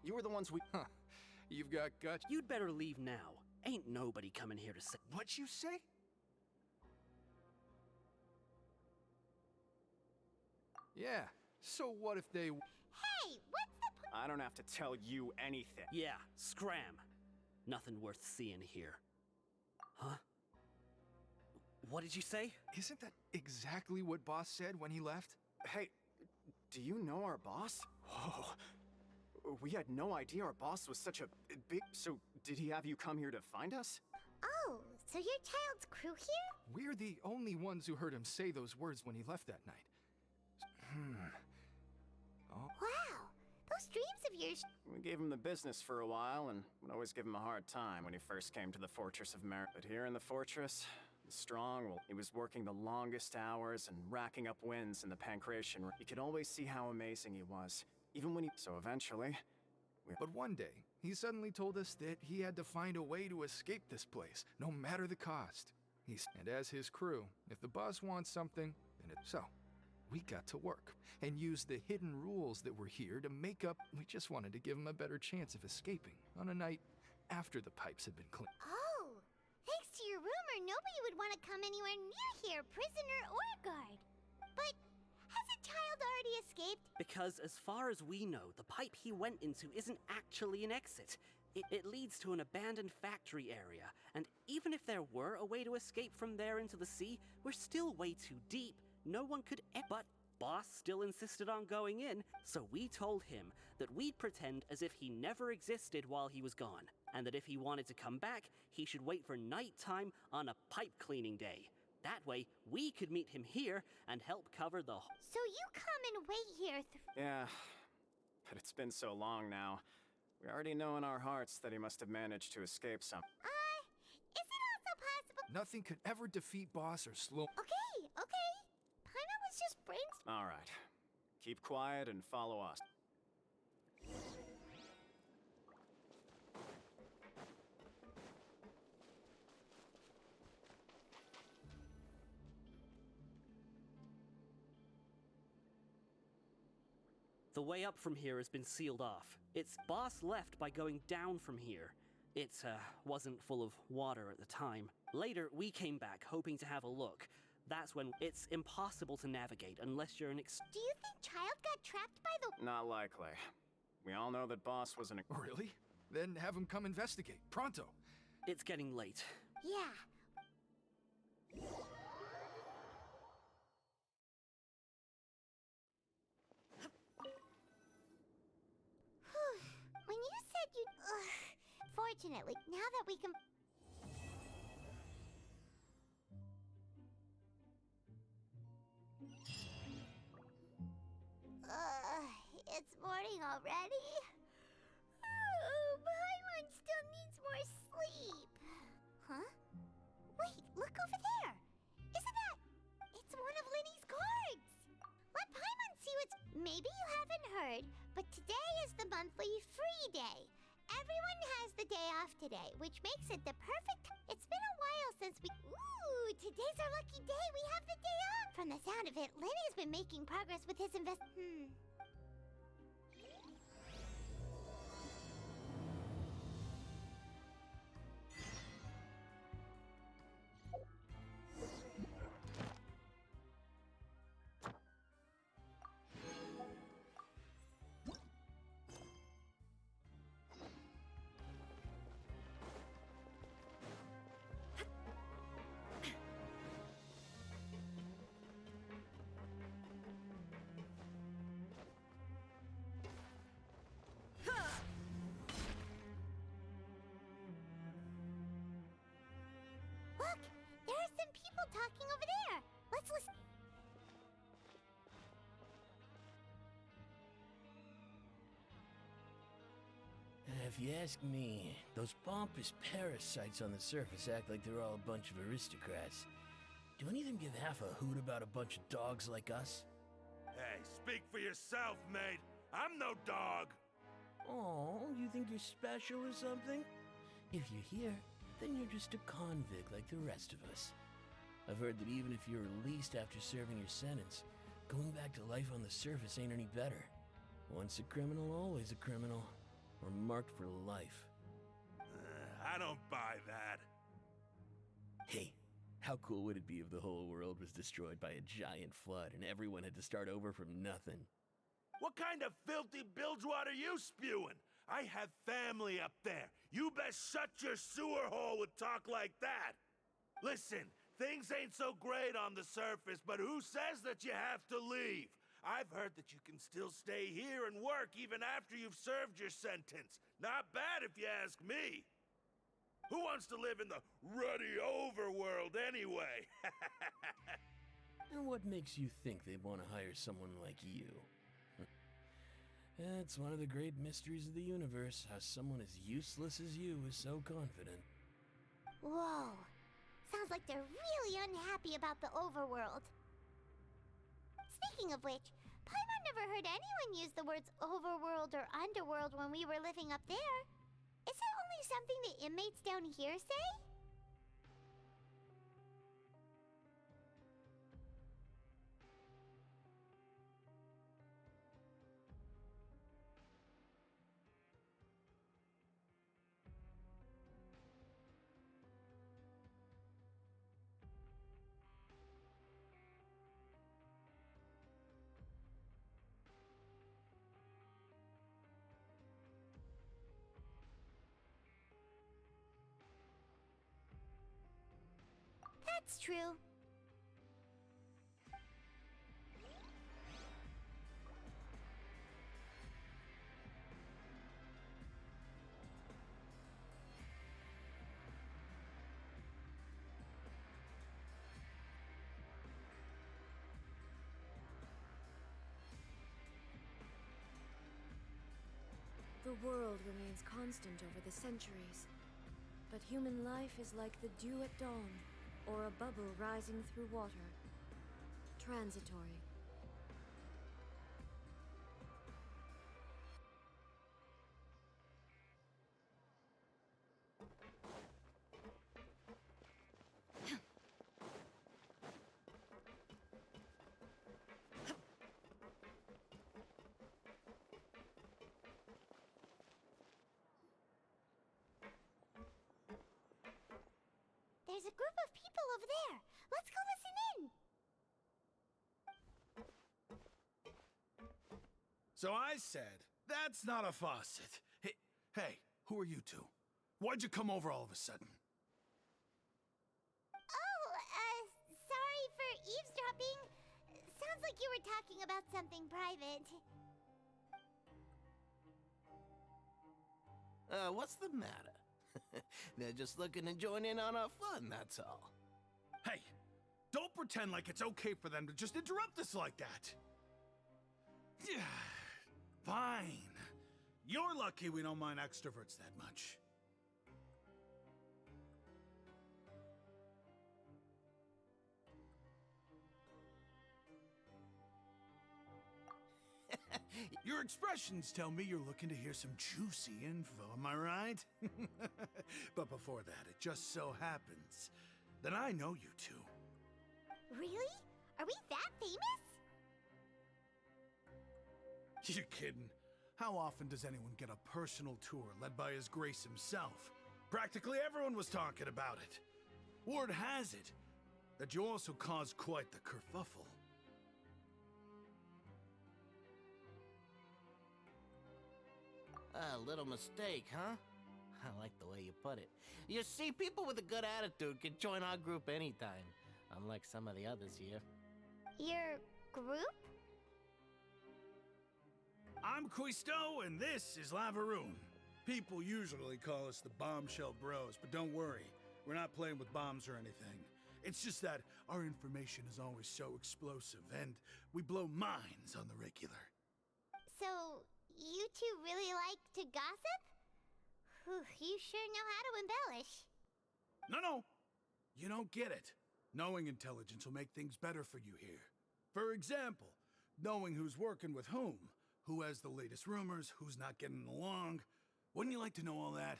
You were the ones we... Huh. You've got guts. You'd better leave now. Ain't nobody coming here to say... What'd you say? Yeah, so what if they... Hey, what's the I don't have to tell you anything. Yeah, scram. Nothing worth seeing here. Huh? What did you say? Isn't that exactly what Boss said when he left? Hey, do you know our boss? Whoa. We had no idea our boss was such a big... So, did he have you come here to find us? Oh, so your child's crew here? We're the only ones who heard him say those words when he left that night. Oh. Wow, those dreams of yours... We gave him the business for a while, and would always give him a hard time when he first came to the Fortress of Merit. But here in the fortress, the strong, well, he was working the longest hours and racking up wins in the Pancration. You could always see how amazing he was, even when he... So eventually... But one day, he suddenly told us that he had to find a way to escape this place, no matter the cost. And as his crew, if the boss wants something, then it's so. We got to work, and used the hidden rules that were here to make up. We just wanted to give him a better chance of escaping on a night after the pipes had been cleaned. Oh, thanks to your rumor, nobody would want to come anywhere near here, prisoner or guard. But has a child already escaped? Because as far as we know, the pipe he went into isn't actually an exit. It leads to an abandoned factory area, and even if there were a way to escape from there into the sea, we're still way too deep. No one could but Boss still insisted on going in, so we told him that we'd pretend as if he never existed while he was gone, and that if he wanted to come back, he should wait for nighttime on a pipe cleaning day. That way, we could meet him here and help cover the... So you come and wait here Yeah, but it's been so long now. We already know in our hearts that he must have managed to escape some. Is it also possible... Nothing could ever defeat Boss or slow... Okay. Paimon was just brainstorming. All right. Keep quiet and follow us. The way up from here has been sealed off. Its boss left by going down from here. It wasn't full of water at the time. Later, we came back hoping to have a look. That's when it's impossible to navigate unless you're an Do you think Child got trapped by the... Not likely. We all know that Boss was an... Really? Then have him come investigate. Pronto. It's getting late. Yeah. When you said you... Fortunately, now that we can... It's morning already? Oh, Paimon still needs more sleep. Huh? Wait, look over there. Isn't that... It's one of Linny's cards. Let Paimon see what's... Maybe you haven't heard, but today is the monthly free day. Everyone has the day off today, which makes it the perfect... It's been a while since we... Ooh, today's our lucky day. We have the day off. From the sound of it, Linny's been making progress with his Look! There are some people talking over there! Let's listen. If you ask me, those pompous parasites on the surface act like they're all a bunch of aristocrats. Do any of them give half a hoot about a bunch of dogs like us? Hey, speak for yourself, mate! I'm no dog! Oh, you think you're special or something? If you're here, then you're just a convict like the rest of us. I've heard that even if you're released after serving your sentence, going back to life on the surface ain't any better. Once a criminal, always a criminal. Or marked for life. I don't buy that. Hey, how cool would it be if the whole world was destroyed by a giant flood and everyone had to start over from nothing? What kind of filthy bilgewater you spewing? I have family up there. You best shut your sewer hole with talk like that. Listen, things ain't so great on the surface, but who says that you have to leave? I've heard that you can still stay here and work even after you've served your sentence. Not bad if you ask me. Who wants to live in the ruddy overworld anyway? And what makes you think they want to hire someone like you? That's one of the great mysteries of the universe, how someone as useless as you is so confident. Whoa. Sounds like they're really unhappy about the overworld. Speaking of which, Paimon never heard anyone use the words overworld or underworld when we were living up there. Is it only something the inmates down here say? That's true. The world remains constant over the centuries, but human life is like the dew at dawn, or a bubble rising through water. Transitory. There's a group of people over there. Let's go listen in. So I said, that's not a faucet. Hey, who are you two? Why'd you come over all of a sudden? Oh, sorry for eavesdropping. Sounds like you were talking about something private. What's the matter? They're just looking to join in on our fun, that's all. Hey, don't pretend like it's okay for them to just interrupt us like that. Fine. You're lucky we don't mind extroverts that much. Your expressions tell me you're looking to hear some juicy info, am I right? But before that, it just so happens that I know you two. Really? Are we that famous? You're kidding. How often does anyone get a personal tour led by His Grace himself? Practically everyone was talking about it. Word has it that you also caused quite the kerfuffle. A little mistake, huh? I like the way you put it. You see, people with a good attitude can join our group anytime, unlike some of the others here. Your group? I'm Quisto, and this is Lavaroon. People usually call us the Bombshell Bros, but don't worry, we're not playing with bombs or anything. It's just that our information is always so explosive, and we blow minds on the regular. So, you two really like to gossip? Whew, you sure know how to embellish. No. You don't get it. Knowing intelligence will make things better for you here. For example, knowing who's working with whom, who has the latest rumors, who's not getting along. Wouldn't you like to know all that?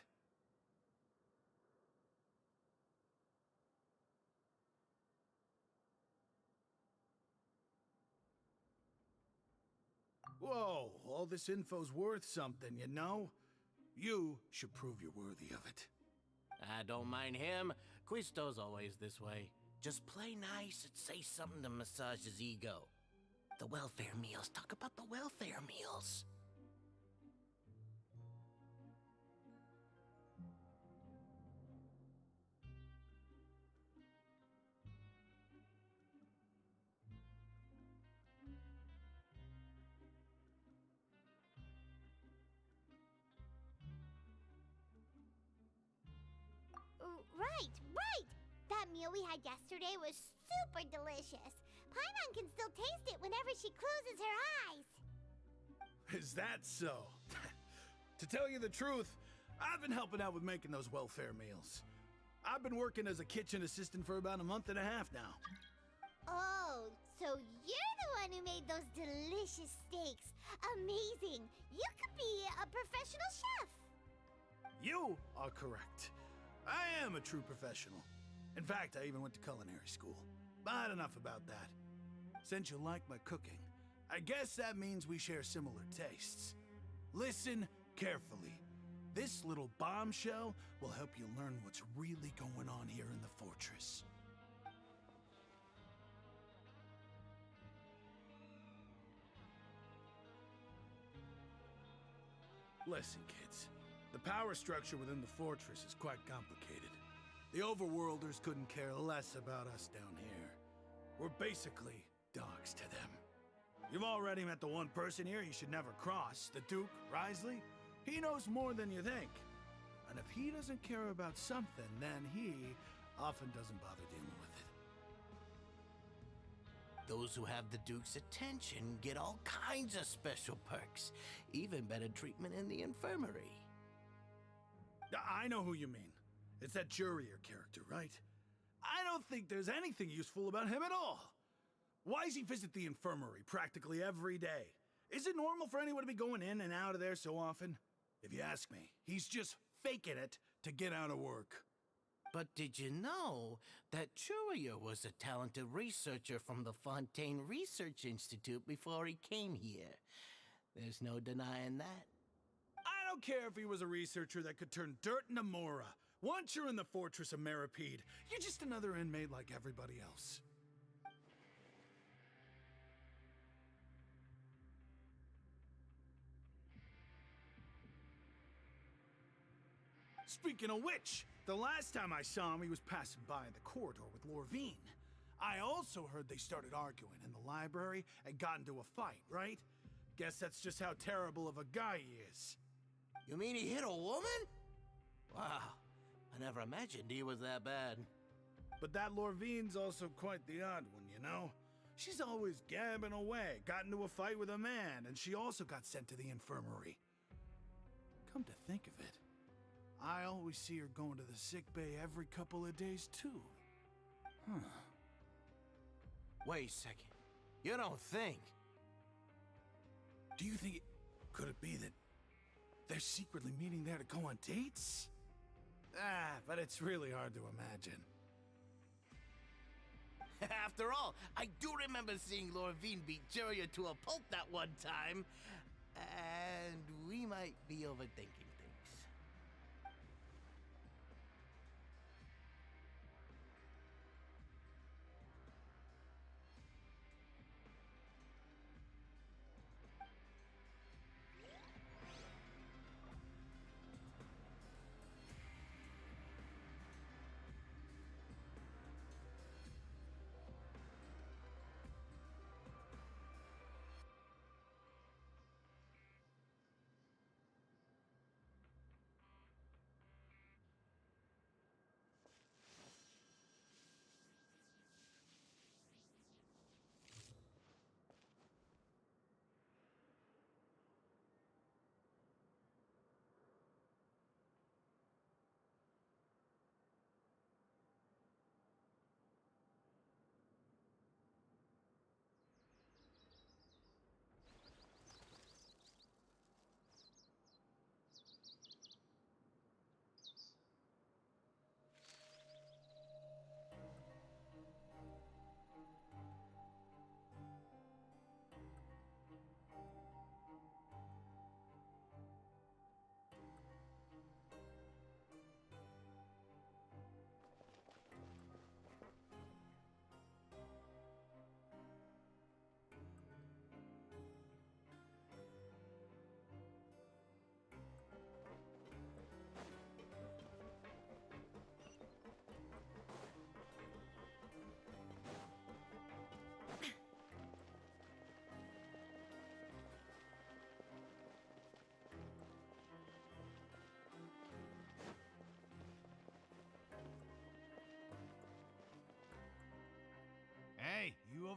Whoa, all this info's worth something, you know? You should prove you're worthy of it. I don't mind him. Quisto's always this way. Just play nice and say something to massage his ego. The welfare meals. Talk about the welfare meals. Right! That meal we had yesterday was super delicious. Paimon can still taste it whenever she closes her eyes. Is that so? To tell you the truth, I've been helping out with making those welfare meals. I've been working as a kitchen assistant for about a month and a half now. Oh, so you're the one who made those delicious steaks. Amazing! You could be a professional chef. You are correct. I am a true professional. In fact, I even went to culinary school. But enough about that. Since you like my cooking, I guess that means we share similar tastes. Listen carefully. This little bombshell will help you learn what's really going on here in the fortress. Listen, kids. The power structure within the fortress is quite complicated. The Overworlders couldn't care less about us down here. We're basically dogs to them. You've already met the one person here you should never cross, the Duke, Risley. He knows more than you think. And if he doesn't care about something, then he often doesn't bother dealing with it. Those who have the Duke's attention get all kinds of special perks. Even better treatment in the infirmary. I know who you mean. It's that Jurier character, right? I don't think there's anything useful about him at all. Why does he visit the infirmary practically every day? Is it normal for anyone to be going in and out of there so often? If you ask me, he's just faking it to get out of work. But did you know that Jurier was a talented researcher from the Fontaine Research Institute before he came here? There's no denying that. I don't care if he was a researcher that could turn dirt into Mora. Once you're in the fortress of Meripede, you're just another inmate like everybody else. Speaking of which, the last time I saw him, he was passing by in the corridor with Lorvine. I also heard they started arguing in the library and got into a fight, right? Guess that's just how terrible of a guy he is. You mean he hit a woman? Wow, I never imagined he was that bad. But that Lorvine's also quite the odd one, you know? She's always gabbing away, got into a fight with a man, and she also got sent to the infirmary. Come to think of it, I always see her going to the sick bay every couple of days, too. Huh. Wait a second. You don't think? Do you think could it be that they're secretly meeting there to go on dates? But it's really hard to imagine. After all, I do remember seeing Lorvine beat Jurier to a pulp that one time. And we might be overthinking things.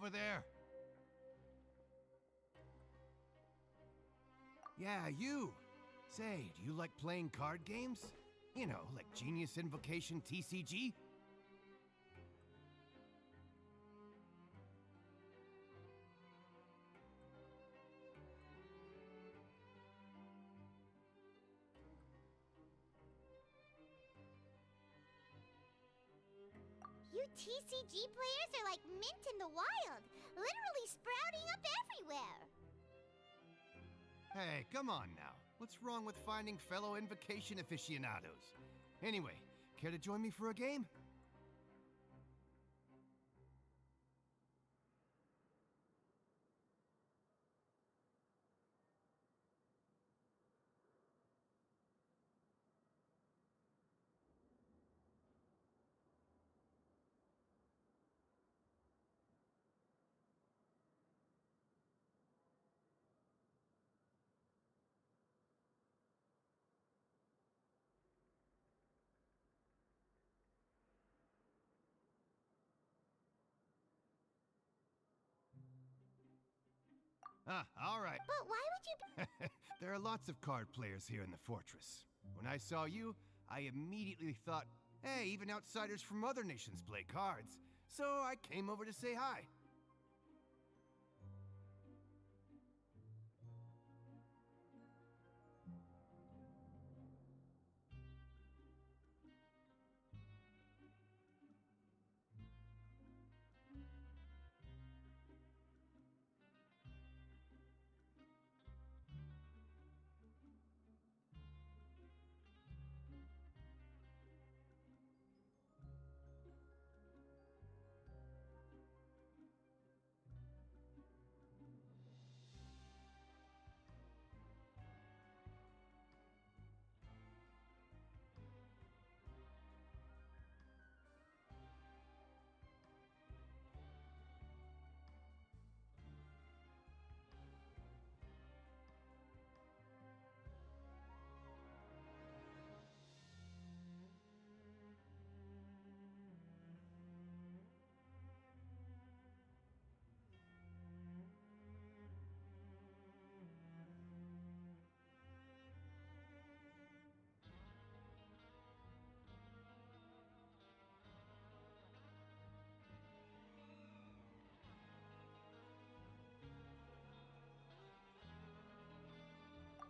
over there? Yeah, you. Say, do you like playing card games? You know, like Genius Invocation TCG? You TCG players are like mint in the wild, literally sprouting up everywhere. Hey, come on now. What's wrong with finding fellow Invocation aficionados? Anyway, care to join me for a game? All right. But why would you... There are lots of card players here in the fortress. When I saw you, I immediately thought, hey, even outsiders from other nations play cards. So I came over to say hi.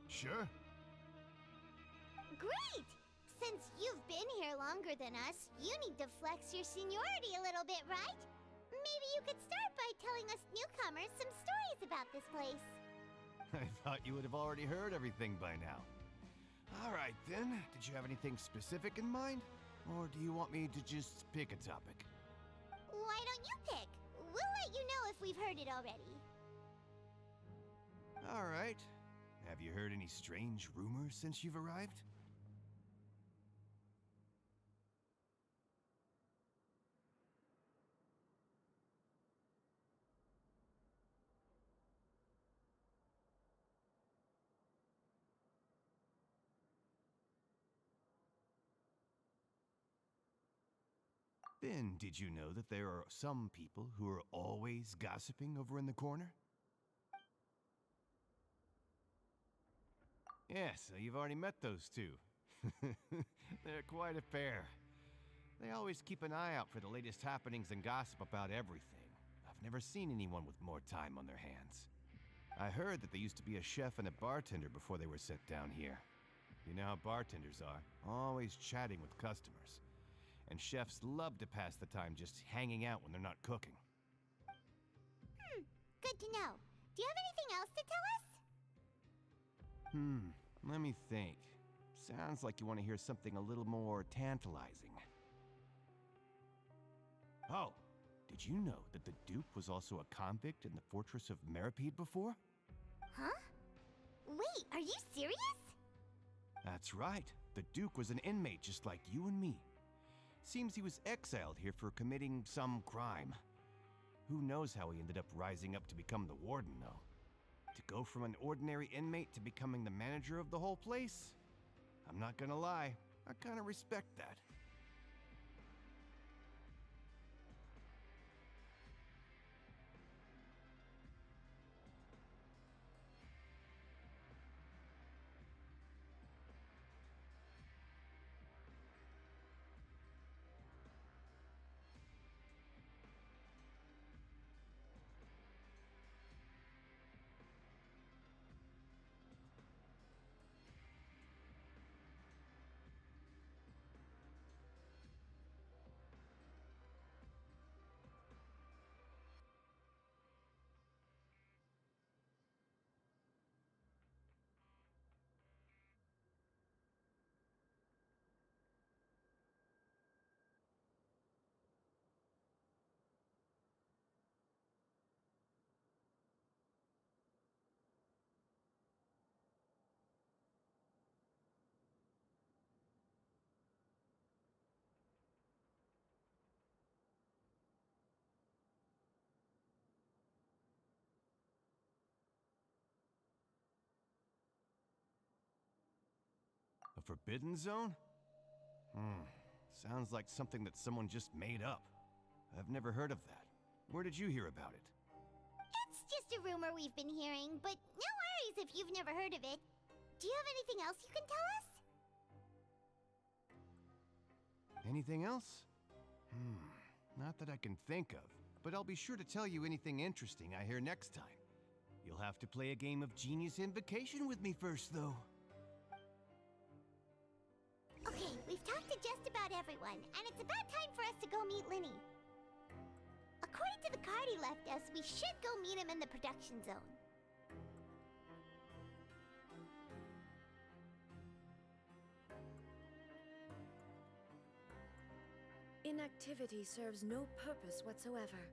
Sure. Great! Since you've been here longer than us, you need to flex your seniority a little bit, right? Maybe you could start by telling us newcomers some stories about this place. I thought you would have already heard everything by now. All right, then. Did you have anything specific in mind? Or do you want me to just pick a topic? Why don't you pick? We'll let you know if we've heard it already. All right. Have you heard any strange rumors since you've arrived? Then, did you know that there are some people who are always gossiping over in the corner? Yes, you've already met those two. They're quite a pair. They always keep an eye out for the latest happenings and gossip about everything. I've never seen anyone with more time on their hands. I heard that they used to be a chef and a bartender before they were sent down here. You know how bartenders are, always chatting with customers. And chefs love to pass the time just hanging out when they're not cooking. Good to know. Do you have anything else to tell us? Let me think. Sounds like you want to hear something a little more tantalizing. Oh, did you know that the Duke was also a convict in the fortress of Meripede before? Huh? Wait, are you serious? That's right. The Duke was an inmate just like you and me. Seems he was exiled here for committing some crime. Who knows how he ended up rising up to become the warden, though. To go from an ordinary inmate to becoming the manager of the whole place? I'm not gonna lie, I kinda respect that. Forbidden Zone? Sounds like something that someone just made up. I've never heard of that. Where did you hear about it? It's just a rumor we've been hearing, but no worries if you've never heard of it. Do you have anything else you can tell us? Anything else? Not that I can think of, but I'll be sure to tell you anything interesting I hear next time. You'll have to play a game of Genius Invocation with me first, though. Okay, we've talked to just about everyone, and it's about time for us to go meet Linny. According to the card he left us, we should go meet him in the production zone. Inactivity serves no purpose whatsoever.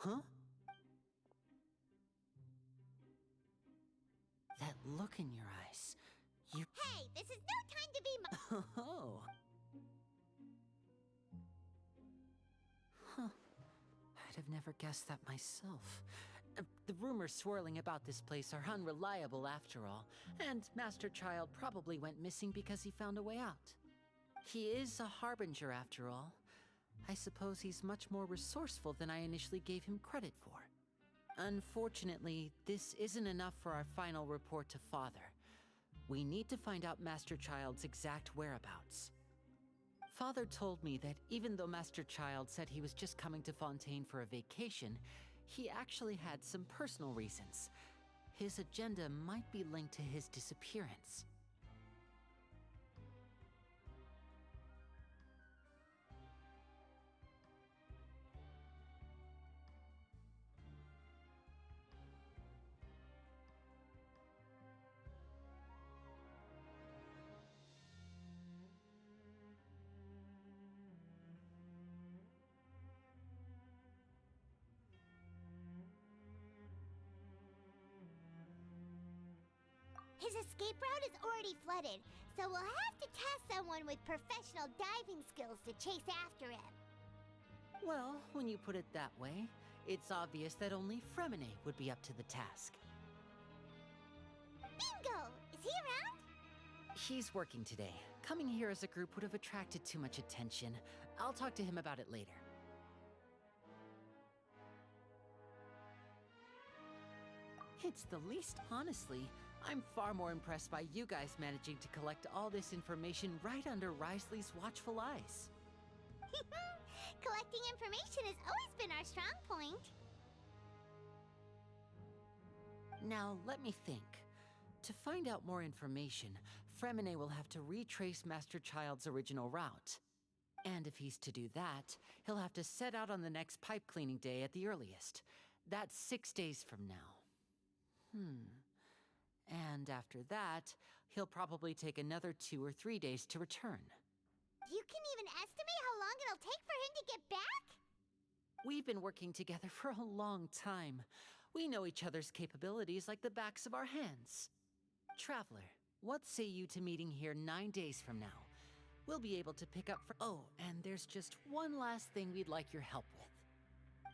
Huh? That look in your eyes. You... Hey, this is no time to be Oh. Huh. I'd have never guessed that myself. The rumors swirling about this place are unreliable after all, and Master Child probably went missing because he found a way out. He is a harbinger after all. I suppose he's much more resourceful than I initially gave him credit for. Unfortunately, this isn't enough for our final report to Father. We need to find out Master Child's exact whereabouts. Father told me that even though Master Child said he was just coming to Fontaine for a vacation, he actually had some personal reasons. His agenda might be linked to his disappearance. His escape route is already flooded, so we'll have to task someone with professional diving skills to chase after him. Well, when you put it that way, it's obvious that only Fremine would be up to the task. Bingo! Is he around? He's working today. Coming here as a group would have attracted too much attention. I'll talk to him about it later. It's the least, honestly. I'm far more impressed by you guys managing to collect all this information right under Risley's watchful eyes. Collecting information has always been our strong point. Now, let me think. To find out more information, Fremine will have to retrace Master Child's original route. And if he's to do that, he'll have to set out on the next pipe cleaning day at the earliest. That's 6 days from now. And after that, he'll probably take another 2 or 3 days to return. You can even estimate how long it'll take for him to get back? We've been working together for a long time. We know each other's capabilities like the backs of our hands. Traveler, what say you to meeting here 9 days from now? We'll be able to pick up for— Oh, and there's just one last thing we'd like your help with.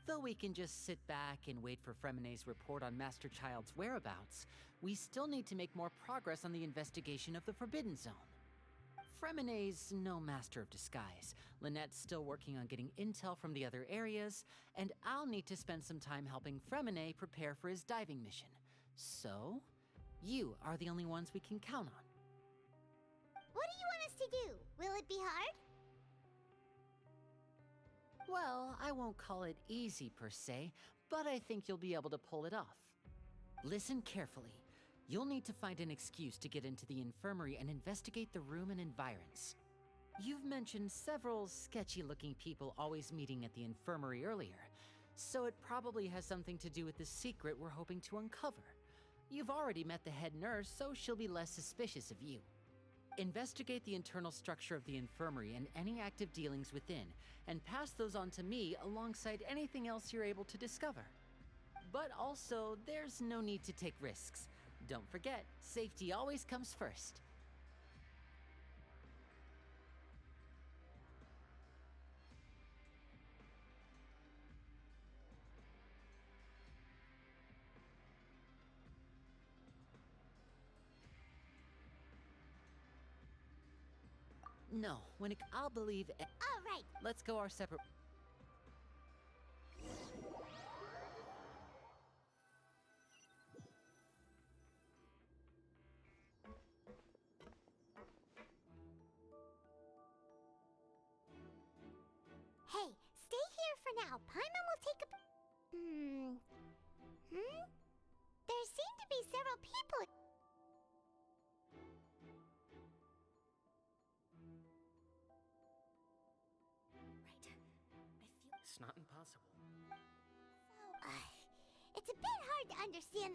Though we can just sit back and wait for Fremine's report on Master Child's whereabouts, we still need to make more progress on the investigation of the Forbidden Zone. Fremene's no master of disguise. Lynette's still working on getting intel from the other areas, and I'll need to spend some time helping Fremene prepare for his diving mission. So, you are the only ones we can count on. What do you want us to do? Will it be hard? Well, I won't call it easy per se, but I think you'll be able to pull it off. Listen carefully. You'll need to find an excuse to get into the infirmary and investigate the room and environs. You've mentioned several sketchy-looking people always meeting at the infirmary earlier, so it probably has something to do with the secret we're hoping to uncover. You've already met the head nurse, so she'll be less suspicious of you. Investigate the internal structure of the infirmary and any active dealings within, and pass those on to me alongside anything else you're able to discover. But also, there's no need to take risks. Don't forget, safety always comes first. No, I'll believe it. All right. Let's go our separate... Hey, stay here for now. Paimon will take a... There seem to be several people... It's not impossible. So, it's a bit hard to understand...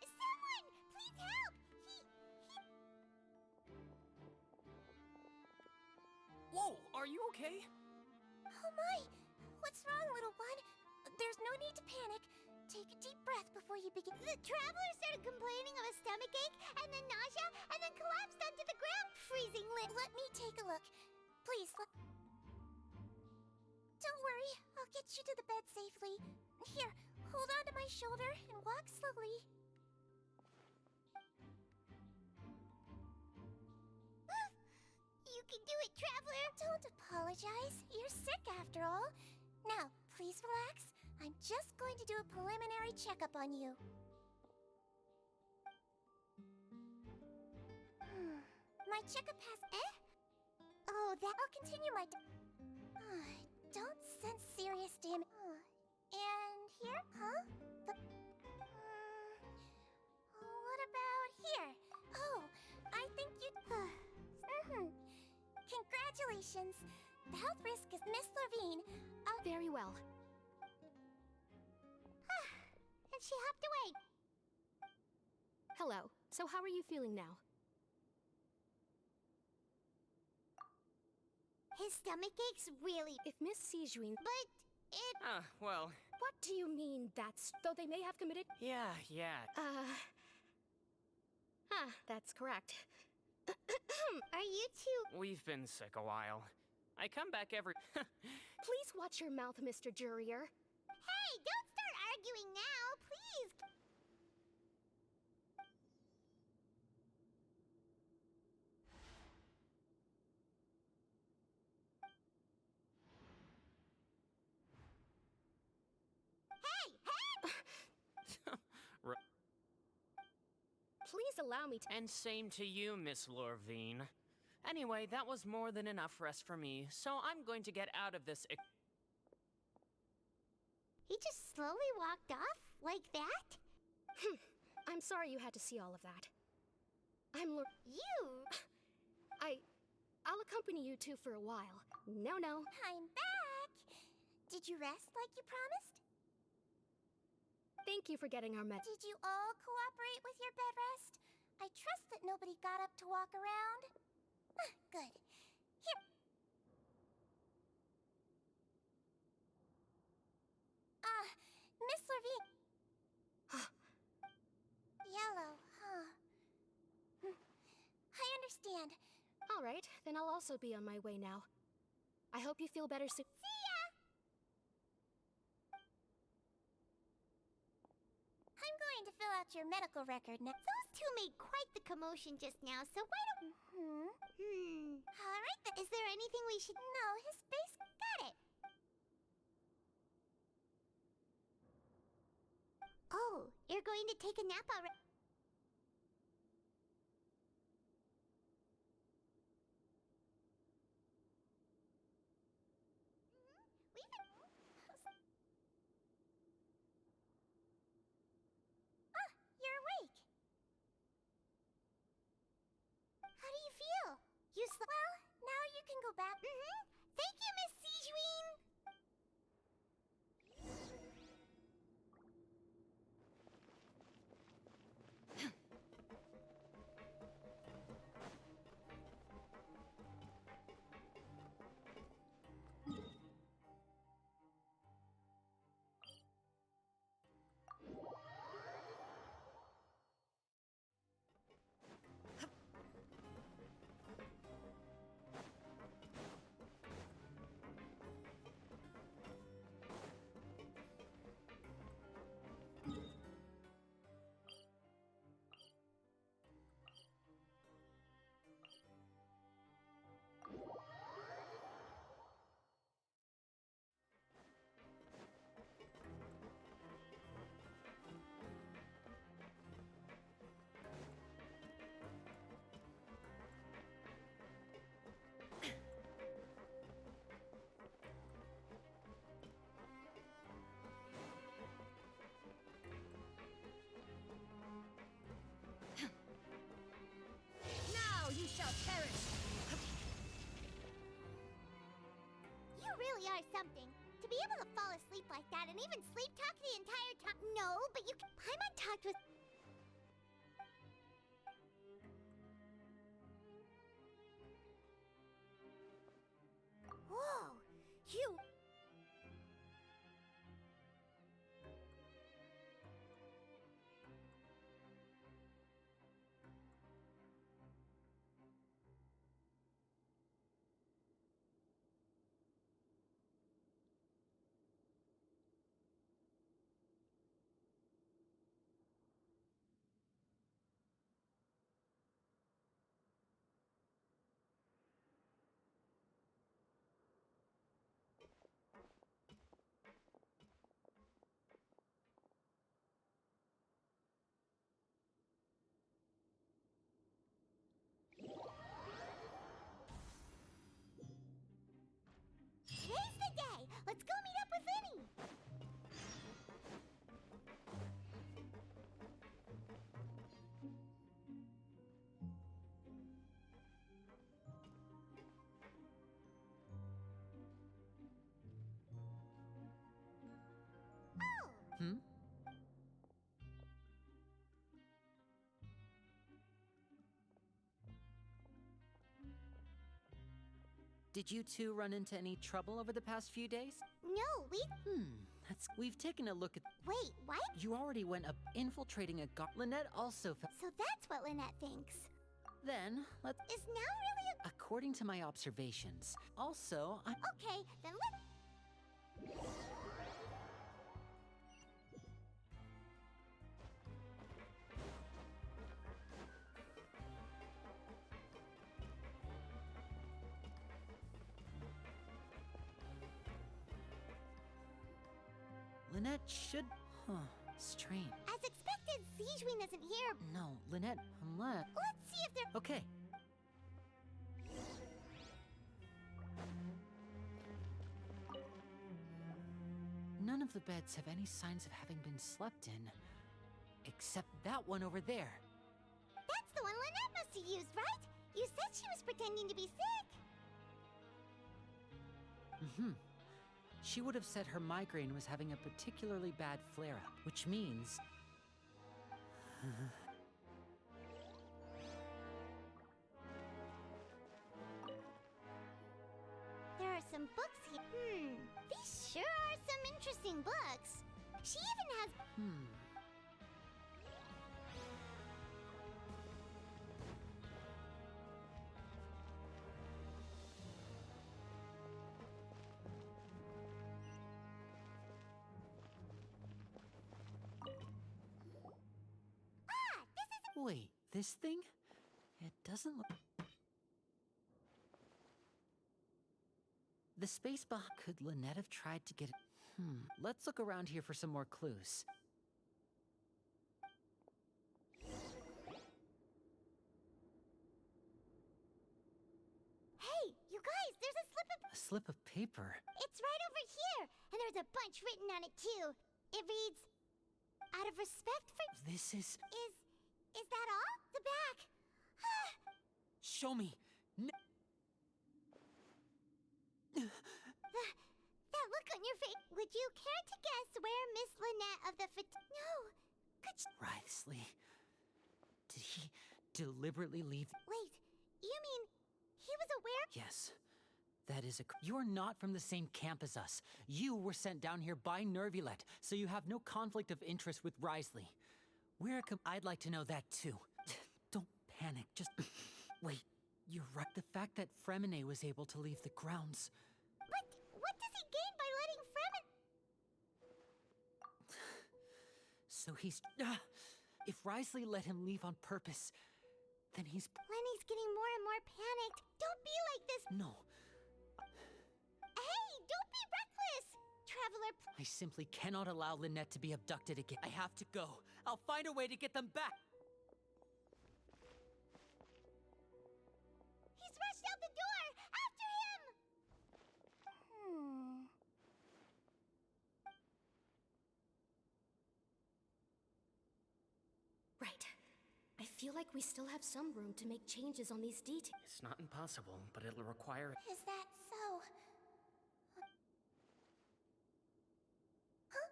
Someone! Please help! Whoa, are you okay? Oh my! What's wrong, little one? There's no need to panic. Take a deep breath before you begin. The traveler started complaining of a stomachache, and then nausea, and then collapsed onto the ground, freezing Let me take a look. Please, Don't worry, I'll get you to the bed safely. Here, hold on to my shoulder and walk slowly. You can do it, traveler! Don't apologize. You're sick after all. Now, please relax. I'm just going to do a preliminary checkup on you. My checkup has... Oh, that... I'll continue my... Don't sense serious damage. And here? Huh? What about here? Oh, I think you... Congratulations! The health risk is Miss Levine. Very well. And she hopped away. Hello. So how are you feeling now? His stomach aches really... If Miss Sijuin... But it... Well... What do you mean that's... Though they may have committed... Yeah. That's correct. Are you two... We've been sick a while. I come back every... Please watch your mouth, Mr. Jurier. Hey, don't start arguing now, please! Please allow me to... And same to you, Miss Lorvine. Anyway, that was more than enough rest for me, so I'm going to get out of this... He just slowly walked off? Like that? I'm sorry you had to see all of that. I'll accompany you two for a while. No. I'm back! Did you rest like you promised? Thank you for getting our Did you all cooperate with your bed rest? I trust that nobody got up to walk around. Good. Here. Miss Levine. Yellow, huh? I understand. Alright, then I'll also be on my way now. I hope you feel better soon. See ya! I'm going to fill out your medical record now. Those two made quite the commotion just now, so why don't... Alright then. Is there anything we should... No, his face... Got it. Oh, you're going to take a nap already? You're awake. How do you feel? You well, now you can go back. Thank you, Miss Sijuin. You shall perish! You really are something. To be able to fall asleep like that and even sleep talk the entire time. No, but you can... Paimon talked with... Whoa! You... Today's the day! Let's go meet up with Linny! Hmm? Did you two run into any trouble over the past few days? No, We've taken a look at... Wait, what? You already went up infiltrating a Lynette also So that's what Lynette thinks. Then, let's... Is now really a... According to my observations. Also, I... Okay, then let... Lynette should... Huh. Strange. As expected, Sijuin isn't here. No, Lynette, unless... Let's see if they're... Okay. None of the beds have any signs of having been slept in. Except that one over there. That's the one Lynette must have used, right? You said she was pretending to be sick. She would have said her migraine was having a particularly bad flare-up, which means... There are some books here. These sure are some interesting books. She even has... Wait, this thing? It doesn't look... The space behind... Could Lynette have tried to get it? Let's look around here for some more clues. Hey, you guys, there's a slip of... A slip of paper? It's right over here, and there's a bunch written on it too. It reads, out of respect for... This is... Is that all? The back. Show me. That look on your face. Would you care to guess where Miss Lynette of the No. Could you... Wriothesley. Did he deliberately leave... Wait, you mean he was aware... Yes. That is a... You're not from the same camp as us. You were sent down here by Nervulette, so you have no conflict of interest with Wriothesley. I'd like to know that too. Don't panic, just... Wait, you're right. The fact that Fremine was able to leave the grounds... But what does he gain by letting Fremine... So he's... If Wriothesley let him leave on purpose, then he's... Lenny's getting more and more panicked. Don't be like this. No. Hey, don't be reckless! Traveler... I simply cannot allow Lynette to be abducted again. I have to go. I'll find a way to get them back. He's rushed out the door! After him! Right. I feel like we still have some room to make changes on these details. It's not impossible, but it'll require... Is that so? Huh?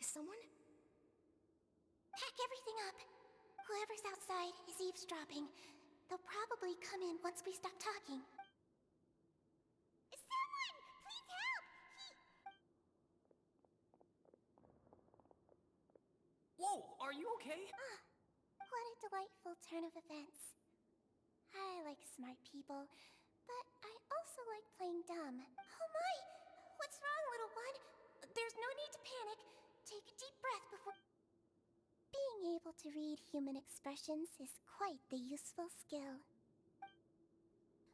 Is someone? Pack everything up. Whoever's outside is eavesdropping. They'll probably come in once we stop talking. Someone! Please help! Whoa, are you okay? What a delightful turn of events. I like smart people, but I also like playing dumb. Oh my! What's wrong, little one? There's no need to panic. Take a deep breath before... Being able to read human expressions is quite the useful skill.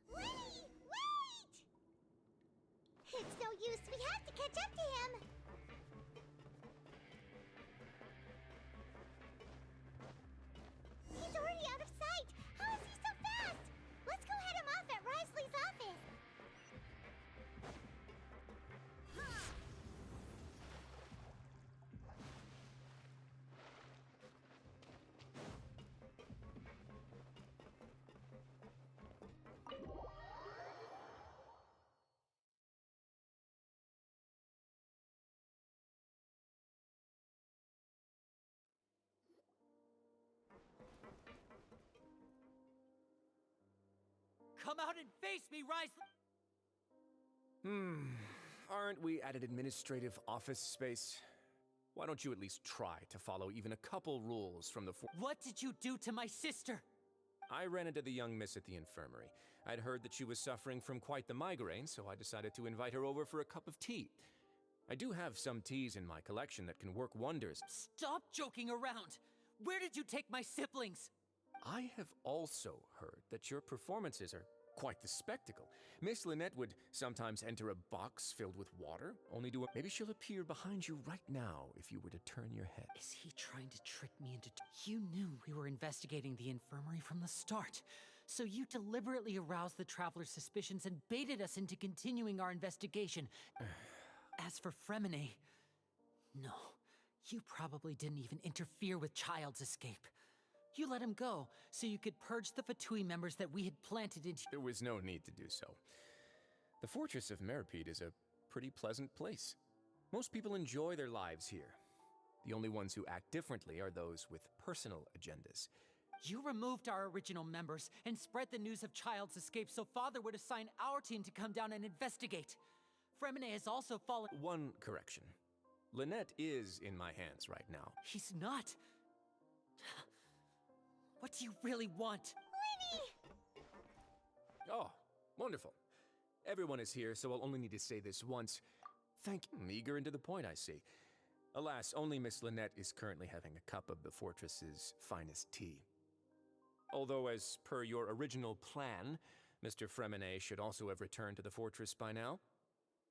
Lenny! Wait! It's no use. We have to catch up to him. He's already out of sight. How is he so fast? Let's go head him off at Wriothesley's office. Come out and face me, Wriothesley! Aren't we at an administrative office space? Why don't you at least try to follow even a couple rules from the What did you do to my sister? I ran into the young miss at the infirmary. I'd heard that she was suffering from quite the migraine, so I decided to invite her over for a cup of tea. I do have some teas in my collection that can work wonders. Stop joking around! Where did you take my siblings? I have also heard that your performances are quite the spectacle. Miss Lynette would sometimes enter a box filled with water, only to... Maybe she'll appear behind you right now if you were to turn your head. Is he trying to trick me into... You knew we were investigating the infirmary from the start, so you deliberately aroused the Traveler's suspicions and baited us into continuing our investigation. As for Fremine... No, you probably didn't even interfere with Child's escape. You let him go, so you could purge the Fatui members that we had planted into... There was no need to do so. The Fortress of Meripede is a pretty pleasant place. Most people enjoy their lives here. The only ones who act differently are those with personal agendas. You removed our original members and spread the news of Child's escape so Father would assign our team to come down and investigate. Fremine has also fallen... One correction. Lynette is in my hands right now. He's not. What do you really want? Lenny! Oh, wonderful. Everyone is here, so I'll only need to say this once. Thank you. Eager and to the point, I see. Alas, only Miss Lynette is currently having a cup of the fortress's finest tea. Although, as per your original plan, Mr. Fremine should also have returned to the fortress by now.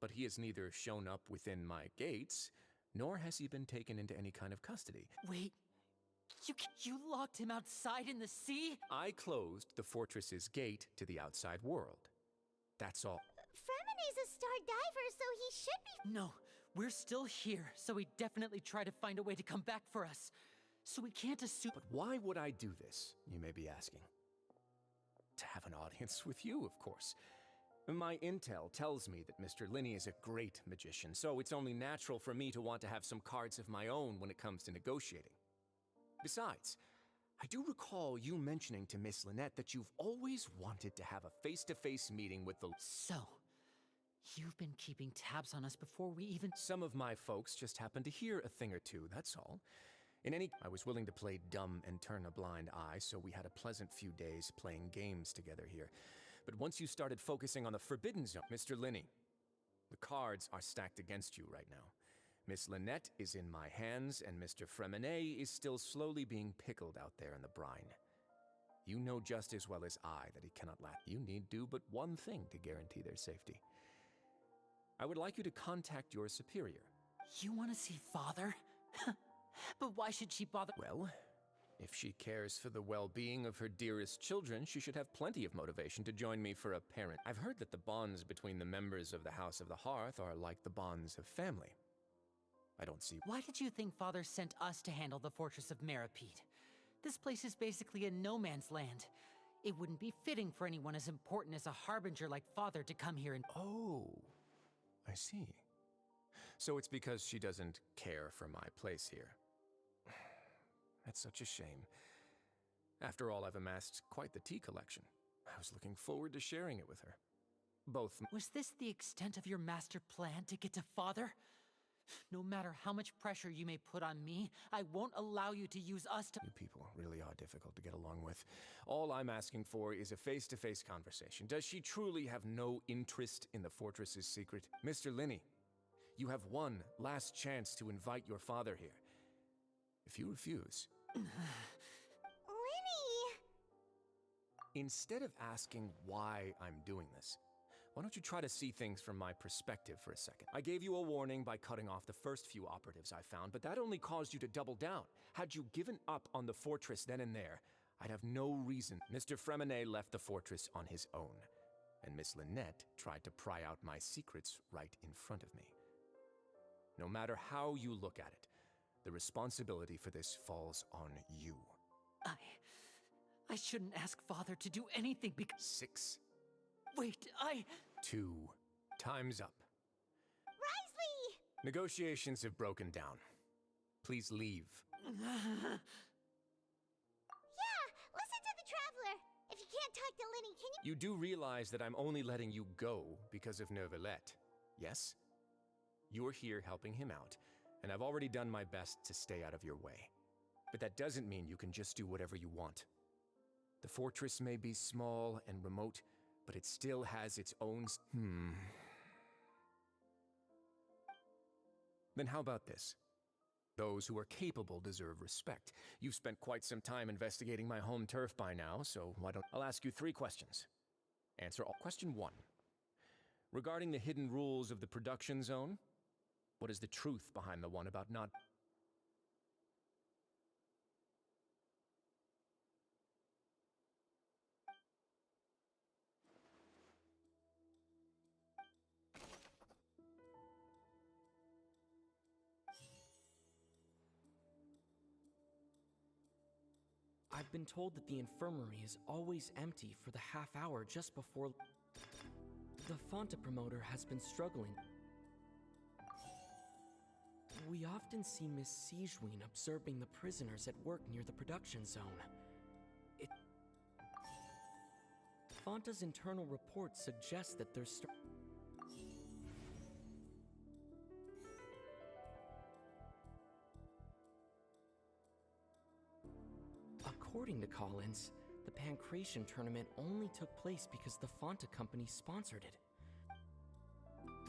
But he has neither shown up within my gates, nor has he been taken into any kind of custody. Wait, you locked him outside in the sea? I closed the fortress's gate to the outside world. That's all. Fremine's a star diver, so he should be... No, we're still here, so he definitely tried to find a way to come back for us. So we can't assume... But why would I do this, you may be asking? To have an audience with you, of course. My intel tells me that Mr. Linney is a great magician, so it's only natural for me to want to have some cards of my own when it comes to negotiating. Besides, I do recall you mentioning to Miss Lynette that you've always wanted to have a face-to-face meeting with the... So, you've been keeping tabs on us before we even... Some of my folks just happened to hear a thing or two, that's all. I was willing to play dumb and turn a blind eye, so we had a pleasant few days playing games together here. But once you started focusing on the Forbidden Zone... Mr. Linney, the cards are stacked against you right now. Miss Lynette is in my hands, and Mr. Fremine is still slowly being pickled out there in the brine. You know just as well as I that he cannot laugh. You need do but one thing to guarantee their safety. I would like you to contact your superior. You want to see Father? But why should she bother? Well, if she cares for the well-being of her dearest children, she should have plenty of motivation to join me for a parent. I've heard that the bonds between the members of the House of the Hearth are like the bonds of family. I don't see... Why did you think Father sent us to handle the Fortress of Meripede? This place is basically a no-man's land. It wouldn't be fitting for anyone as important as a harbinger like Father to come here and... Oh, I see. So it's because she doesn't care for my place here. That's such a shame. After all, I've amassed quite the tea collection. I was looking forward to sharing it with her. Both... Was this the extent of your master plan to get to Father? No matter how much pressure you may put on me, I won't allow you to use us to... You people really are difficult to get along with. All I'm asking for is a face-to-face conversation. Does she truly have no interest in the fortress's secret? Mr. Linney, you have one last chance to invite your father here. If you refuse... Linney! Instead of asking why I'm doing this, why don't you try to see things from my perspective for a second? I gave you a warning by cutting off the first few operatives I found, but that only caused you to double down. Had you given up on the fortress then and there, I'd have no reason. Mr. Fremine left the fortress on his own, and Miss Lynette tried to pry out my secrets right in front of me. No matter how you look at it, the responsibility for this falls on you. I shouldn't ask Father to do anything because... 6. Wait, 2. Time's up. Risley! Negotiations have broken down. Please leave. Yeah, listen to the Traveler. If you can't talk to Linney, can you... You do realize that I'm only letting you go because of Neuvillette, yes? You're here helping him out, and I've already done my best to stay out of your way. But that doesn't mean you can just do whatever you want. The fortress may be small and remote, but it still has its own... Then how about this? Those who are capable deserve respect. You've spent quite some time investigating my home turf by now, so why don't... I'll ask you 3 questions. Answer all. Question 1. Regarding the hidden rules of the production zone, what is the truth behind the one about not... I've been told that the infirmary is always empty for the half hour just before... The Fonta promoter has been struggling. We often see Miss Siegewin observing the prisoners at work near the production zone. Fonta's internal reports suggest that there's... According to Collins, the Pancration tournament only took place because the Fonta company sponsored it.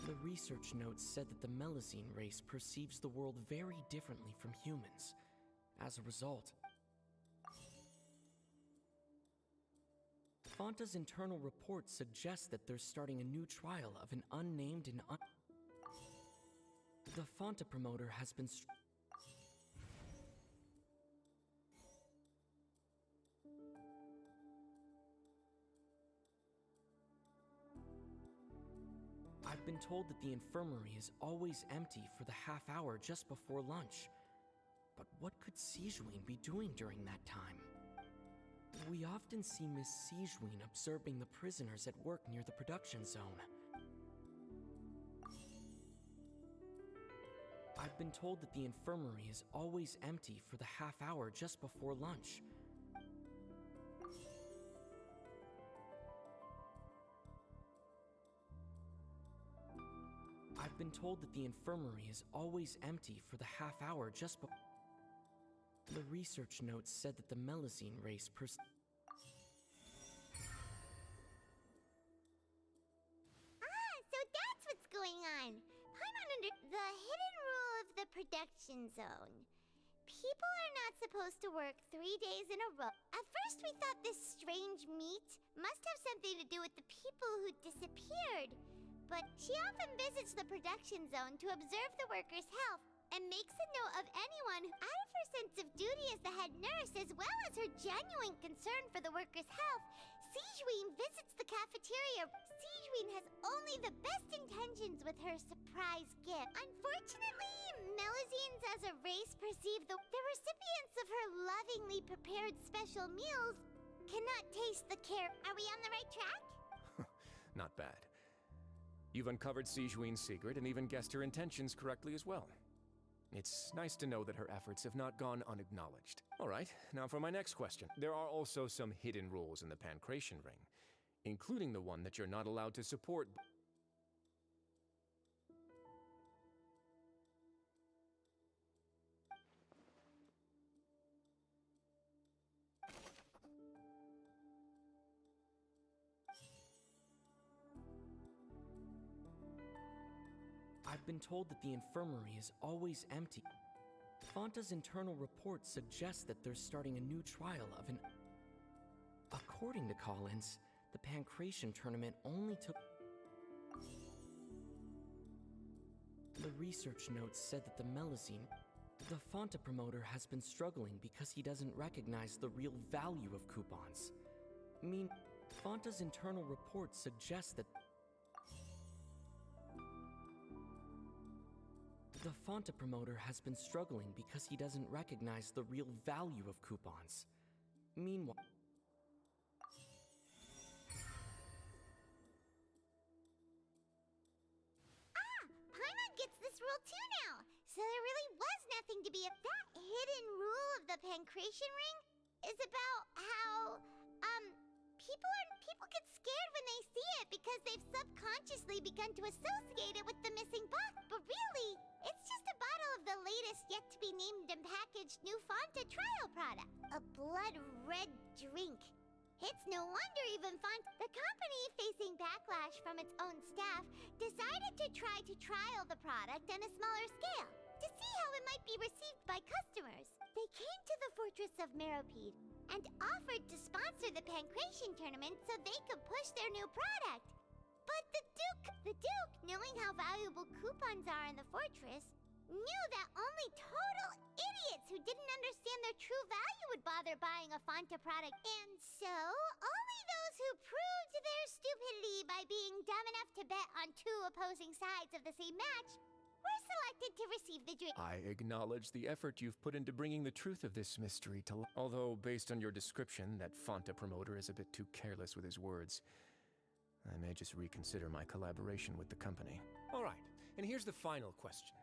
The research notes said that the Melazine race perceives the world very differently from humans. As a result, Fonta's internal report suggests that they're starting a new trial of an unnamed and The Fonta promoter has been I've been told that the infirmary is always empty for the half hour just before lunch. But what could Sijuin be doing during that time? We often see Miss Sijuin observing the prisoners at work near the production zone. I've been told that the infirmary is always empty for the half hour just before lunch. I've been told that the infirmary is always empty for the half hour just before. The research notes said that the Melazine race So that's what's going on. Paimon under the hidden rule of the production zone. People are not supposed to work 3 days in a row. At first we thought this strange meat must have something to do with the people who disappeared. But she often visits the production zone to observe the workers' health and makes a note of anyone who, out of her sense of duty as the head nurse, as well as her genuine concern for the workers' health, Sijuin visits the cafeteria. Sijuin has only the best intentions with her surprise gift. Unfortunately, Melazines as a race perceive the recipients of her lovingly prepared special meals cannot taste the care. Are we on the right track? Not bad. You've uncovered Sijuin's secret and even guessed her intentions correctly as well. It's nice to know that her efforts have not gone unacknowledged. All right, now for my next question. There are also some hidden rules in the Pancration Ring, including the one that you're not allowed to support. I've been told that the infirmary is always empty. Fonta's internal report suggests that they're starting a new trial of an... According to Collins, the Pancration tournament only took... The research notes said that the Melazine... The Fonta promoter has been struggling because he doesn't recognize the real value of coupons. Fonta's internal report suggests that... The Fonta promoter has been struggling because he doesn't recognize the real value of coupons. Meanwhile... Paimon gets this rule too now. So there really was nothing to be that hidden rule of the Pancration Ring is about how, people get scared when they see it because they've subconsciously begun to associate it with the missing box. But really, it's just a bottle of the latest yet-to-be-named and packaged new Fonta trial product. A blood-red drink. It's no wonder even the company, facing backlash from its own staff, decided to try to trial the product on a smaller scale to see how it might be received by customers. They came to the Fortress of Meropide and offered to sponsor the Pancration tournament so they could push their new product. But the Duke, knowing how valuable coupons are in the fortress, knew that only total idiots who didn't understand their true value would bother buying a Fonta product. And so, only those who proved their stupidity by being dumb enough to bet on two opposing sides of the same match were selected to receive the drink. I acknowledge the effort you've put into bringing the truth of this mystery to light. Although, based on your description, that Fonta promoter is a bit too careless with his words. I may just reconsider my collaboration with the company. All right, and here's the final question.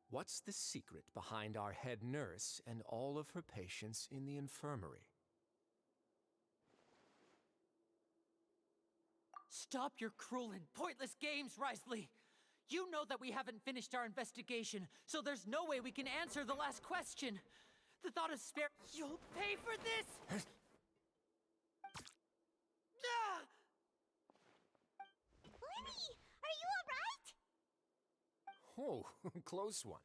What's the secret behind our head nurse and all of her patients in the infirmary? Stop your cruel and pointless games, Risley! You know that we haven't finished our investigation, so there's no way we can answer the last question. The thought of spare... You'll pay for this! Lenny, are you alright? Oh, close one.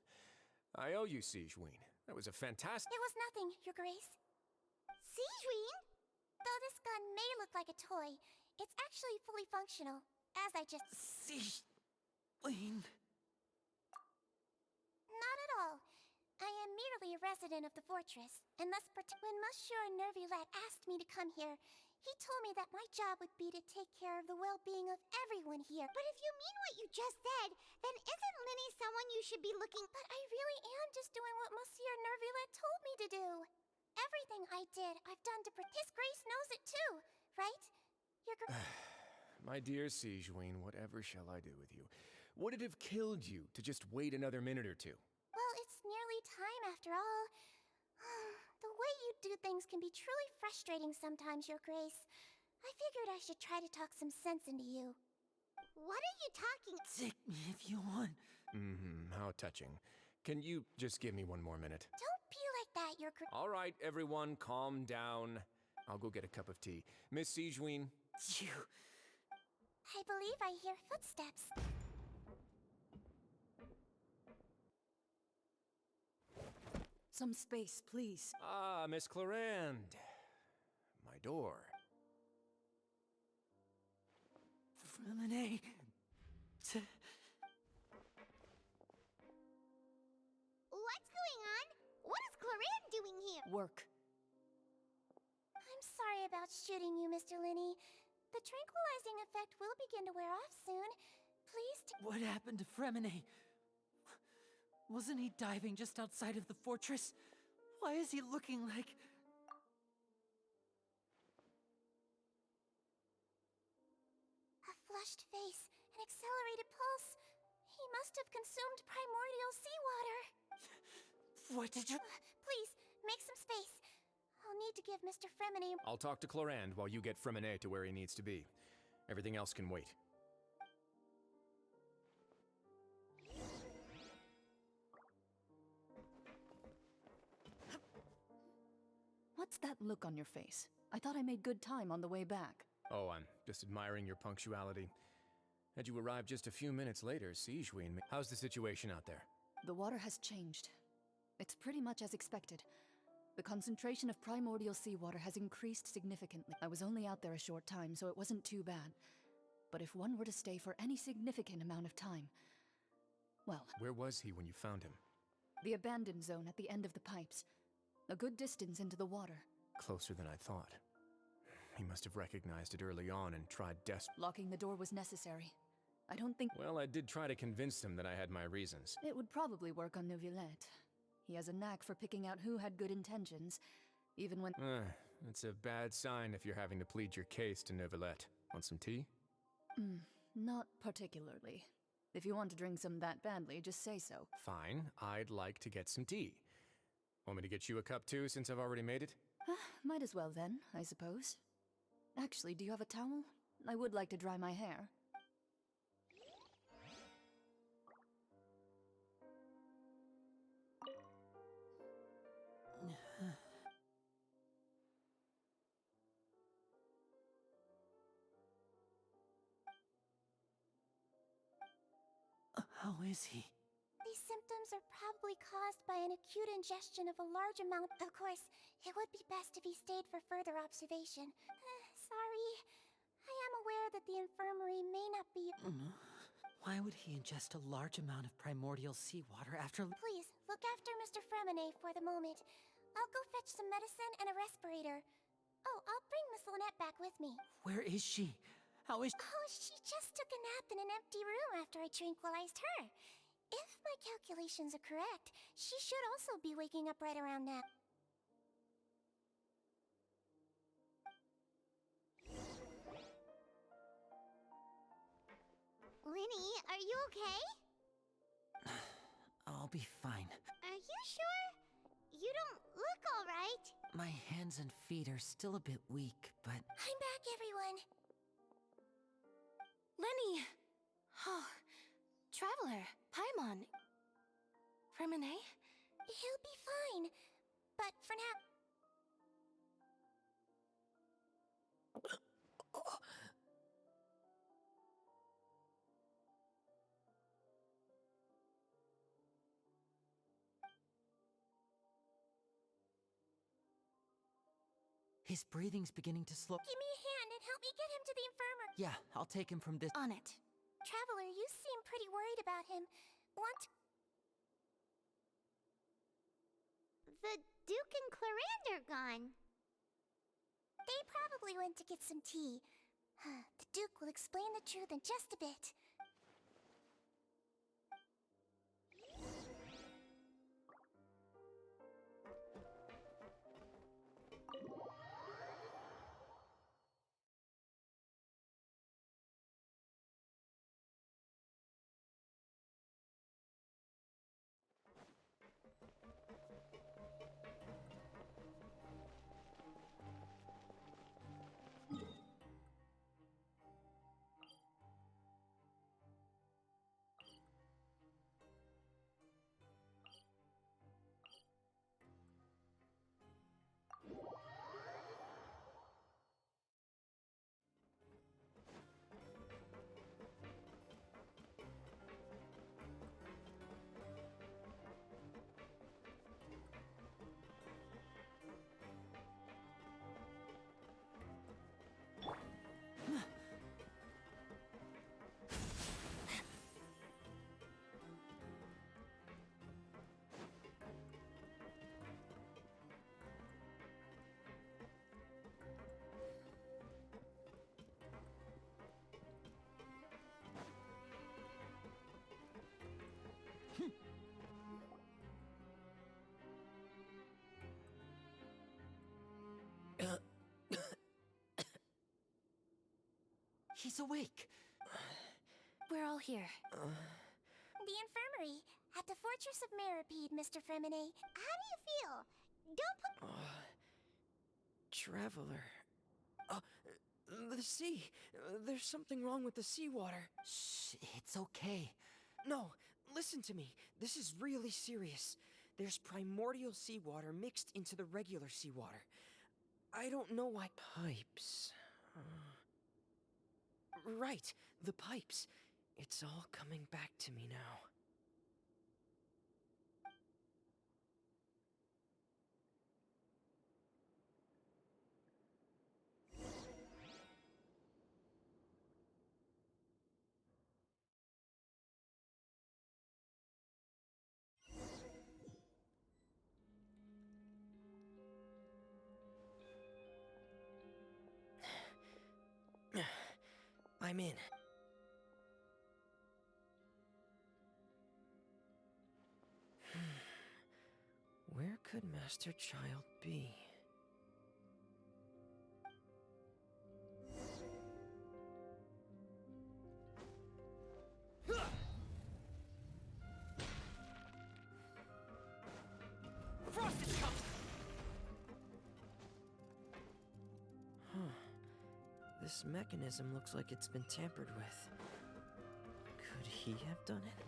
I owe you, Sigewinne. That was a fantastic... It was nothing, Your Grace. Sigewinne? Though this gun may look like a toy, it's actually fully functional, as I just... Sigewinne... Not at all. I am merely a resident of the fortress, and thus when Monsieur Nervulette asked me to come here, he told me that my job would be to take care of the well-being of everyone here. But if you mean what you just said, then isn't Linny someone you should be looking... But I really am just doing what Monsieur Nervulette told me to do. Everything I did, I've done to His Grace knows it too, right? My dear Sigewinne, whatever shall I do with you? Would it have killed you to just wait another minute or two? Well, it's nearly time after all. The way you do things can be truly frustrating sometimes, Your Grace. I figured I should try to talk some sense into you. What are you talking? Take me if you want. How touching. Can you just give me one more minute? Don't be like that, Your Grace. All right, everyone, calm down. I'll go get a cup of tea. Miss Sigewinne? You... I believe I hear footsteps. Some space, please. Ah, Miss Clarande. My door. Freminet... What's going on? What is Clarande doing here? Work. I'm sorry about shooting you, Mr. Linny. The tranquilizing effect will begin to wear off soon. Please What happened to Freminet? Wasn't he diving just outside of the fortress? Why is he looking like... A flushed face, an accelerated pulse. He must have consumed primordial seawater. What did you... Please, make some space. I'll need to give Mr. Freminet... I'll talk to Clarande while you get Freminet to where he needs to be. Everything else can wait. What's that look on your face? I thought I made good time on the way back. Oh, I'm just admiring your punctuality. Had you arrived just a few minutes later, Sigewinne, how's the situation out there? The water has changed. It's pretty much as expected. The concentration of primordial seawater has increased significantly. I was only out there a short time, so it wasn't too bad. But if one were to stay for any significant amount of time... Well... Where was he when you found him? The abandoned zone at the end of the pipes. A good distance into the water. Closer than I thought. He must have recognized it early on and tried Locking the door was necessary. I don't think... Well, I did try to convince him that I had my reasons. It would probably work on Nervulette. He has a knack for picking out who had good intentions, even when... It's a bad sign if you're having to plead your case to Nervulette. Want some tea? Not particularly. If you want to drink some that badly, just say so. Fine, I'd like to get some tea. Want me to get you a cup too, since I've already made it? Might as well then, I suppose. Actually, do you have a towel? I would like to dry my hair. How is he? These symptoms are probably caused by an acute ingestion of a large amount. Of course, it would be best if he stayed for further observation. Sorry. I am aware that the infirmary may not be... Why would he ingest a large amount of primordial seawater after... Please, look after Mr. Freminet for the moment. I'll go fetch some medicine and a respirator. Oh, I'll bring Miss Lynette back with me. Where is she? How is... Oh, she just took a nap in an empty room after I tranquilized her. If my calculations are correct, she should also be waking up right around now. Linny, are you okay? I'll be fine. Are you sure? You don't look all right. My hands and feet are still a bit weak, but... I'm back, everyone. Lenny! Oh, Traveler, Paimon. Freminet? He'll be fine. But for now... His breathing's beginning to slow. Give me a hand and help me get him to the infirmary. Yeah, I'll take him from this. On it. Traveler, you seem pretty worried about him. The Duke and Clarande are gone. They probably went to get some tea. The Duke will explain the truth in just a bit. He's awake. We're all here. The infirmary, at the Fortress of Meripede, Mr. Fremine. How do you feel? Don't put... Traveler. The sea. There's something wrong with the seawater. Shh, it's okay. No, listen to me. This is really serious. There's primordial seawater mixed into the regular seawater. I don't know why... Pipes. Right, the pipes. It's all coming back to me now. I'm in. Where could Master Child be? Frost is coming! This mechanism looks like it's been tampered with. Could he have done it?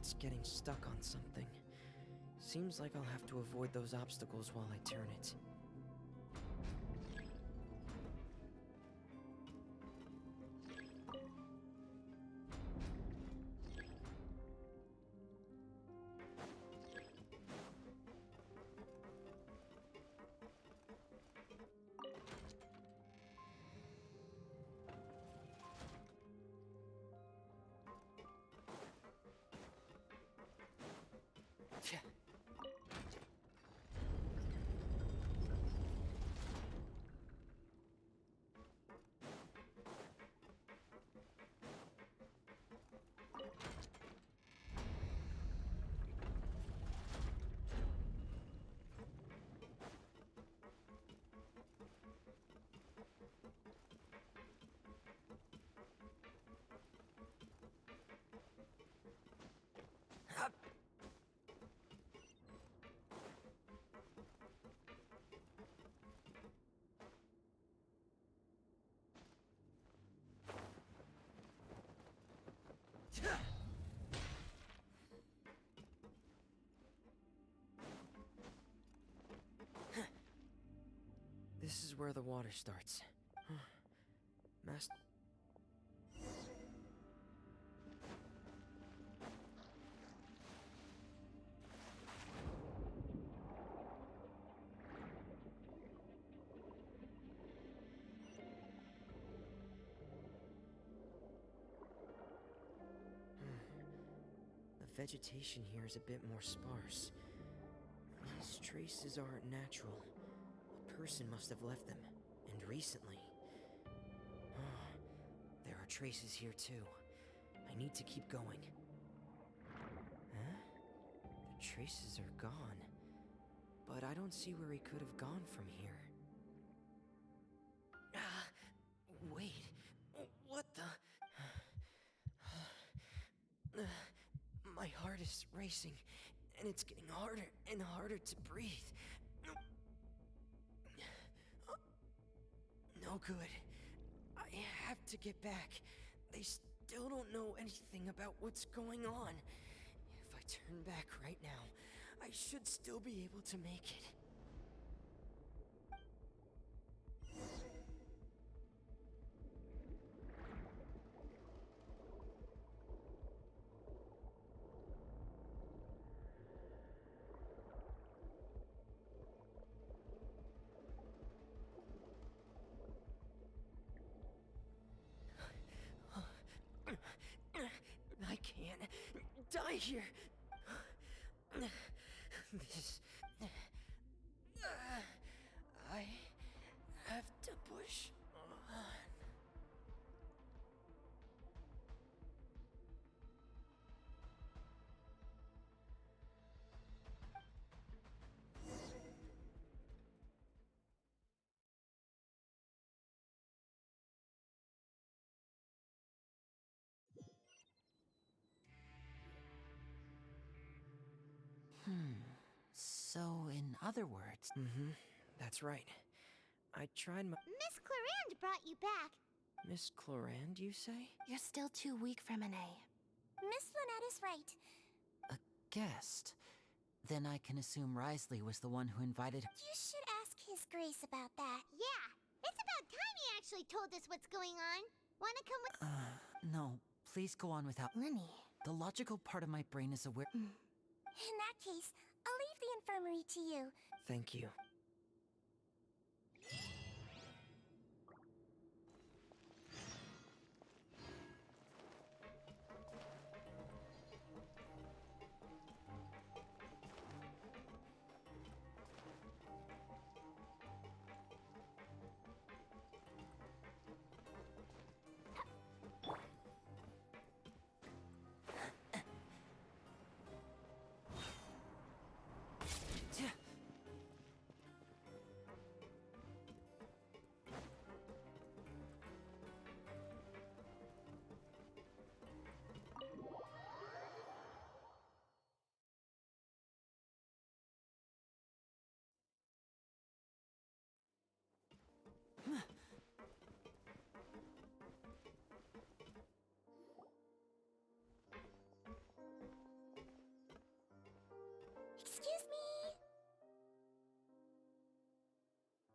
It's getting stuck on something. Seems like I'll have to avoid those obstacles while I turn it. This is where the water starts. Master. The vegetation here is a bit more sparse. These traces aren't natural. A person must have left them, and recently. There are traces here too. I need to keep going. Huh? The traces are gone. But I don't see where he could have gone from here. Wait. What the? My heart is racing, and it's getting harder and harder to breathe. No good. I have to get back. They still don't know anything about what's going on. If I turn back right now, I should still be able to make it. I can't die here. This. I have to push on. So, in other words... That's right. I tried my... Miss Clarande brought you back. Miss Clarande, you say? You're still too weak for Monet. Miss Lynette is right. A guest? Then I can assume Risley was the one who invited her. You should ask His Grace about that. Yeah, it's about time he actually told us what's going on. Wanna come with... No, please go on without... Lenny. The logical part of my brain is aware... In that case, I'll leave the infirmary to you. Thank you. Excuse me.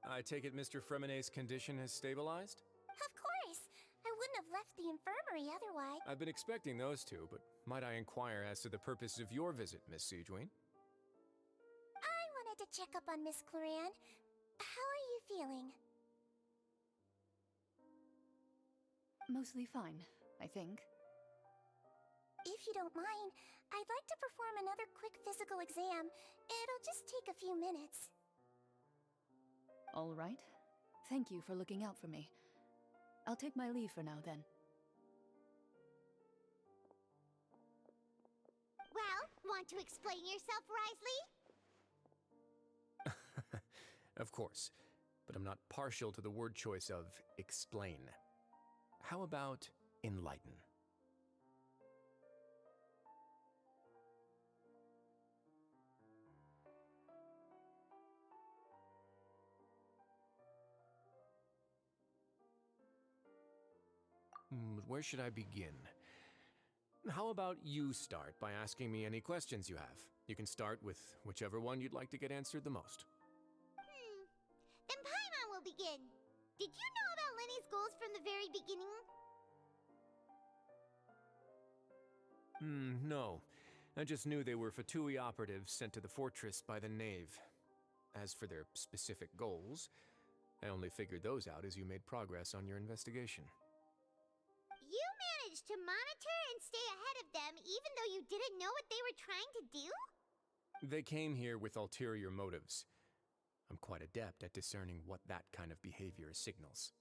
I take it Mr. Fremonet's condition has stabilized? Of course. I wouldn't have left the infirmary otherwise. I've been expecting those two, but might I inquire as to the purpose of your visit, Miss Siegewien? I wanted to check up on Miss Clarande. How are you feeling? Mostly fine, I think. If you don't mind, I'd like to perform another quick physical exam. It'll just take a few minutes. All right. Thank you for looking out for me. I'll take my leave for now, then. Well, want to explain yourself, Risley? Of course, but I'm not partial to the word choice of explain. How about enlighten? Where should I begin? How about you start by asking me any questions you have? You can start with whichever one you'd like to get answered the most. Then Paimon will will begin. Did you know about Lenny's goals from the very beginning? No. I just knew they were Fatui operatives sent to the fortress by the Knave. As for their specific goals, I only figured those out as you made progress on your investigation. You managed to monitor and stay ahead of them even though you didn't know what they were trying to do? They came here with ulterior motives. I'm quite adept at discerning what that kind of behavior signals.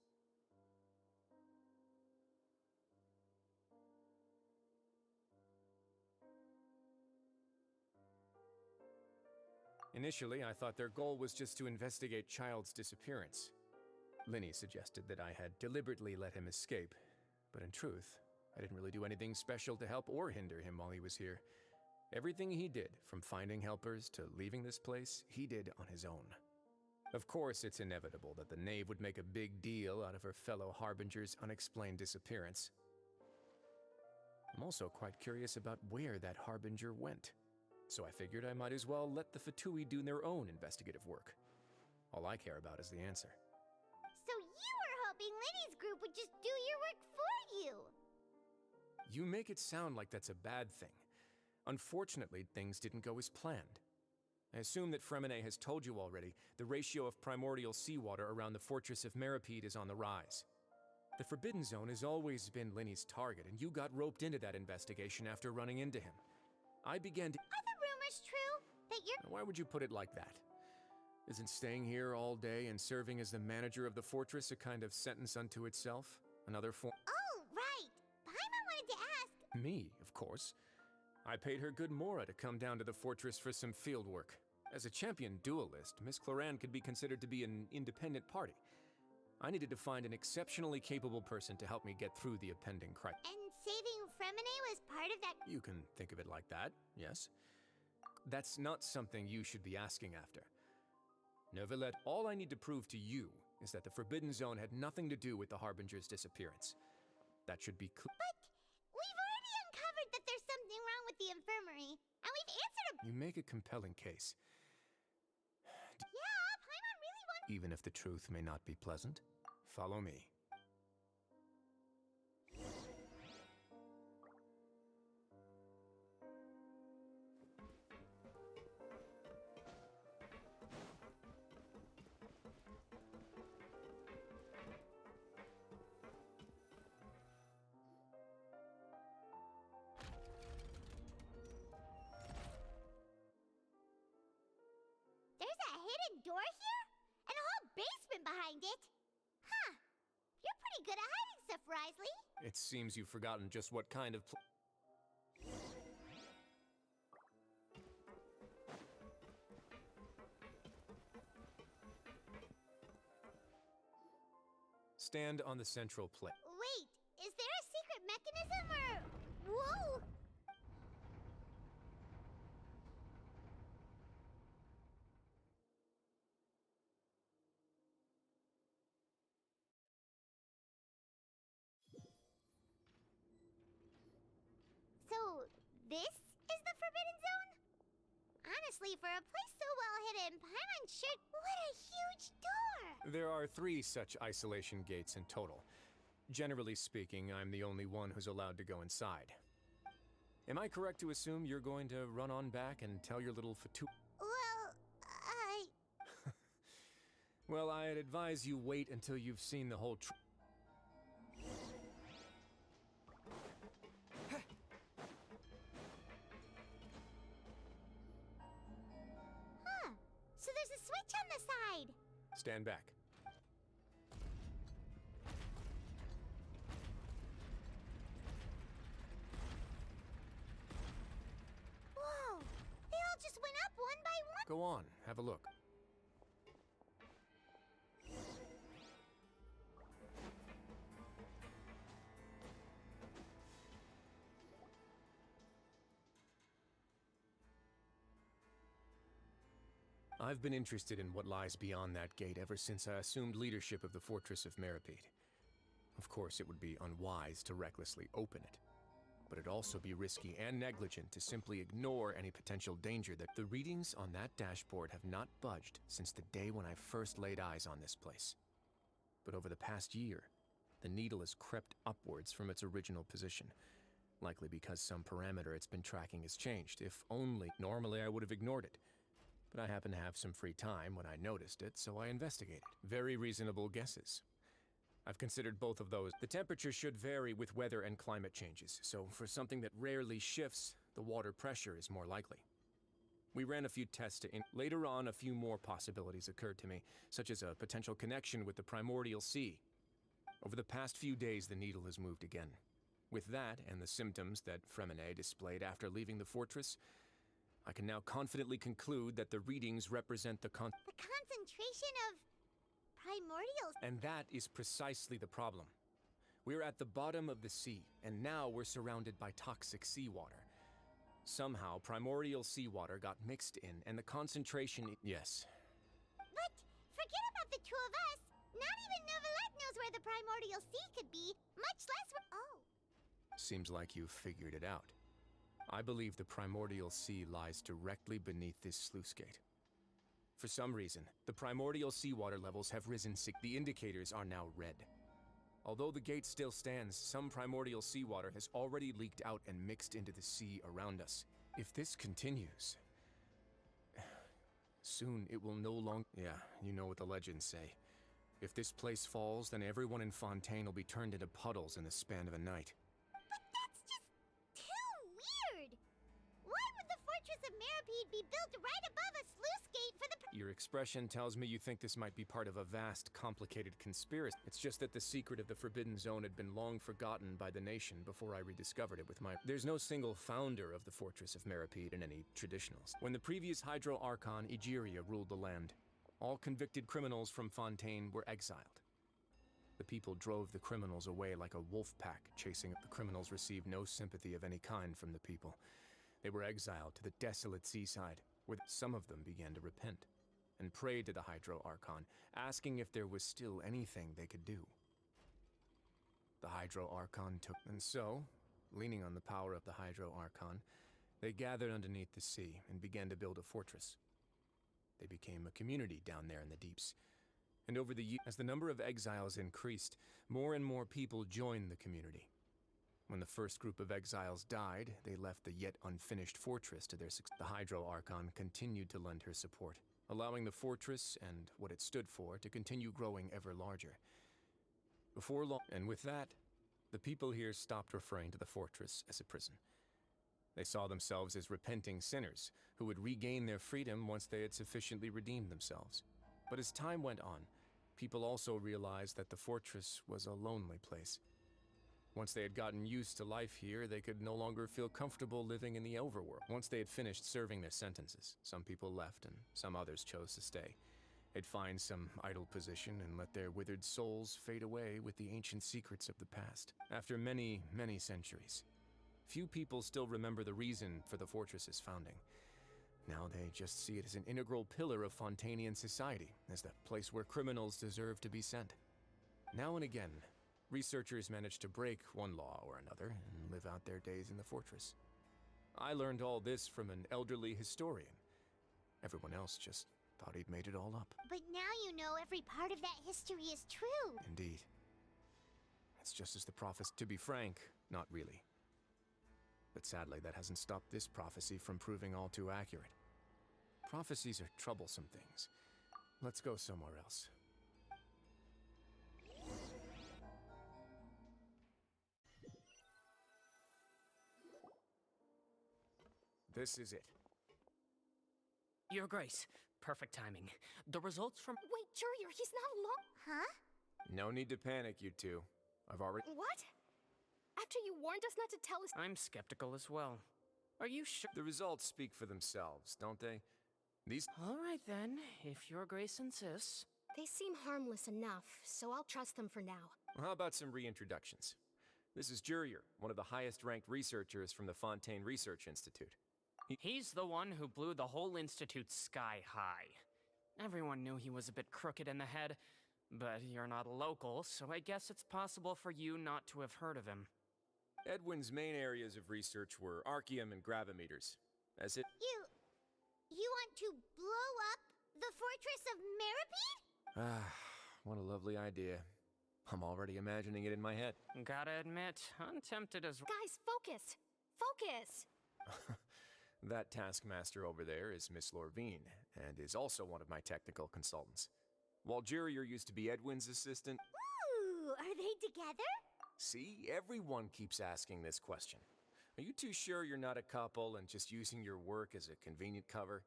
Initially, I thought their goal was just to investigate Child's disappearance. Linny suggested that I had deliberately let him escape, but in truth, I didn't really do anything special to help or hinder him while he was here. Everything he did, from finding helpers to leaving this place, he did on his own. Of course, it's inevitable that the Knave would make a big deal out of her fellow Harbinger's unexplained disappearance. I'm also quite curious about where that Harbinger went, so I figured I might as well let the Fatui do their own investigative work. All I care about is the answer. So you were hoping Lenny's group would just do your work for you! You make it sound like that's a bad thing. Unfortunately, things didn't go as planned. I assume that Fremine has told you already, the ratio of primordial seawater around the fortress of Meripede is on the rise. The Forbidden Zone has always been Linny's target, and you got roped into that investigation after running into him. I began to— Are the rumors true? That you're— Why would you put it like that? Isn't staying here all day and serving as the manager of the fortress a kind of sentence unto itself? Another form— Oh, right! Paimon wanted to ask— Me, of course. I paid her good mora to come down to the fortress for some field work. As a champion duelist, Miss Cloran could be considered to be an independent party. I needed to find an exceptionally capable person to help me get through the impending crisis. And saving Fremine was part of that— You can think of it like that, yes. That's not something you should be asking after. Nevertheless, all I need to prove to you is that the Forbidden Zone had nothing to do with the Harbinger's disappearance. That should be clear. But we've already uncovered that there's something wrong with the infirmary, and we've answered a— You make a compelling case. Yeah, Paimon really wants— Even if the truth may not be pleasant, follow me. There's a hidden door here? And a whole basement behind it? Huh. You're pretty good at hiding stuff, Risley. It seems you've forgotten just what kind of Stand on the central plate. Wait, is there a secret mechanism or— Whoa! So, this is the Forbidden Zone? Honestly, for a place so well hidden, Paimon should— What a huge door! There are 3 such isolation gates in total. Generally speaking, I'm the only one who's allowed to go inside. Am I correct to assume you're going to run on back and tell your little Fatu— Well, Well, I'd advise you wait until you've seen the whole Huh. So there's a switch on the side. Stand back. Whoa! They all just went up one by one. Go on, have a look. I've been interested in what lies beyond that gate ever since I assumed leadership of the Fortress of Meripede. Of course, it would be unwise to recklessly open it, but it'd also be risky and negligent to simply ignore any potential danger. That the readings on that dashboard have not budged since the day when I first laid eyes on this place. But over the past year, the needle has crept upwards from its original position. Likely because some parameter it's been tracking has changed. If only. Normally I would have ignored it. But I happened to have some free time when I noticed it, so I investigated. Very reasonable guesses. I've considered both of those. The temperature should vary with weather and climate changes, so for something that rarely shifts, the water pressure is more likely. We ran a few tests later on, a few more possibilities occurred to me, such as a potential connection with the primordial sea. Over the past few days, the needle has moved again. With that, and the symptoms that Fremine displayed after leaving the fortress, I can now confidently conclude that the readings represent the concentration of primordials. And that is precisely the problem. We're at the bottom of the sea, and now we're surrounded by toxic seawater. Somehow, primordial seawater got mixed in, and the concentration... Yes. But forget about the two of us. Not even Neuvillette knows where the primordial sea could be, much less where... Oh. Seems like you've figured it out. I believe the primordial sea lies directly beneath this sluice gate. For some reason, the primordial seawater levels have risen. The indicators are now red. Although the gate still stands, some primordial seawater has already leaked out and mixed into the sea around us. If this continues, soon it will no longer... Yeah, you know what the legends say. If this place falls, then everyone in Fontaine will be turned into puddles in the span of a night. But that's just too weird! Why would the Fortress of Meropide be built right above a sluice gate for the... Your expression tells me you think this might be part of a vast, complicated conspiracy. It's just that the secret of the Forbidden Zone had been long forgotten by the nation before I rediscovered it with my... There's no single founder of the Fortress of Meropide in any traditionals. When the previous Hydro Archon, Egeria, ruled the land, all convicted criminals from Fontaine were exiled. The people drove the criminals away like a wolf pack, chasing up. The criminals received no sympathy of any kind from the people. They were exiled to the desolate seaside, where some of them began to repent and prayed to the Hydro Archon, asking if there was still anything they could do. The Hydro Archon took... And so, leaning on the power of the Hydro Archon, they gathered underneath the sea and began to build a fortress. They became a community down there in the deeps. And over the years, as the number of exiles increased, more and more people joined the community. When the first group of exiles died, they left the yet unfinished fortress to their success. The Hydro Archon continued to lend her support, allowing the fortress and what it stood for to continue growing ever larger. Before long, and with that, the people here stopped referring to the fortress as a prison. They saw themselves as repenting sinners who would regain their freedom once they had sufficiently redeemed themselves. But as time went on, people also realized that the fortress was a lonely place. Once they had gotten used to life here, they could no longer feel comfortable living in the overworld. Once they had finished serving their sentences, some people left and some others chose to stay. They'd find some idle position and let their withered souls fade away with the ancient secrets of the past. After many, many centuries, few people still remember the reason for the fortress's founding. Now they just see it as an integral pillar of Fontainian society, as the place where criminals deserve to be sent. Now and again, researchers manage to break one law or another and live out their days in the fortress. I learned all this from an elderly historian. Everyone else just thought he'd made it all up. But now you know every part of that history is true. Indeed. It's just as the prophecy. To be frank, not really. But sadly, that hasn't stopped this prophecy from proving all too accurate. Prophecies are troublesome things. Let's go somewhere else. This is it. Your Grace, perfect timing. The results from... Wait, Jurier, he's not alone. Huh? No need to panic, you two. I've already... What? After you warned us not to tell us... I'm skeptical as well. Are you sure? The results speak for themselves, don't they? These... All right then, if Your Grace insists. They seem harmless enough, so I'll trust them for now. How about some reintroductions? This is Jurier, one of the highest-ranked researchers from the Fontaine Research Institute. He's the one who blew the whole institute sky high. Everyone knew he was a bit crooked in the head, but you're not local, so I guess it's possible for you not to have heard of him. Edwin's main areas of research were archaeum and gravimeters. As it... You want to blow up the Fortress of Meropide? Ah, what a lovely idea. I'm already imagining it in my head. Gotta admit, untempted as... Guys, focus! Focus! That taskmaster over there is Miss Lorvine, and is also one of my technical consultants. While Jurier used to be Edwin's assistant... Ooh, are they together? See, everyone keeps asking this question. Are you too sure you're not a couple and just using your work as a convenient cover?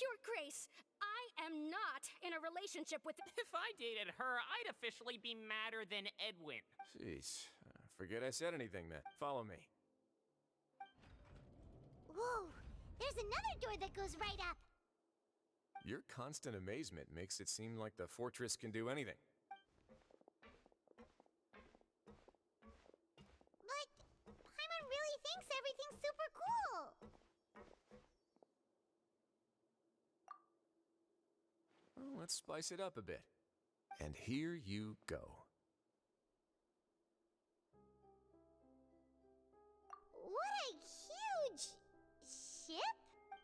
Your Grace, I am not in a relationship with... If I dated her, I'd officially be madder than Edwin. Jeez, forget I said anything then. Follow me. Whoa, there's another door that goes right up. Your constant amazement makes it seem like the fortress can do anything. But Paimon really thinks everything's super cool. Well, let's spice it up a bit. And here you go. What a huge ship?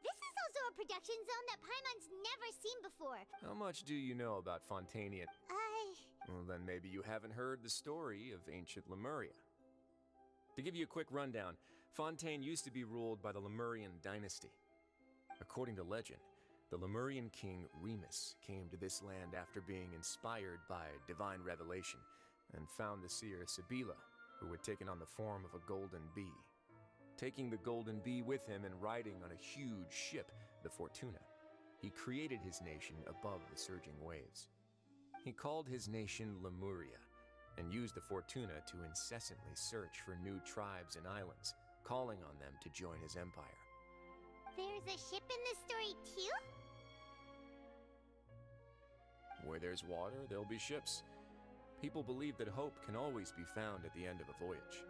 This is also a production zone that Paimon's never seen before. How much do you know about Fontaine? Well, then maybe you haven't heard the story of ancient Lemuria. To give you a quick rundown, Fontaine used to be ruled by the Lemurian dynasty. According to legend, the Lemurian king Remus came to this land after being inspired by divine revelation and found the seer Sibila, who had taken on the form of a golden bee. Taking the golden bee with him and riding on a huge ship, the Fortuna, he created his nation above the surging waves. He called his nation Lemuria and used the Fortuna to incessantly search for new tribes and islands, calling on them to join his empire. There's a ship in this story too? Where there's water, there'll be ships. People believe that hope can always be found at the end of a voyage.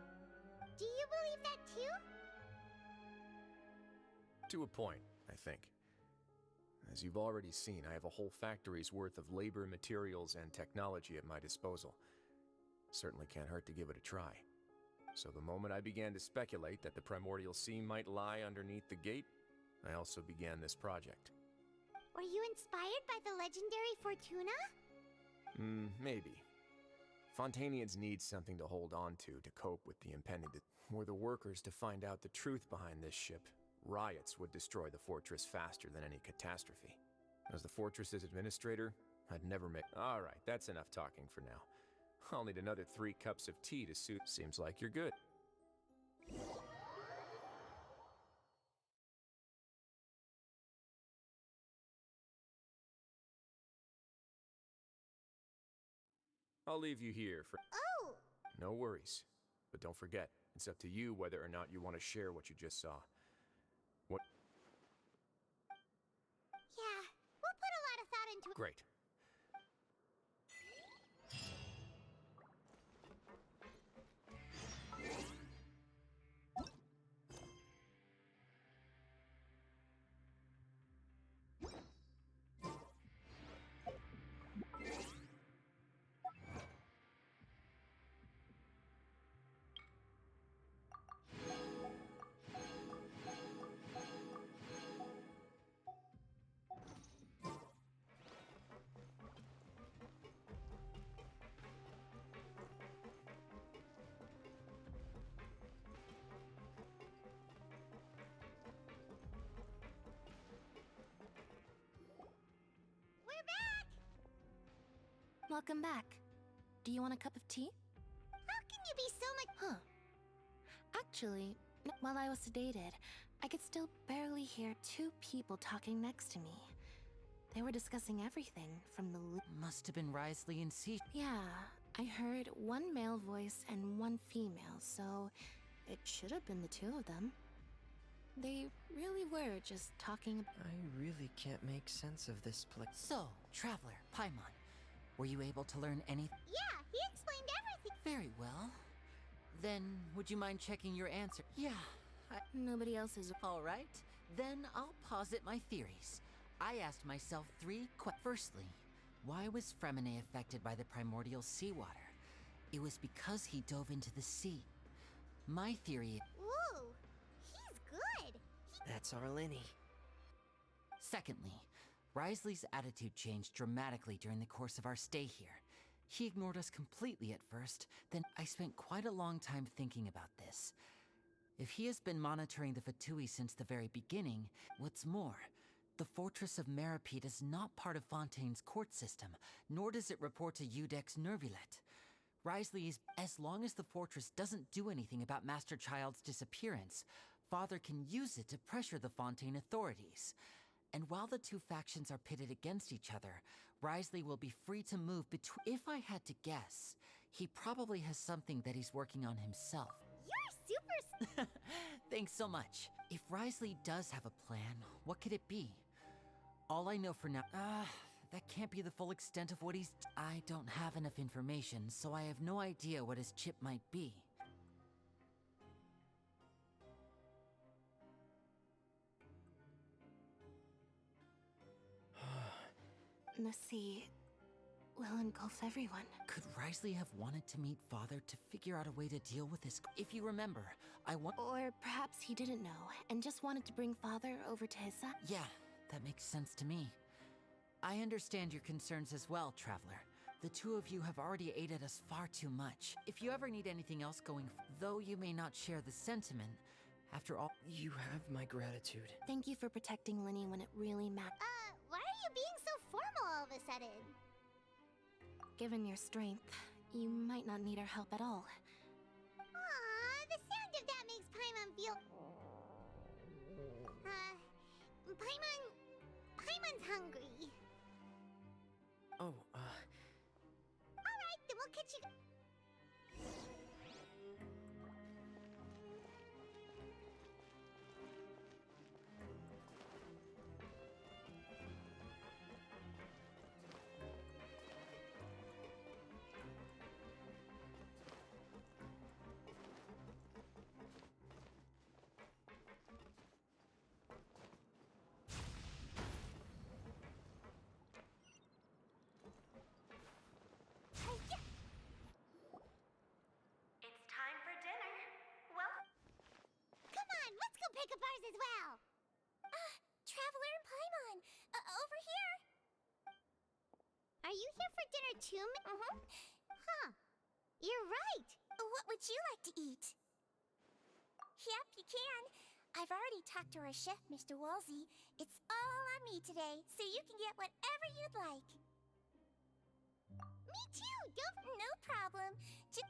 Do you believe that too? To a point, I think. As you've already seen, I have a whole factory's worth of labor, materials, and technology at my disposal. Certainly can't hurt to give it a try. So the moment I began to speculate that the primordial sea might lie underneath the gate, I also began this project. Were you inspired by the legendary Fortuna? Maybe. Fontainians need something to hold on to cope with the impending... Were the workers to find out the truth behind this ship, riots would destroy the fortress faster than any catastrophe. As the fortress's administrator, I'd never make... Alright, that's enough talking for now. I'll need another 3 cups of tea to suit... Seems like you're good. I'll leave you here for... Oh! No worries. But don't forget, it's up to you whether or not you want to share what you just saw. What? Yeah, we'll put a lot of thought into it. Great. Welcome back. Do you want a cup of tea? How can you be so much... Huh. Actually, while I was sedated, I could still barely hear 2 people talking next to me. They were discussing everything from the... Must have been Risley and C. Yeah, I heard 1 male voice and 1 female, so it should have been the 2 of them. They really were just talking... I really can't make sense of this place. So, Traveler, Paimon, were you able to learn anything? Yeah, he explained everything. Very well. Then, would you mind checking your answer? Yeah. Nobody else is... All right. Then I'll posit my theories. I asked myself 3 questions. Firstly, why was Fremine affected by the primordial seawater? It was because he dove into the sea. My theory... Whoa, he's good. That's our Lenny. Secondly, Risley's attitude changed dramatically during the course of our stay here. He ignored us completely at first, then I spent quite a long time thinking about this. If he has been monitoring the Fatui since the very beginning, what's more, the Fortress of Meropide is not part of Fontaine's court system, nor does it report to Udex Nervulet. Risley is, as long as the fortress doesn't do anything about Master Child's disappearance, Father can use it to pressure the Fontaine authorities. And while the two factions are pitted against each other, Risley will be free to move between. If I had to guess, he probably has something that he's working on himself. You're super... Thanks so much. If Risley does have a plan, what could it be? All I know for now... that can't be the full extent of what he's... I don't have enough information, so I have no idea what his chip might be. The sea will engulf everyone. Could Risley have wanted to meet Father to figure out a way to deal with this? If you remember, I want... Or perhaps he didn't know, and just wanted to bring Father over to his side. Yeah, that makes sense to me. I understand your concerns as well, Traveler. The two of you have already aided us far too much. If you ever need anything else going, though you may not share the sentiment, after all... You have my gratitude. Thank you for protecting Linny when it really mattered. Why are you being so formal all of a sudden? Given your strength, you might not need our help at all. Aww, the sound of that makes Paimon feel... Paimon's hungry. Oh, Alright, then we'll catch you... Pick up ours as well. Traveler and Paimon, over here. Are you here for dinner too? Huh. You're right. What would you like to eat? Yep, you can. I've already talked to our chef, Mr. Wolsey. It's all on me today, so you can get whatever you'd like. Me too. No problem. So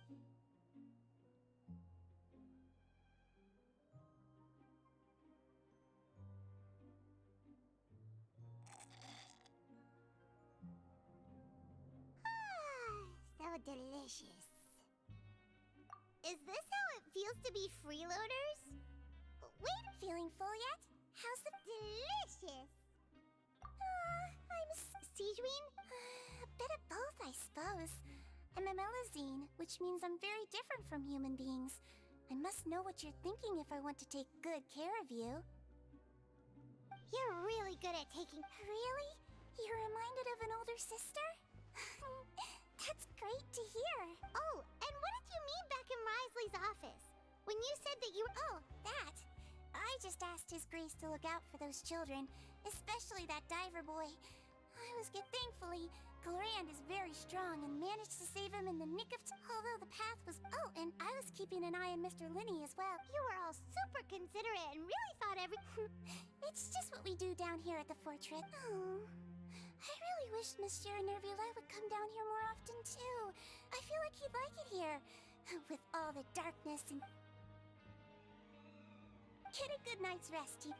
delicious. Is this how it feels to be freeloaders? Wait, feeling full yet? How's the delicious? I'm Sijuin? A bit of both, I suppose. I'm a Melazine, which means I'm very different from human beings. I must know what you're thinking if I want to take good care of you. You're really good at taking... Really? You're reminded of an older sister? That's great to hear. Oh, and what did you mean back in Risley's office? When you said that you... Oh, that. I just asked His Grace to look out for those children, especially that diver boy. Thankfully, Glorand is very strong and managed to save him in the nick of although the path was... Oh, and I was keeping an eye on Mr. Linny as well. You were all super considerate and really thought It's just what we do down here at the fortress. Oh... I really wish Monsieur Nervulet would come down here more often, too. I feel like he'd like it here, with all the darkness and... Get a good night's rest, you...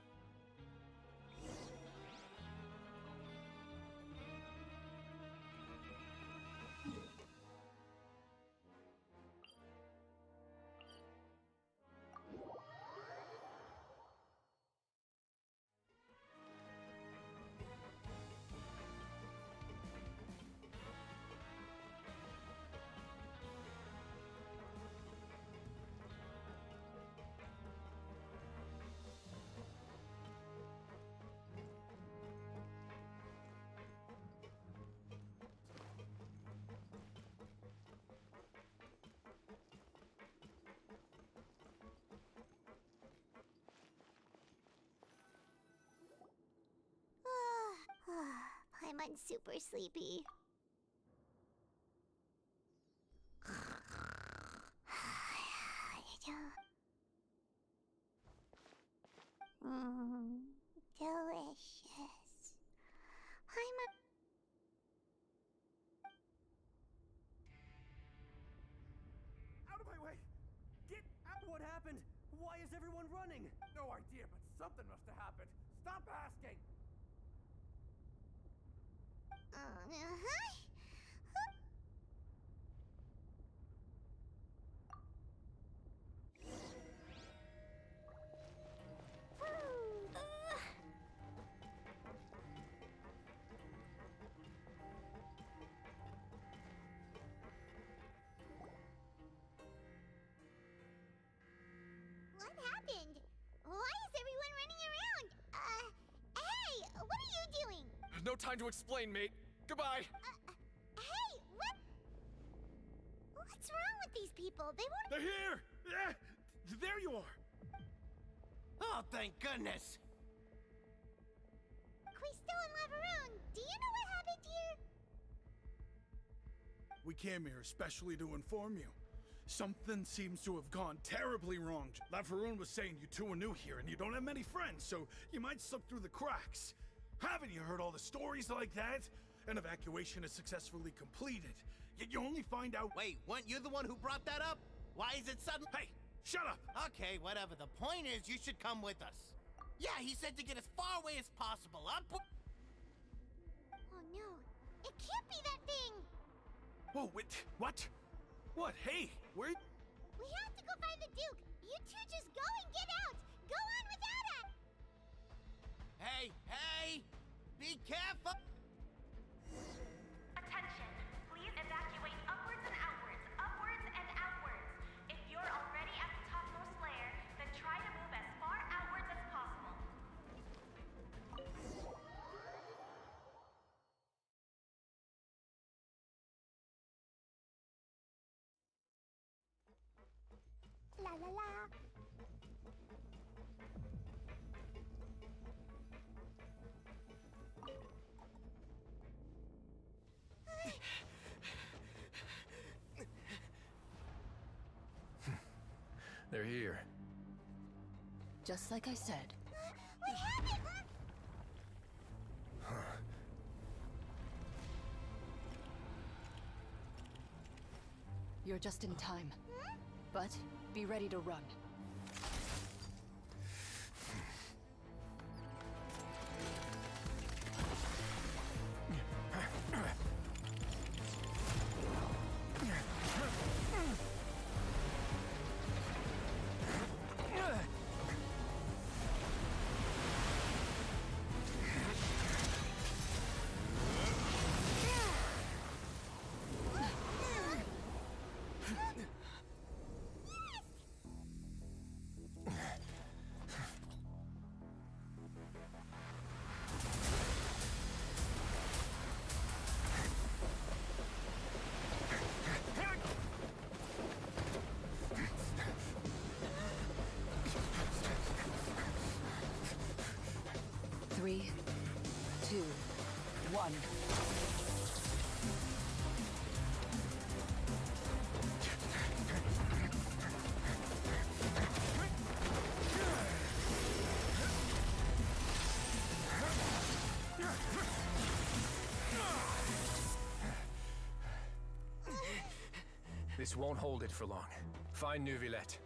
I'm super sleepy. everyone running? No idea, but something must have happened. Stop asking! What happened? Why is everyone running around? Hey, what are you doing? No time to explain, mate. Goodbye. Hey, what? What's wrong with these people? They won't. They're here! Yeah, there you are! Oh, thank goodness! Quisto and Lavaroon, do you know what happened here? We came here especially to inform you. Something seems to have gone terribly wrong. Lavaroon was saying you two are new here and you don't have many friends, so you might slip through the cracks. Haven't you heard all the stories like that? An evacuation is successfully completed, yet you only find out— Wait, weren't you the one who brought that up? Why is it sudden— Hey, shut up! Okay, whatever. The point is, you should come with us. Yeah, he said to get as far away as possible. Oh no, it can't be that thing! Whoa, wait, what? What? Hey, where— We have to go find the Duke! You two just go and get out! Go on without us! Hey, hey! Be careful! Attention! Please evacuate upwards and outwards, upwards and outwards. If you're already at the topmost layer, then try to move as far outwards as possible. La la la! They're here. Just like I said. What happened? You're just in time. But be ready to run. Three, 2, 1. This won't hold it for long. Find Neuvillette.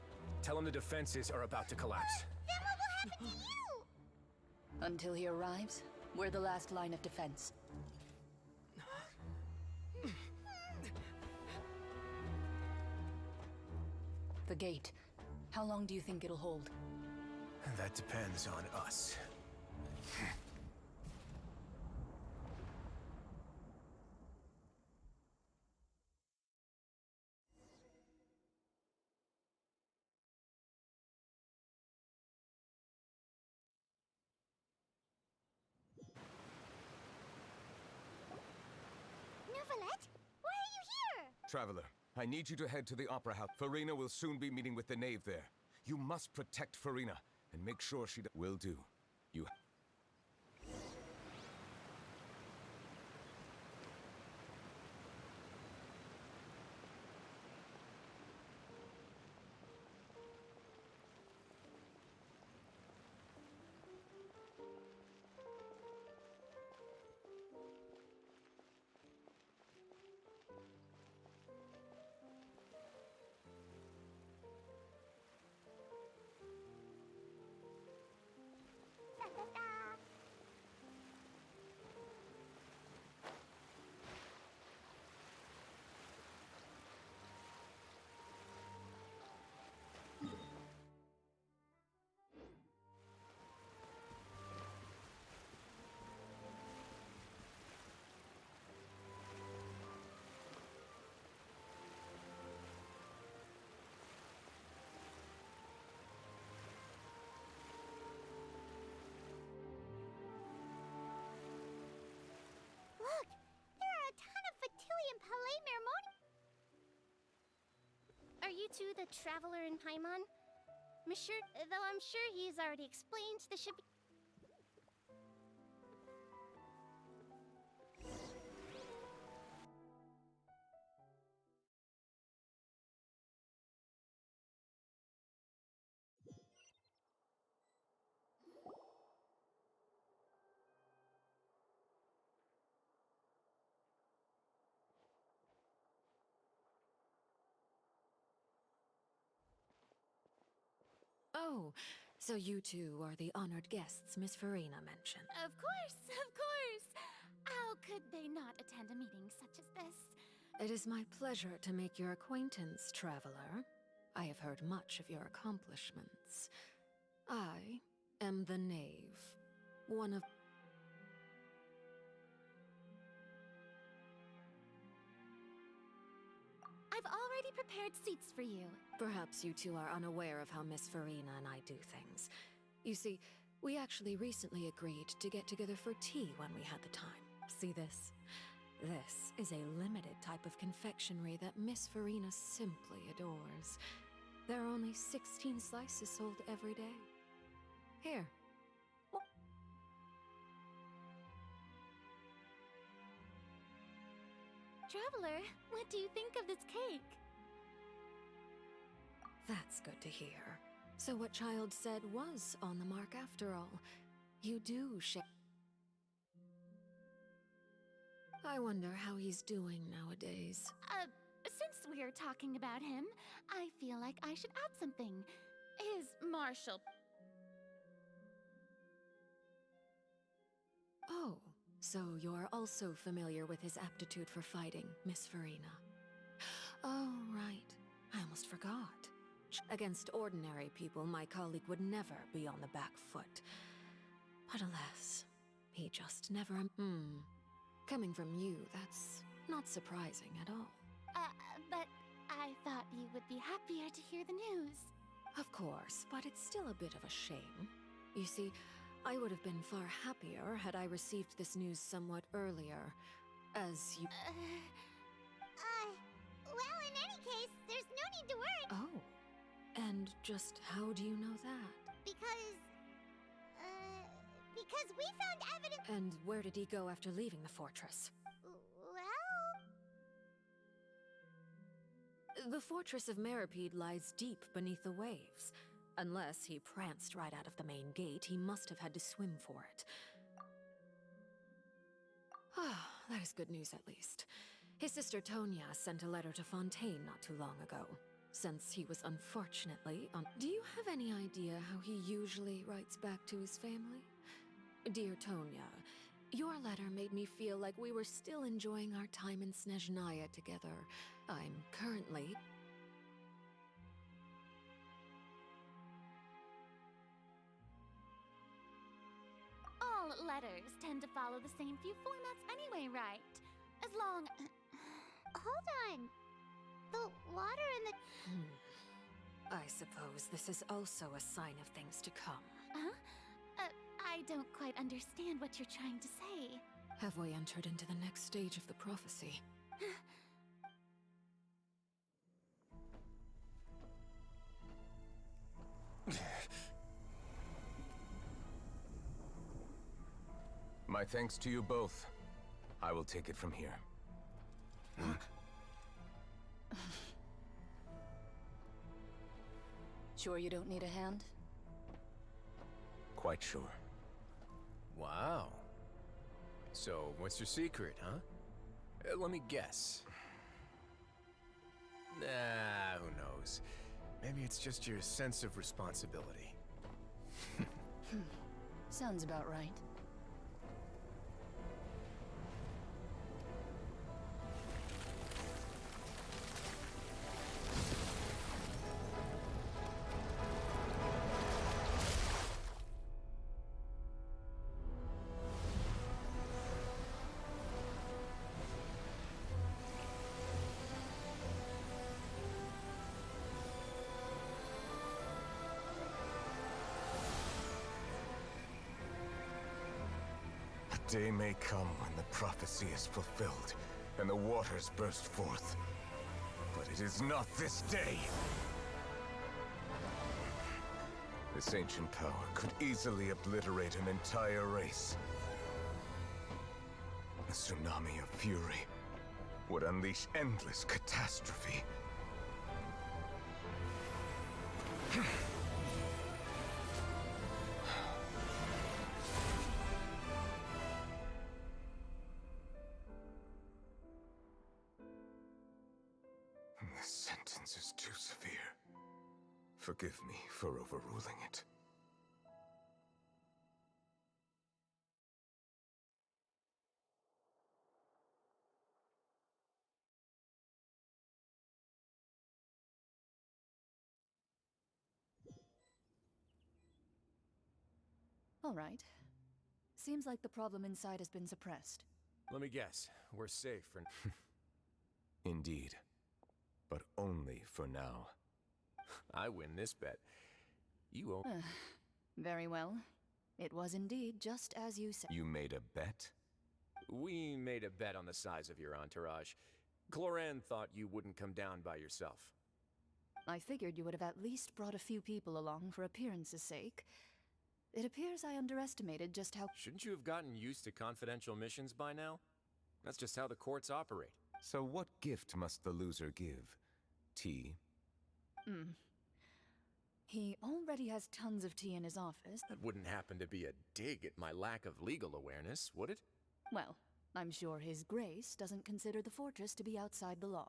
Tell him the defenses are about to collapse. Then what will happen to you? Until he arrives, we're the last line of defense. The gate. How long do you think it'll hold? That depends on us. Neuvillette, why are you here? Traveler, I need you to head to the Opera House. Farina will soon be meeting with the knave there. You must protect Farina and make sure she will do. You. Look! There are a ton of Fatilian Palemir Moni. Are you two the traveler in Paimon? Though I'm sure he's already explained the ship. Oh, so you two are the honored guests Miss Farina mentioned. Of course, of course! How could they not attend a meeting such as this? It is my pleasure to make your acquaintance, traveler. I have heard much of your accomplishments. I am the Knave, one of... I've already prepared seats for you. Perhaps you two are unaware of how Miss Farina and I do things. You see, we actually recently agreed to get together for tea when we had the time. See this? This is a limited type of confectionery that Miss Farina simply adores. There are only 16 slices sold every day. Here. Traveler, what do you think of this cake? That's good to hear. So what Child said was on the mark after all. You do share. I wonder how he's doing nowadays. Since we're talking about him, I feel like I should add something. His martial... Oh, so you're also familiar with his aptitude for fighting, Miss Farina. Oh, right. I almost forgot. Against ordinary people, my colleague would never be on the back foot. But alas, he just never... Coming from you, that's not surprising at all. But I thought you would be happier to hear the news. Of course, but it's still a bit of a shame. You see, I would have been far happier had I received this news somewhat earlier, as you... Well, in any case, there's no need to worry. Oh, and just how do you know that? Because we found evidence... And where did he go after leaving the fortress? Well... The fortress of Meripede lies deep beneath the waves. Unless he pranced right out of the main gate, he must have had to swim for it. Ah, that is good news at least. His sister Tonya sent a letter to Fontaine not too long ago, since he was unfortunately on... Do you have any idea how he usually writes back to his family? Dear Tonya, your letter made me feel like we were still enjoying our time in Snezhnaya together. I'm currently... All letters tend to follow the same few formats anyway, right? As long... Hold on. The water in the... I suppose this is also a sign of things to come. Huh? I don't quite understand what you're trying to say. Have we entered into the next stage of the prophecy? My thanks to you both. I will take it from here. Sure you don't need a hand? Quite sure. Wow. So, what's your secret, huh? Let me guess. Nah, who knows? Maybe it's just your sense of responsibility. Sounds about right. A day may come when the prophecy is fulfilled, and the waters burst forth. But it is not this day! This ancient power could easily obliterate an entire race. A tsunami of fury would unleash endless catastrophe. This sentence is too severe. Forgive me for overruling it. All right. Seems like the problem inside has been suppressed. Let me guess. We're safe for... Indeed. But only for now. I win this bet. You owe... Very well. It was indeed just as you said. You made a bet? We made a bet on the size of your entourage. Cloran thought you wouldn't come down by yourself. I figured you would have at least brought a few people along for appearance's sake. It appears I underestimated just how... Shouldn't you have gotten used to confidential missions by now? That's just how the courts operate. So what gift must the loser give? Tea? He already has tons of tea in his office. That wouldn't happen to be a dig at my lack of legal awareness, would it? Well, I'm sure His Grace doesn't consider the fortress to be outside the law.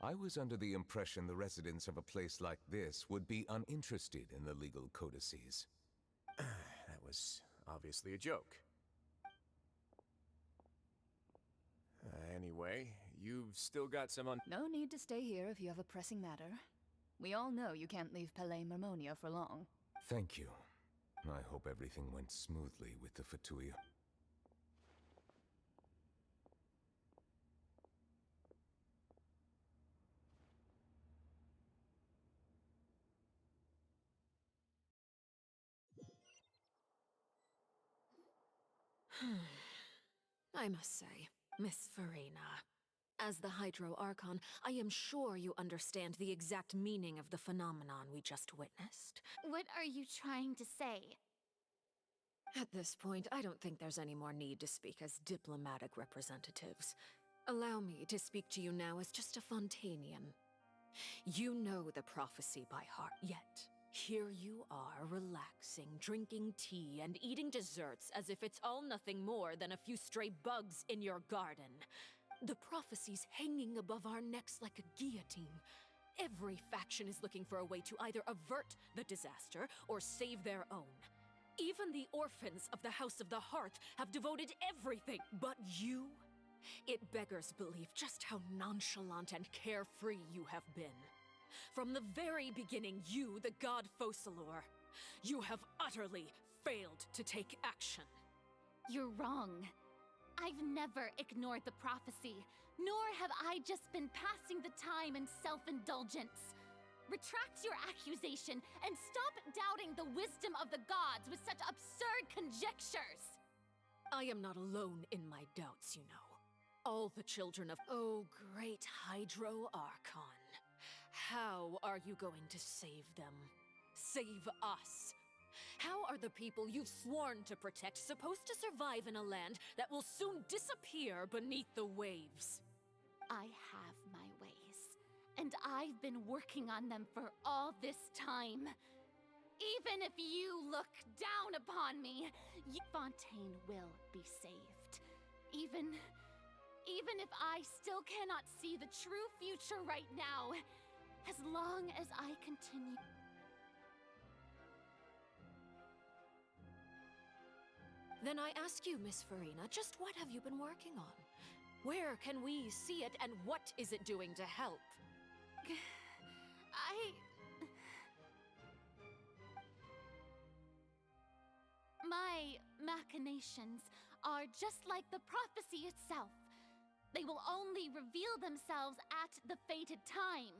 I was under the impression the residents of a place like this would be uninterested in the legal codices. That was obviously a joke. Anyway, you've still got some No need to stay here if you have a pressing matter. We all know you can't leave Palais Mermonia for long. Thank you. I hope everything went smoothly with the Fatuia. I must say, Miss Farina, as the Hydro Archon, I am sure you understand the exact meaning of the phenomenon we just witnessed. What are you trying to say? At this point, I don't think there's any more need to speak as diplomatic representatives. Allow me to speak to you now as just a Fontainian. You know the prophecy by heart, yet here you are, relaxing, drinking tea, and eating desserts as if it's all nothing more than a few stray bugs in your garden. The prophecy's hanging above our necks like a guillotine. Every faction is looking for a way to either avert the disaster or save their own. Even the orphans of the House of the Hearth have devoted everything, but you? It beggars belief just how nonchalant and carefree you have been. From the very beginning, you, the god Focalor, you have utterly failed to take action. You're wrong. I've never ignored the prophecy, nor have I just been passing the time in self-indulgence. Retract your accusation and stop doubting the wisdom of the gods with such absurd conjectures! I am not alone in my doubts, you know. All the children of... Oh, great Hydro Archon. How are you going to save them? Save us? How are the people you've sworn to protect supposed to survive in a land that will soon disappear beneath the waves? I have my ways, and I've been working on them for all this time. Even if you look down upon me, Fontaine will be saved. Even if I still cannot see the true future right now, as long as I continue... Then I ask you, Miss Farina, just what have you been working on? Where can we see it, and what is it doing to help? My machinations are just like the prophecy itself. They will only reveal themselves at the fated time.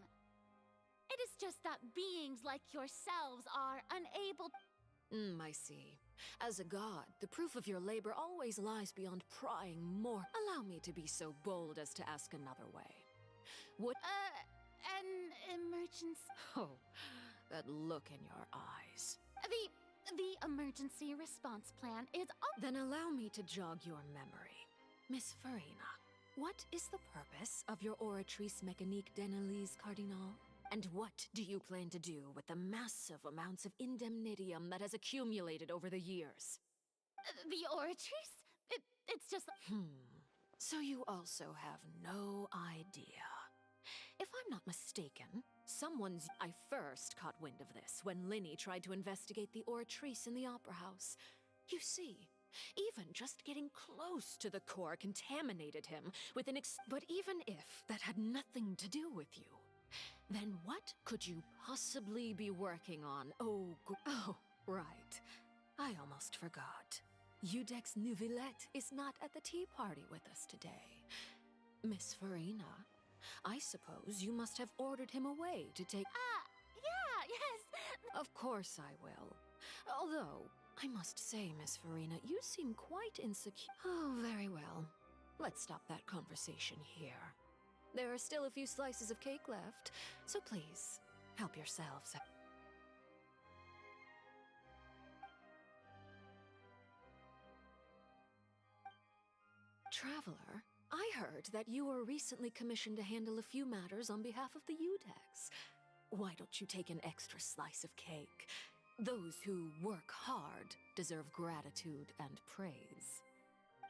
It is just that beings like yourselves are unable. I see. As a god, the proof of your labor always lies beyond prying more. Allow me to be so bold as to ask another way. Would an emergency? Oh, that look in your eyes. The emergency response plan is Then allow me to jog your memory. Miss Farina, what is the purpose of your Oratrice Mécanique d'Analyse Cardinal? And what do you plan to do with the massive amounts of indemnitium that has accumulated over the years? The Oratrice? It's just... So you also have no idea. If I'm not mistaken, I first caught wind of this when Linny tried to investigate the Oratrice in the Opera House. You see, even just getting close to the core contaminated him with an But even if that had nothing to do with you, then what could you possibly be working on? Oh, right. I almost forgot. Udex Neuvillette is not at the tea party with us today. Miss Farina, I suppose you must have ordered him away to take... yeah, yes. Of course I will. Although, I must say, Miss Farina, you seem quite insecure. Oh, very well. Let's stop that conversation here. There are still a few slices of cake left, so please, help yourselves. Traveler, I heard that you were recently commissioned to handle a few matters on behalf of the Udex. Why don't you take an extra slice of cake? Those who work hard deserve gratitude and praise.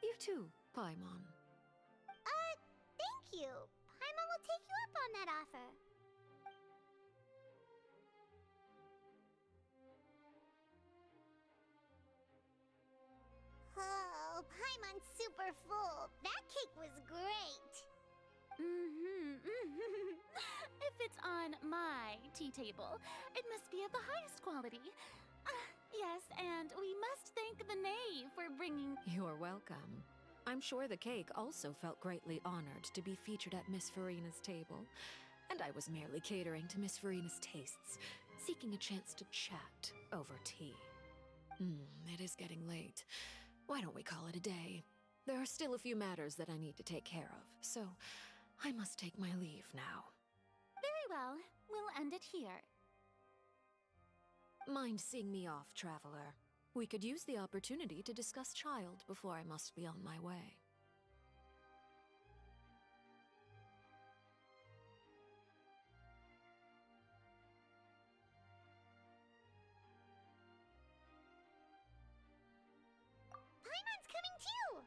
You too, Paimon. Thank you. Paimon will take you up on that offer. Oh, Paimon's super full. That cake was great. If it's on my tea table, it must be of the highest quality. Yes, and we must thank the knave for bringing... You're welcome. I'm sure the cake also felt greatly honored to be featured at Miss Farina's table. And I was merely catering to Miss Farina's tastes, seeking a chance to chat over tea. It is getting late. Why don't we call it a day? There are still a few matters that I need to take care of, so I must take my leave now. Very well. We'll end it here. Mind seeing me off, traveler? We could use the opportunity to discuss Child before I must be on my way. Paimon's coming too!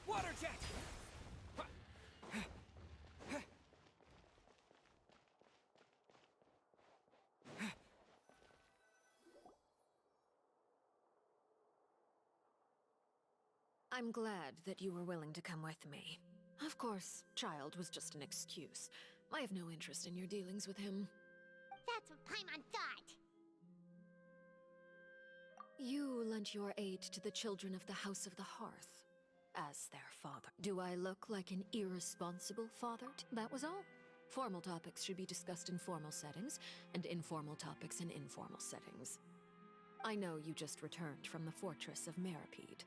Water jet! I'm glad that you were willing to come with me. Of course, Child was just an excuse. I have no interest in your dealings with him. That's what Paimon thought. You lent your aid to the children of the House of the Hearth. As their father. Do I look like an irresponsible father? That was all. Formal topics should be discussed in formal settings, and informal topics in informal settings. I know you just returned from the fortress of Meripede.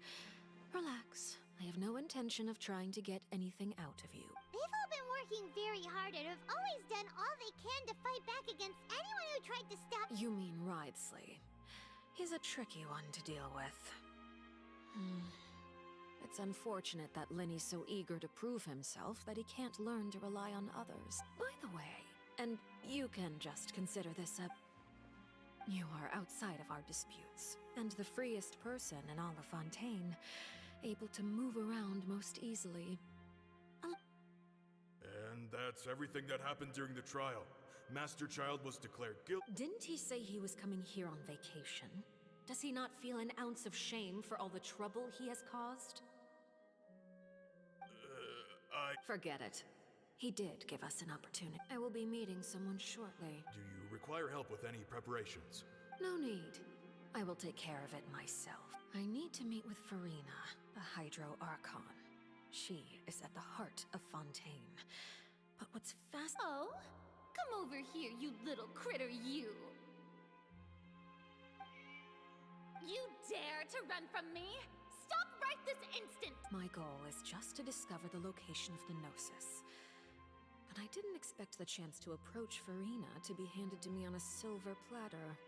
Relax. I have no intention of trying to get anything out of you. They've all been working very hard and have always done all they can to fight back against anyone who tried to stop— You mean Ridesley. He's a tricky one to deal with. It's unfortunate that Lenny's so eager to prove himself that he can't learn to rely on others. By the way, and you can just consider this a— You are outside of our disputes, and the freest person in all of Fontaine, able to move around most easily. And that's everything that happened during the trial. Master Child was declared guilty. Didn't he say he was coming here on vacation? Does he not feel an ounce of shame for all the trouble he has caused? Forget it. He did give us an opportunity. I will be meeting someone shortly. Do you require help with any preparations? No need. I will take care of it myself. I need to meet with Farina, the Hydro Archon. She is at the heart of Fontaine. But what's fast— Oh? Come over here, you little critter, you! You dare to run from me? Stop right this instant! My goal is just to discover the location of the Gnosis. But I didn't expect the chance to approach Farina to be handed to me on a silver platter.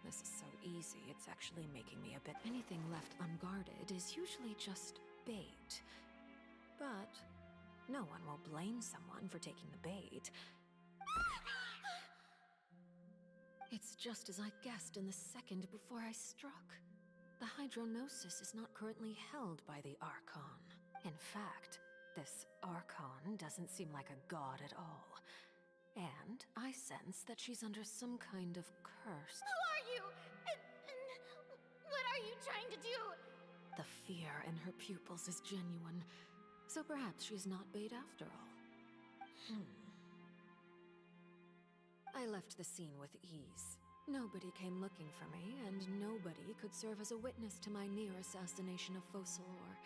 This is so easy, it's actually making me a bit— Anything left unguarded is usually just bait. But no one will blame someone for taking the bait. It's just as I guessed in the second before I struck. The Hydronosis is not currently held by the Archon. In fact, this Archon doesn't seem like a god at all. And I sense that she's under some kind of curse. Who are you? And what are you trying to do? The fear in her pupils is genuine, so perhaps she's not bait after all. I left the scene with ease. Nobody came looking for me, and nobody could serve as a witness to my near assassination of Focalor.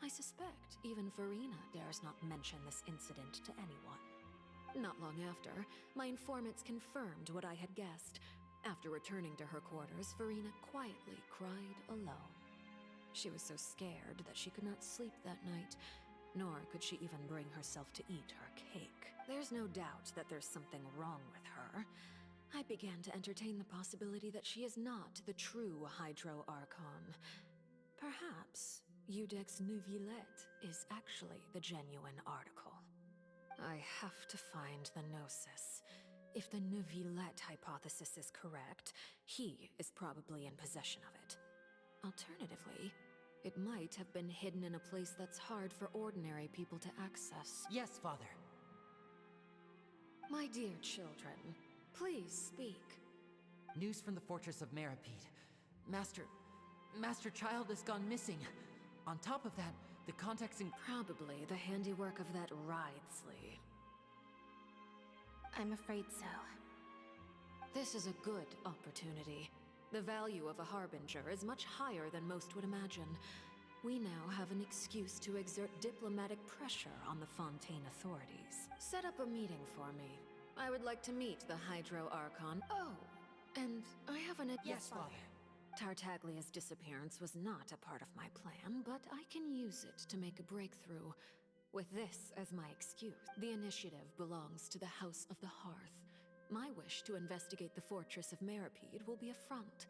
I suspect even Farina dares not mention this incident to anyone. Not long after, my informants confirmed what I had guessed. After returning to her quarters, Farina quietly cried alone. She was so scared that she could not sleep that night, nor could she even bring herself to eat her cake. There's no doubt that there's something wrong with her. I began to entertain the possibility that she is not the true Hydro Archon. Perhaps Eudex Neuvillette is actually the genuine article. I have to find the Gnosis. If the Neuvillette hypothesis is correct, he is probably in possession of it. Alternatively, it might have been hidden in a place that's hard for ordinary people to access. Yes, Father. My dear children, please speak. News from the fortress of Meripede. Master Child has gone missing. On top of that, the contacts in— Probably the handiwork of that Ridesley. I'm afraid so. This is a good opportunity. The value of a Harbinger is much higher than most would imagine. We now have an excuse to exert diplomatic pressure on the Fontaine authorities. Set up a meeting for me. I would like to meet the Hydro Archon. Oh, and I have an— Yes, Father. Tartaglia's disappearance was not a part of my plan, but I can use it to make a breakthrough. With this as my excuse, the initiative belongs to the House of the Hearth. My wish to investigate the fortress of Meripede will be a front.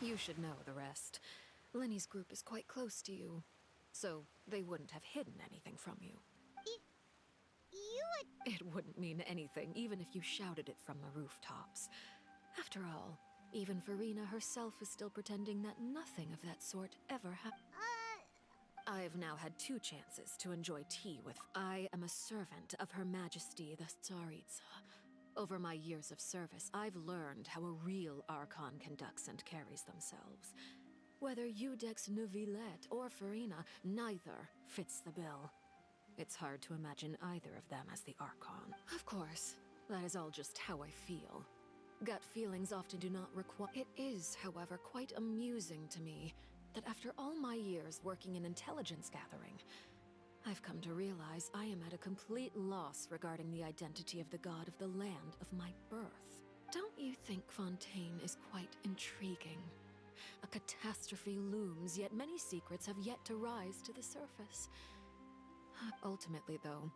You should know the rest. Lenny's group is quite close to you, so they wouldn't have hidden anything from you. It wouldn't mean anything, even if you shouted it from the rooftops. After all, even Farina herself is still pretending that nothing of that sort ever happened. I've now had 2 chances to enjoy tea with— I am a servant of Her Majesty the Tsaritsa. Over my years of service, I've learned how a real Archon conducts and carries themselves. Whether Eudex Neuvillette or Farina, neither fits the bill. It's hard to imagine either of them as the Archon. Of course, that is all just how I feel. Gut feelings often do not require— It is, however, quite amusing to me that after all my years working in intelligence gathering, I've come to realize I am at a complete loss regarding the identity of the god of the land of my birth. Don't you think Fontaine is quite intriguing? A catastrophe looms, yet many secrets have yet to rise to the surface. Ultimately, though,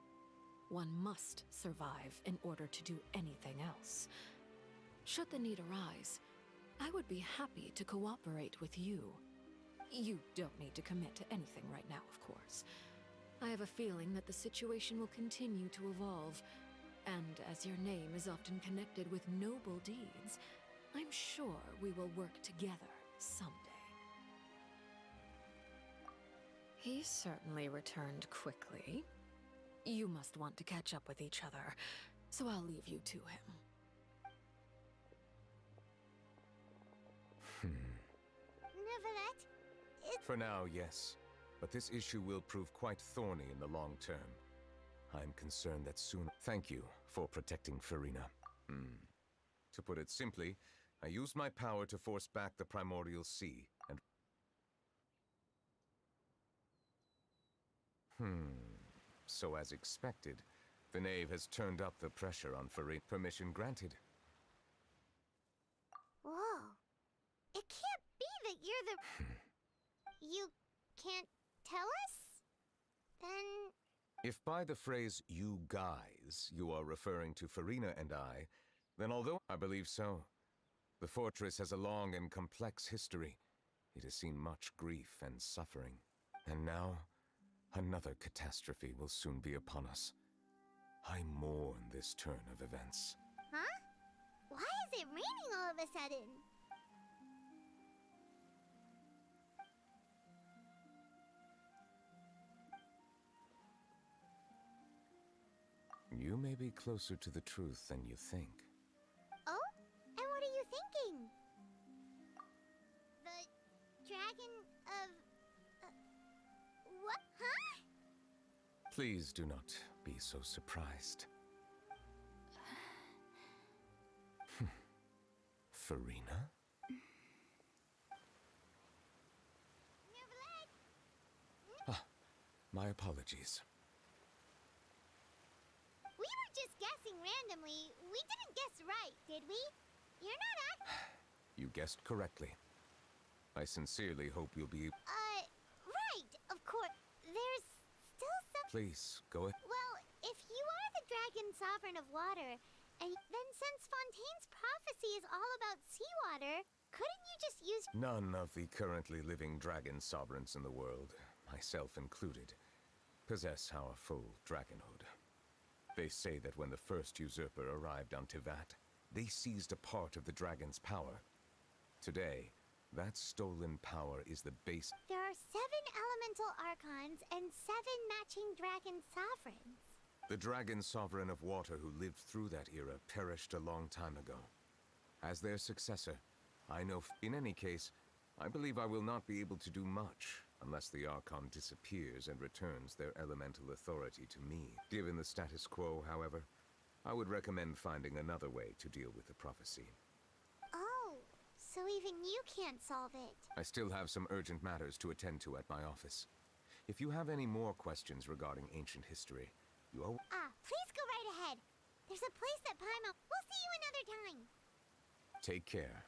one must survive in order to do anything else. Should the need arise, I would be happy to cooperate with you. You don't need to commit to anything right now, of course. I have a feeling that the situation will continue to evolve, and as your name is often connected with noble deeds, I'm sure we will work together someday. He certainly returned quickly. You must want to catch up with each other, so I'll leave you to him. Neuvillette, For now, yes. But this issue will prove quite thorny in the long term. I'm concerned that soon... Thank you for protecting Farina. To put it simply, I used my power to force back the primordial sea, and... So as expected, the knave has turned up the pressure on Farina. Permission granted. Whoa. It can't be that you're the... You can't tell us? Then... If by the phrase, you guys, you are referring to Farina and I, then although I believe so, the fortress has a long and complex history. It has seen much grief and suffering. And now, another catastrophe will soon be upon us. I mourn this turn of events. Huh? Why is it raining all of a sudden? You may be closer to the truth than you think. Oh? And what are you thinking? The dragon of... what? Huh? Please do not be so surprised. Farina? My apologies. We were just guessing randomly. We didn't guess right, did we? You're not You guessed correctly. I sincerely hope you'll be... right, of course. There's still some... Please, go ahead. Well, if you are the dragon sovereign of water, and then since Fontaine's prophecy is all about seawater, couldn't you just use... None of the currently living dragon sovereigns in the world, myself included, possess our full dragonhood. They say that when the first usurper arrived on Tivat, they seized a part of the dragon's power. Today, that stolen power is the base... There are 7 elemental archons and 7 matching dragon sovereigns. The dragon sovereign of water who lived through that era perished a long time ago. As their successor, I know... In any case, I believe I will not be able to do much unless the Archon disappears and returns their elemental authority to me. Given the status quo, however, I would recommend finding another way to deal with the prophecy. Oh, so even you can't solve it. I still have some urgent matters to attend to at my office. If you have any more questions regarding ancient history, you are... Please go right ahead. There's a place that Paimon... We'll see you another time. Take care.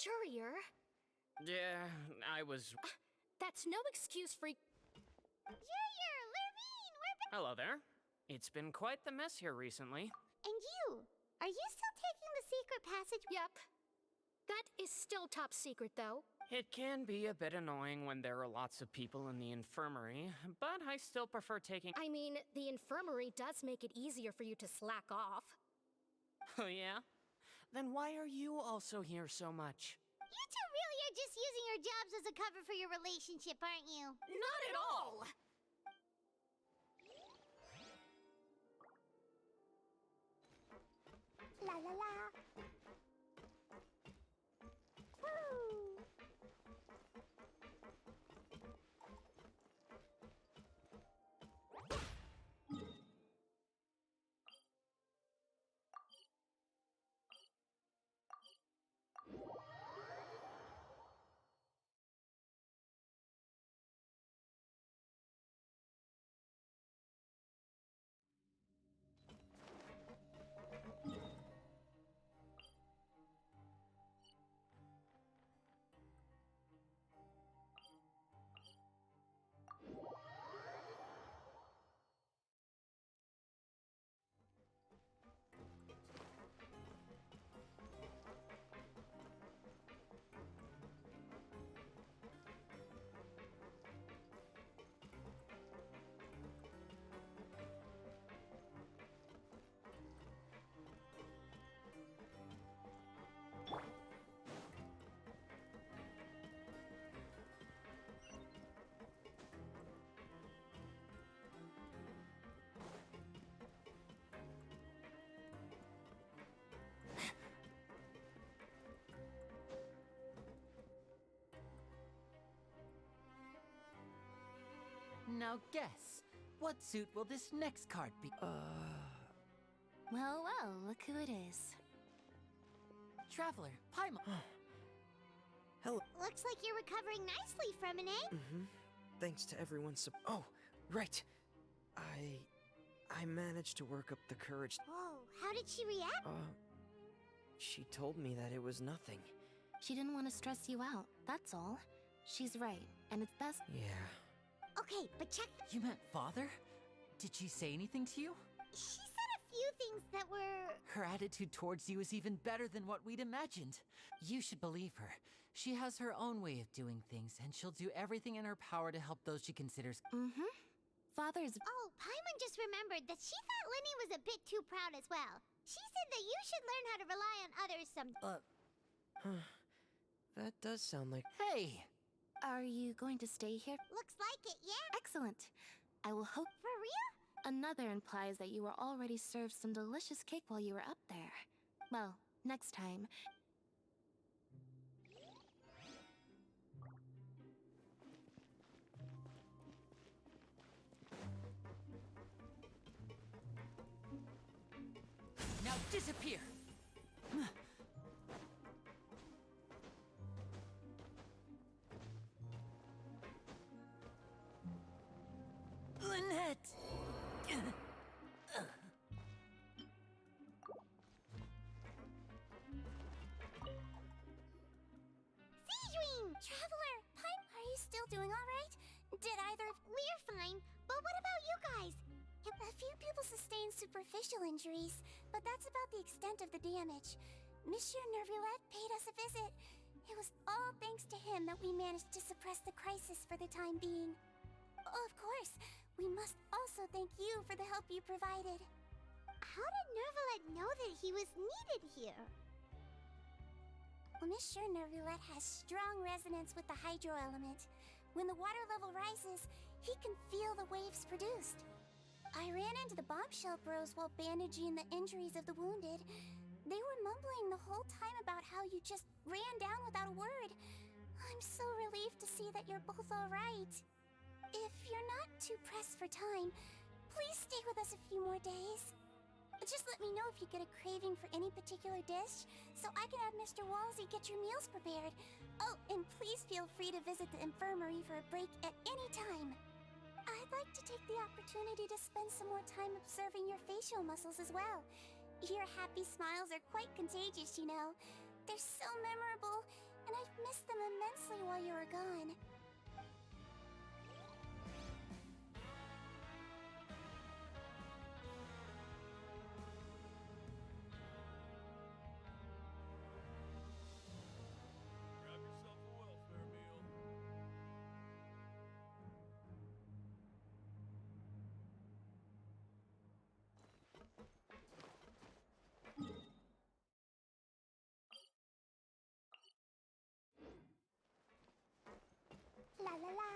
Courier? Yeah, I was... That's no excuse for... Courier, Lurvine, we're back! Hello there. It's been quite the mess here recently. And you? Are you still taking the secret passage? Yep. That is still top secret, though. It can be a bit annoying when there are lots of people in the infirmary, but I still prefer taking... I mean, the infirmary does make it easier for you to slack off. Oh yeah? Then why are you also here so much? You two really are just using your jobs as a cover for your relationship, aren't you? Not at all! La la la. Woo! Now guess, what suit will this next card be? Well, well, look who it is. Traveler, Paimon. Hello. Looks like you're recovering nicely from an egg. Thanks to everyone's Oh, right. I managed to work up the courage. Whoa, how did she react? She told me that it was nothing. She didn't want to stress you out, that's all. She's right, and it's best... Yeah. Okay, but check... You meant father? Did she say anything to you? She said a few things that were... Her attitude towards you is even better than what we'd imagined. You should believe her. She has her own way of doing things, and she'll do everything in her power to help those she considers... Father's... Oh, Paimon just remembered that she thought Lenny was a bit too proud as well. She said that you should learn how to rely on others some... That does sound like... Hey! Are you going to stay here? Looks like it, yeah? Excellent. I will hope... For real? Another implies that you were already served some delicious cake while you were up there. Well, next time. Now disappear! Lynette! Traveler! Paimon, are you still doing alright? Did either... We're fine, but what about you guys? A few people sustained superficial injuries, but that's about the extent of the damage. Monsieur Nervulette paid us a visit. It was all thanks to him that we managed to suppress the crisis for the time being. Of course, we must also thank you for the help you provided. How did Nervulette know that he was needed here? Well, Monsieur Nervulette has strong resonance with the hydro element. When the water level rises, he can feel the waves produced. I ran into the bombshell bros while bandaging the injuries of the wounded. They were mumbling the whole time about how you just ran down without a word. I'm so relieved to see that you're both alright. If you're not too pressed for time, please stay with us a few more days. Just let me know if you get a craving for any particular dish, so I can have Mr. Walsey get your meals prepared. Oh, and please feel free to visit the infirmary for a break at any time. I'd like to take the opportunity to spend some more time observing your facial muscles as well. Your happy smiles are quite contagious, you know. They're so memorable, and I've missed them immensely while you were gone. Grab yourself a welfare meal. La la la.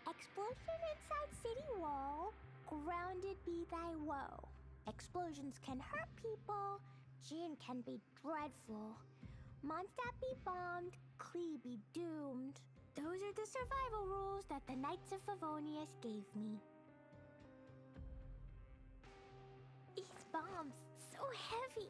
Explosion inside city wall, grounded be thy woe. Explosions can hurt people, Jin can be dreadful. Mondstadt be bombed, Klee be doomed. Those are the survival rules that the Knights of Favonius gave me. These bombs, so heavy.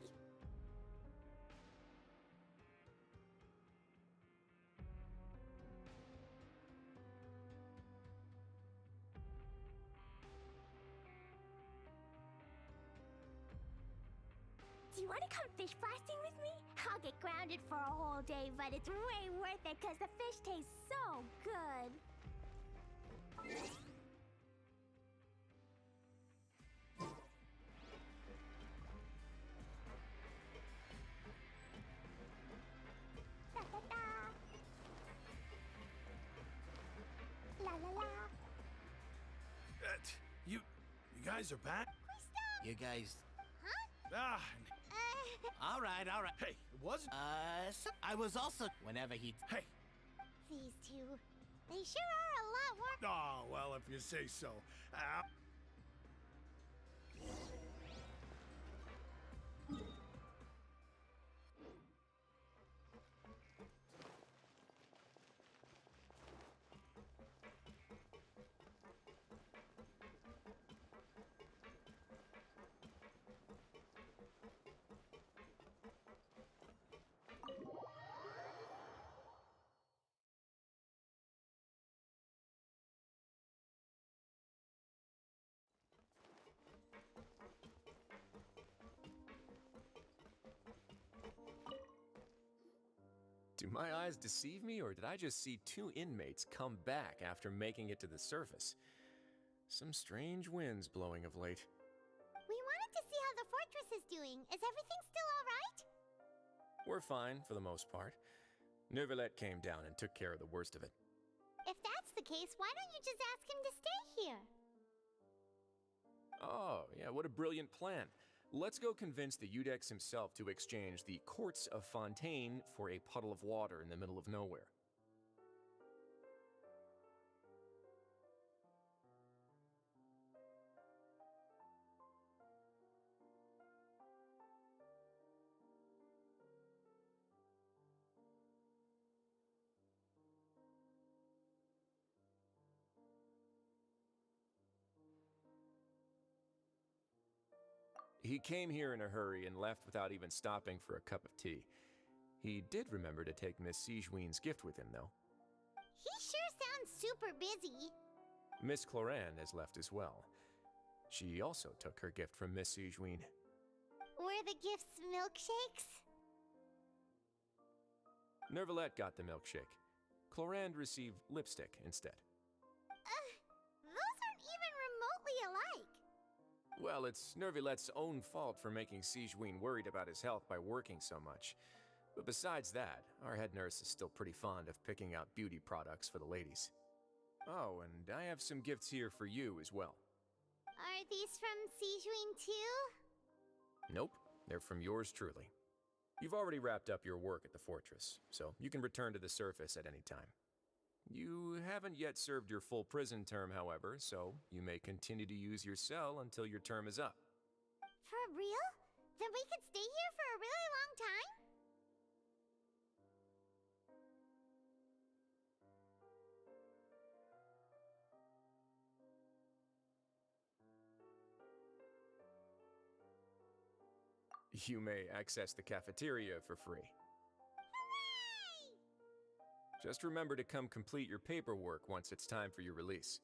Do you want to come fish blasting with me? I'll get grounded for a whole day, but it's way worth it because the fish tastes so good. Da da da. La la la. You guys are back? You guys. Ah, All right. hey, it wasn't. I was also. Whenever he. Hey. These two, they sure are a lot more. Oh, well, if you say so. Do my eyes deceive me, or did I just see two inmates come back after making it to the surface? Some strange winds blowing of late. We wanted to see how the fortress is doing. Is everything still all right? We're fine, for the most part. Neuvillette came down and took care of the worst of it. If that's the case, why don't you just ask him to stay here? Oh, yeah, what a brilliant plan. Let's go convince the Eudex himself to exchange the courts of Fontaine for a puddle of water in the middle of nowhere. He came here in a hurry and left without even stopping for a cup of tea. He did remember to take Miss Sigewinne's gift with him, though. He sure sounds super busy. Miss Cloran has left as well. She also took her gift from Miss Sigewinne. Were the gifts milkshakes? Neuvillette got the milkshake. Cloran received lipstick instead. Those aren't even remotely alike. Well, it's Neuvillette's own fault for making Sigewinne worried about his health by working so much. But besides that, our head nurse is still pretty fond of picking out beauty products for the ladies. Oh, and I have some gifts here for you as well. Are these from Sigewinne too? Nope, they're from yours truly. You've already wrapped up your work at the fortress, so you can return to the surface at any time. You haven't yet served your full prison term, however, so you may continue to use your cell until your term is up. For real? Then we could stay here for a really long time? You may access the cafeteria for free. Just remember to come complete your paperwork once it's time for your release.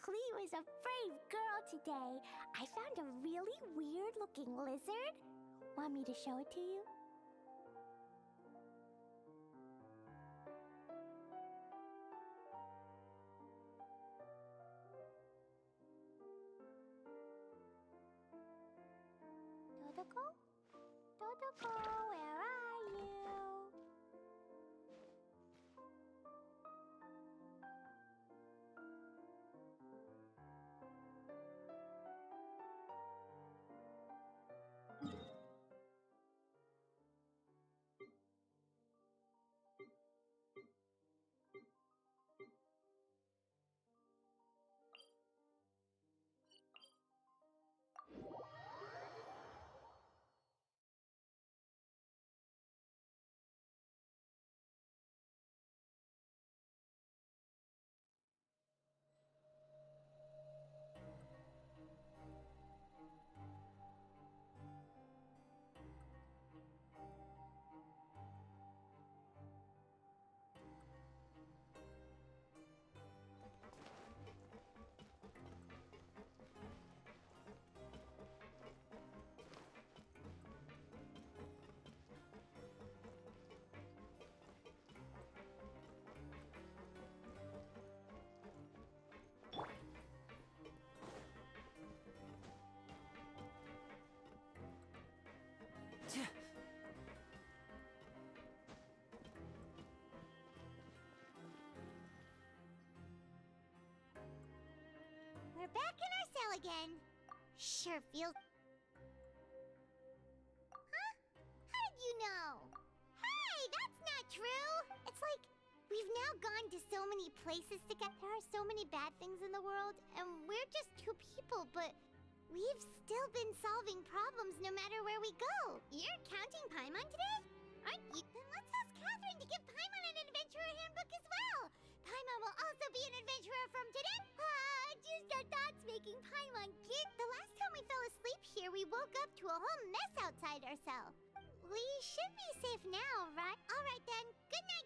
Clee was a brave girl today. I found a really weird-looking lizard. Want me to show it to you? Dodoko? Dodoko, where are you? We're back in our cell again. Sure feels... Huh? How did you know? Hey, that's not true! It's like, we've now gone to so many places together. There are so many bad things in the world, and we're just two people, but we've still been solving problems no matter where we go. You're counting Paimon today? Aren't you? Then let's ask Catherine to give Paimon an adventurer handbook as well. Paimon will also be an adventurer from today. Just our thoughts making Paimon kid. The last time we fell asleep here, we woke up to a whole mess outside our cell. We should be safe now, right? All right then. Good night.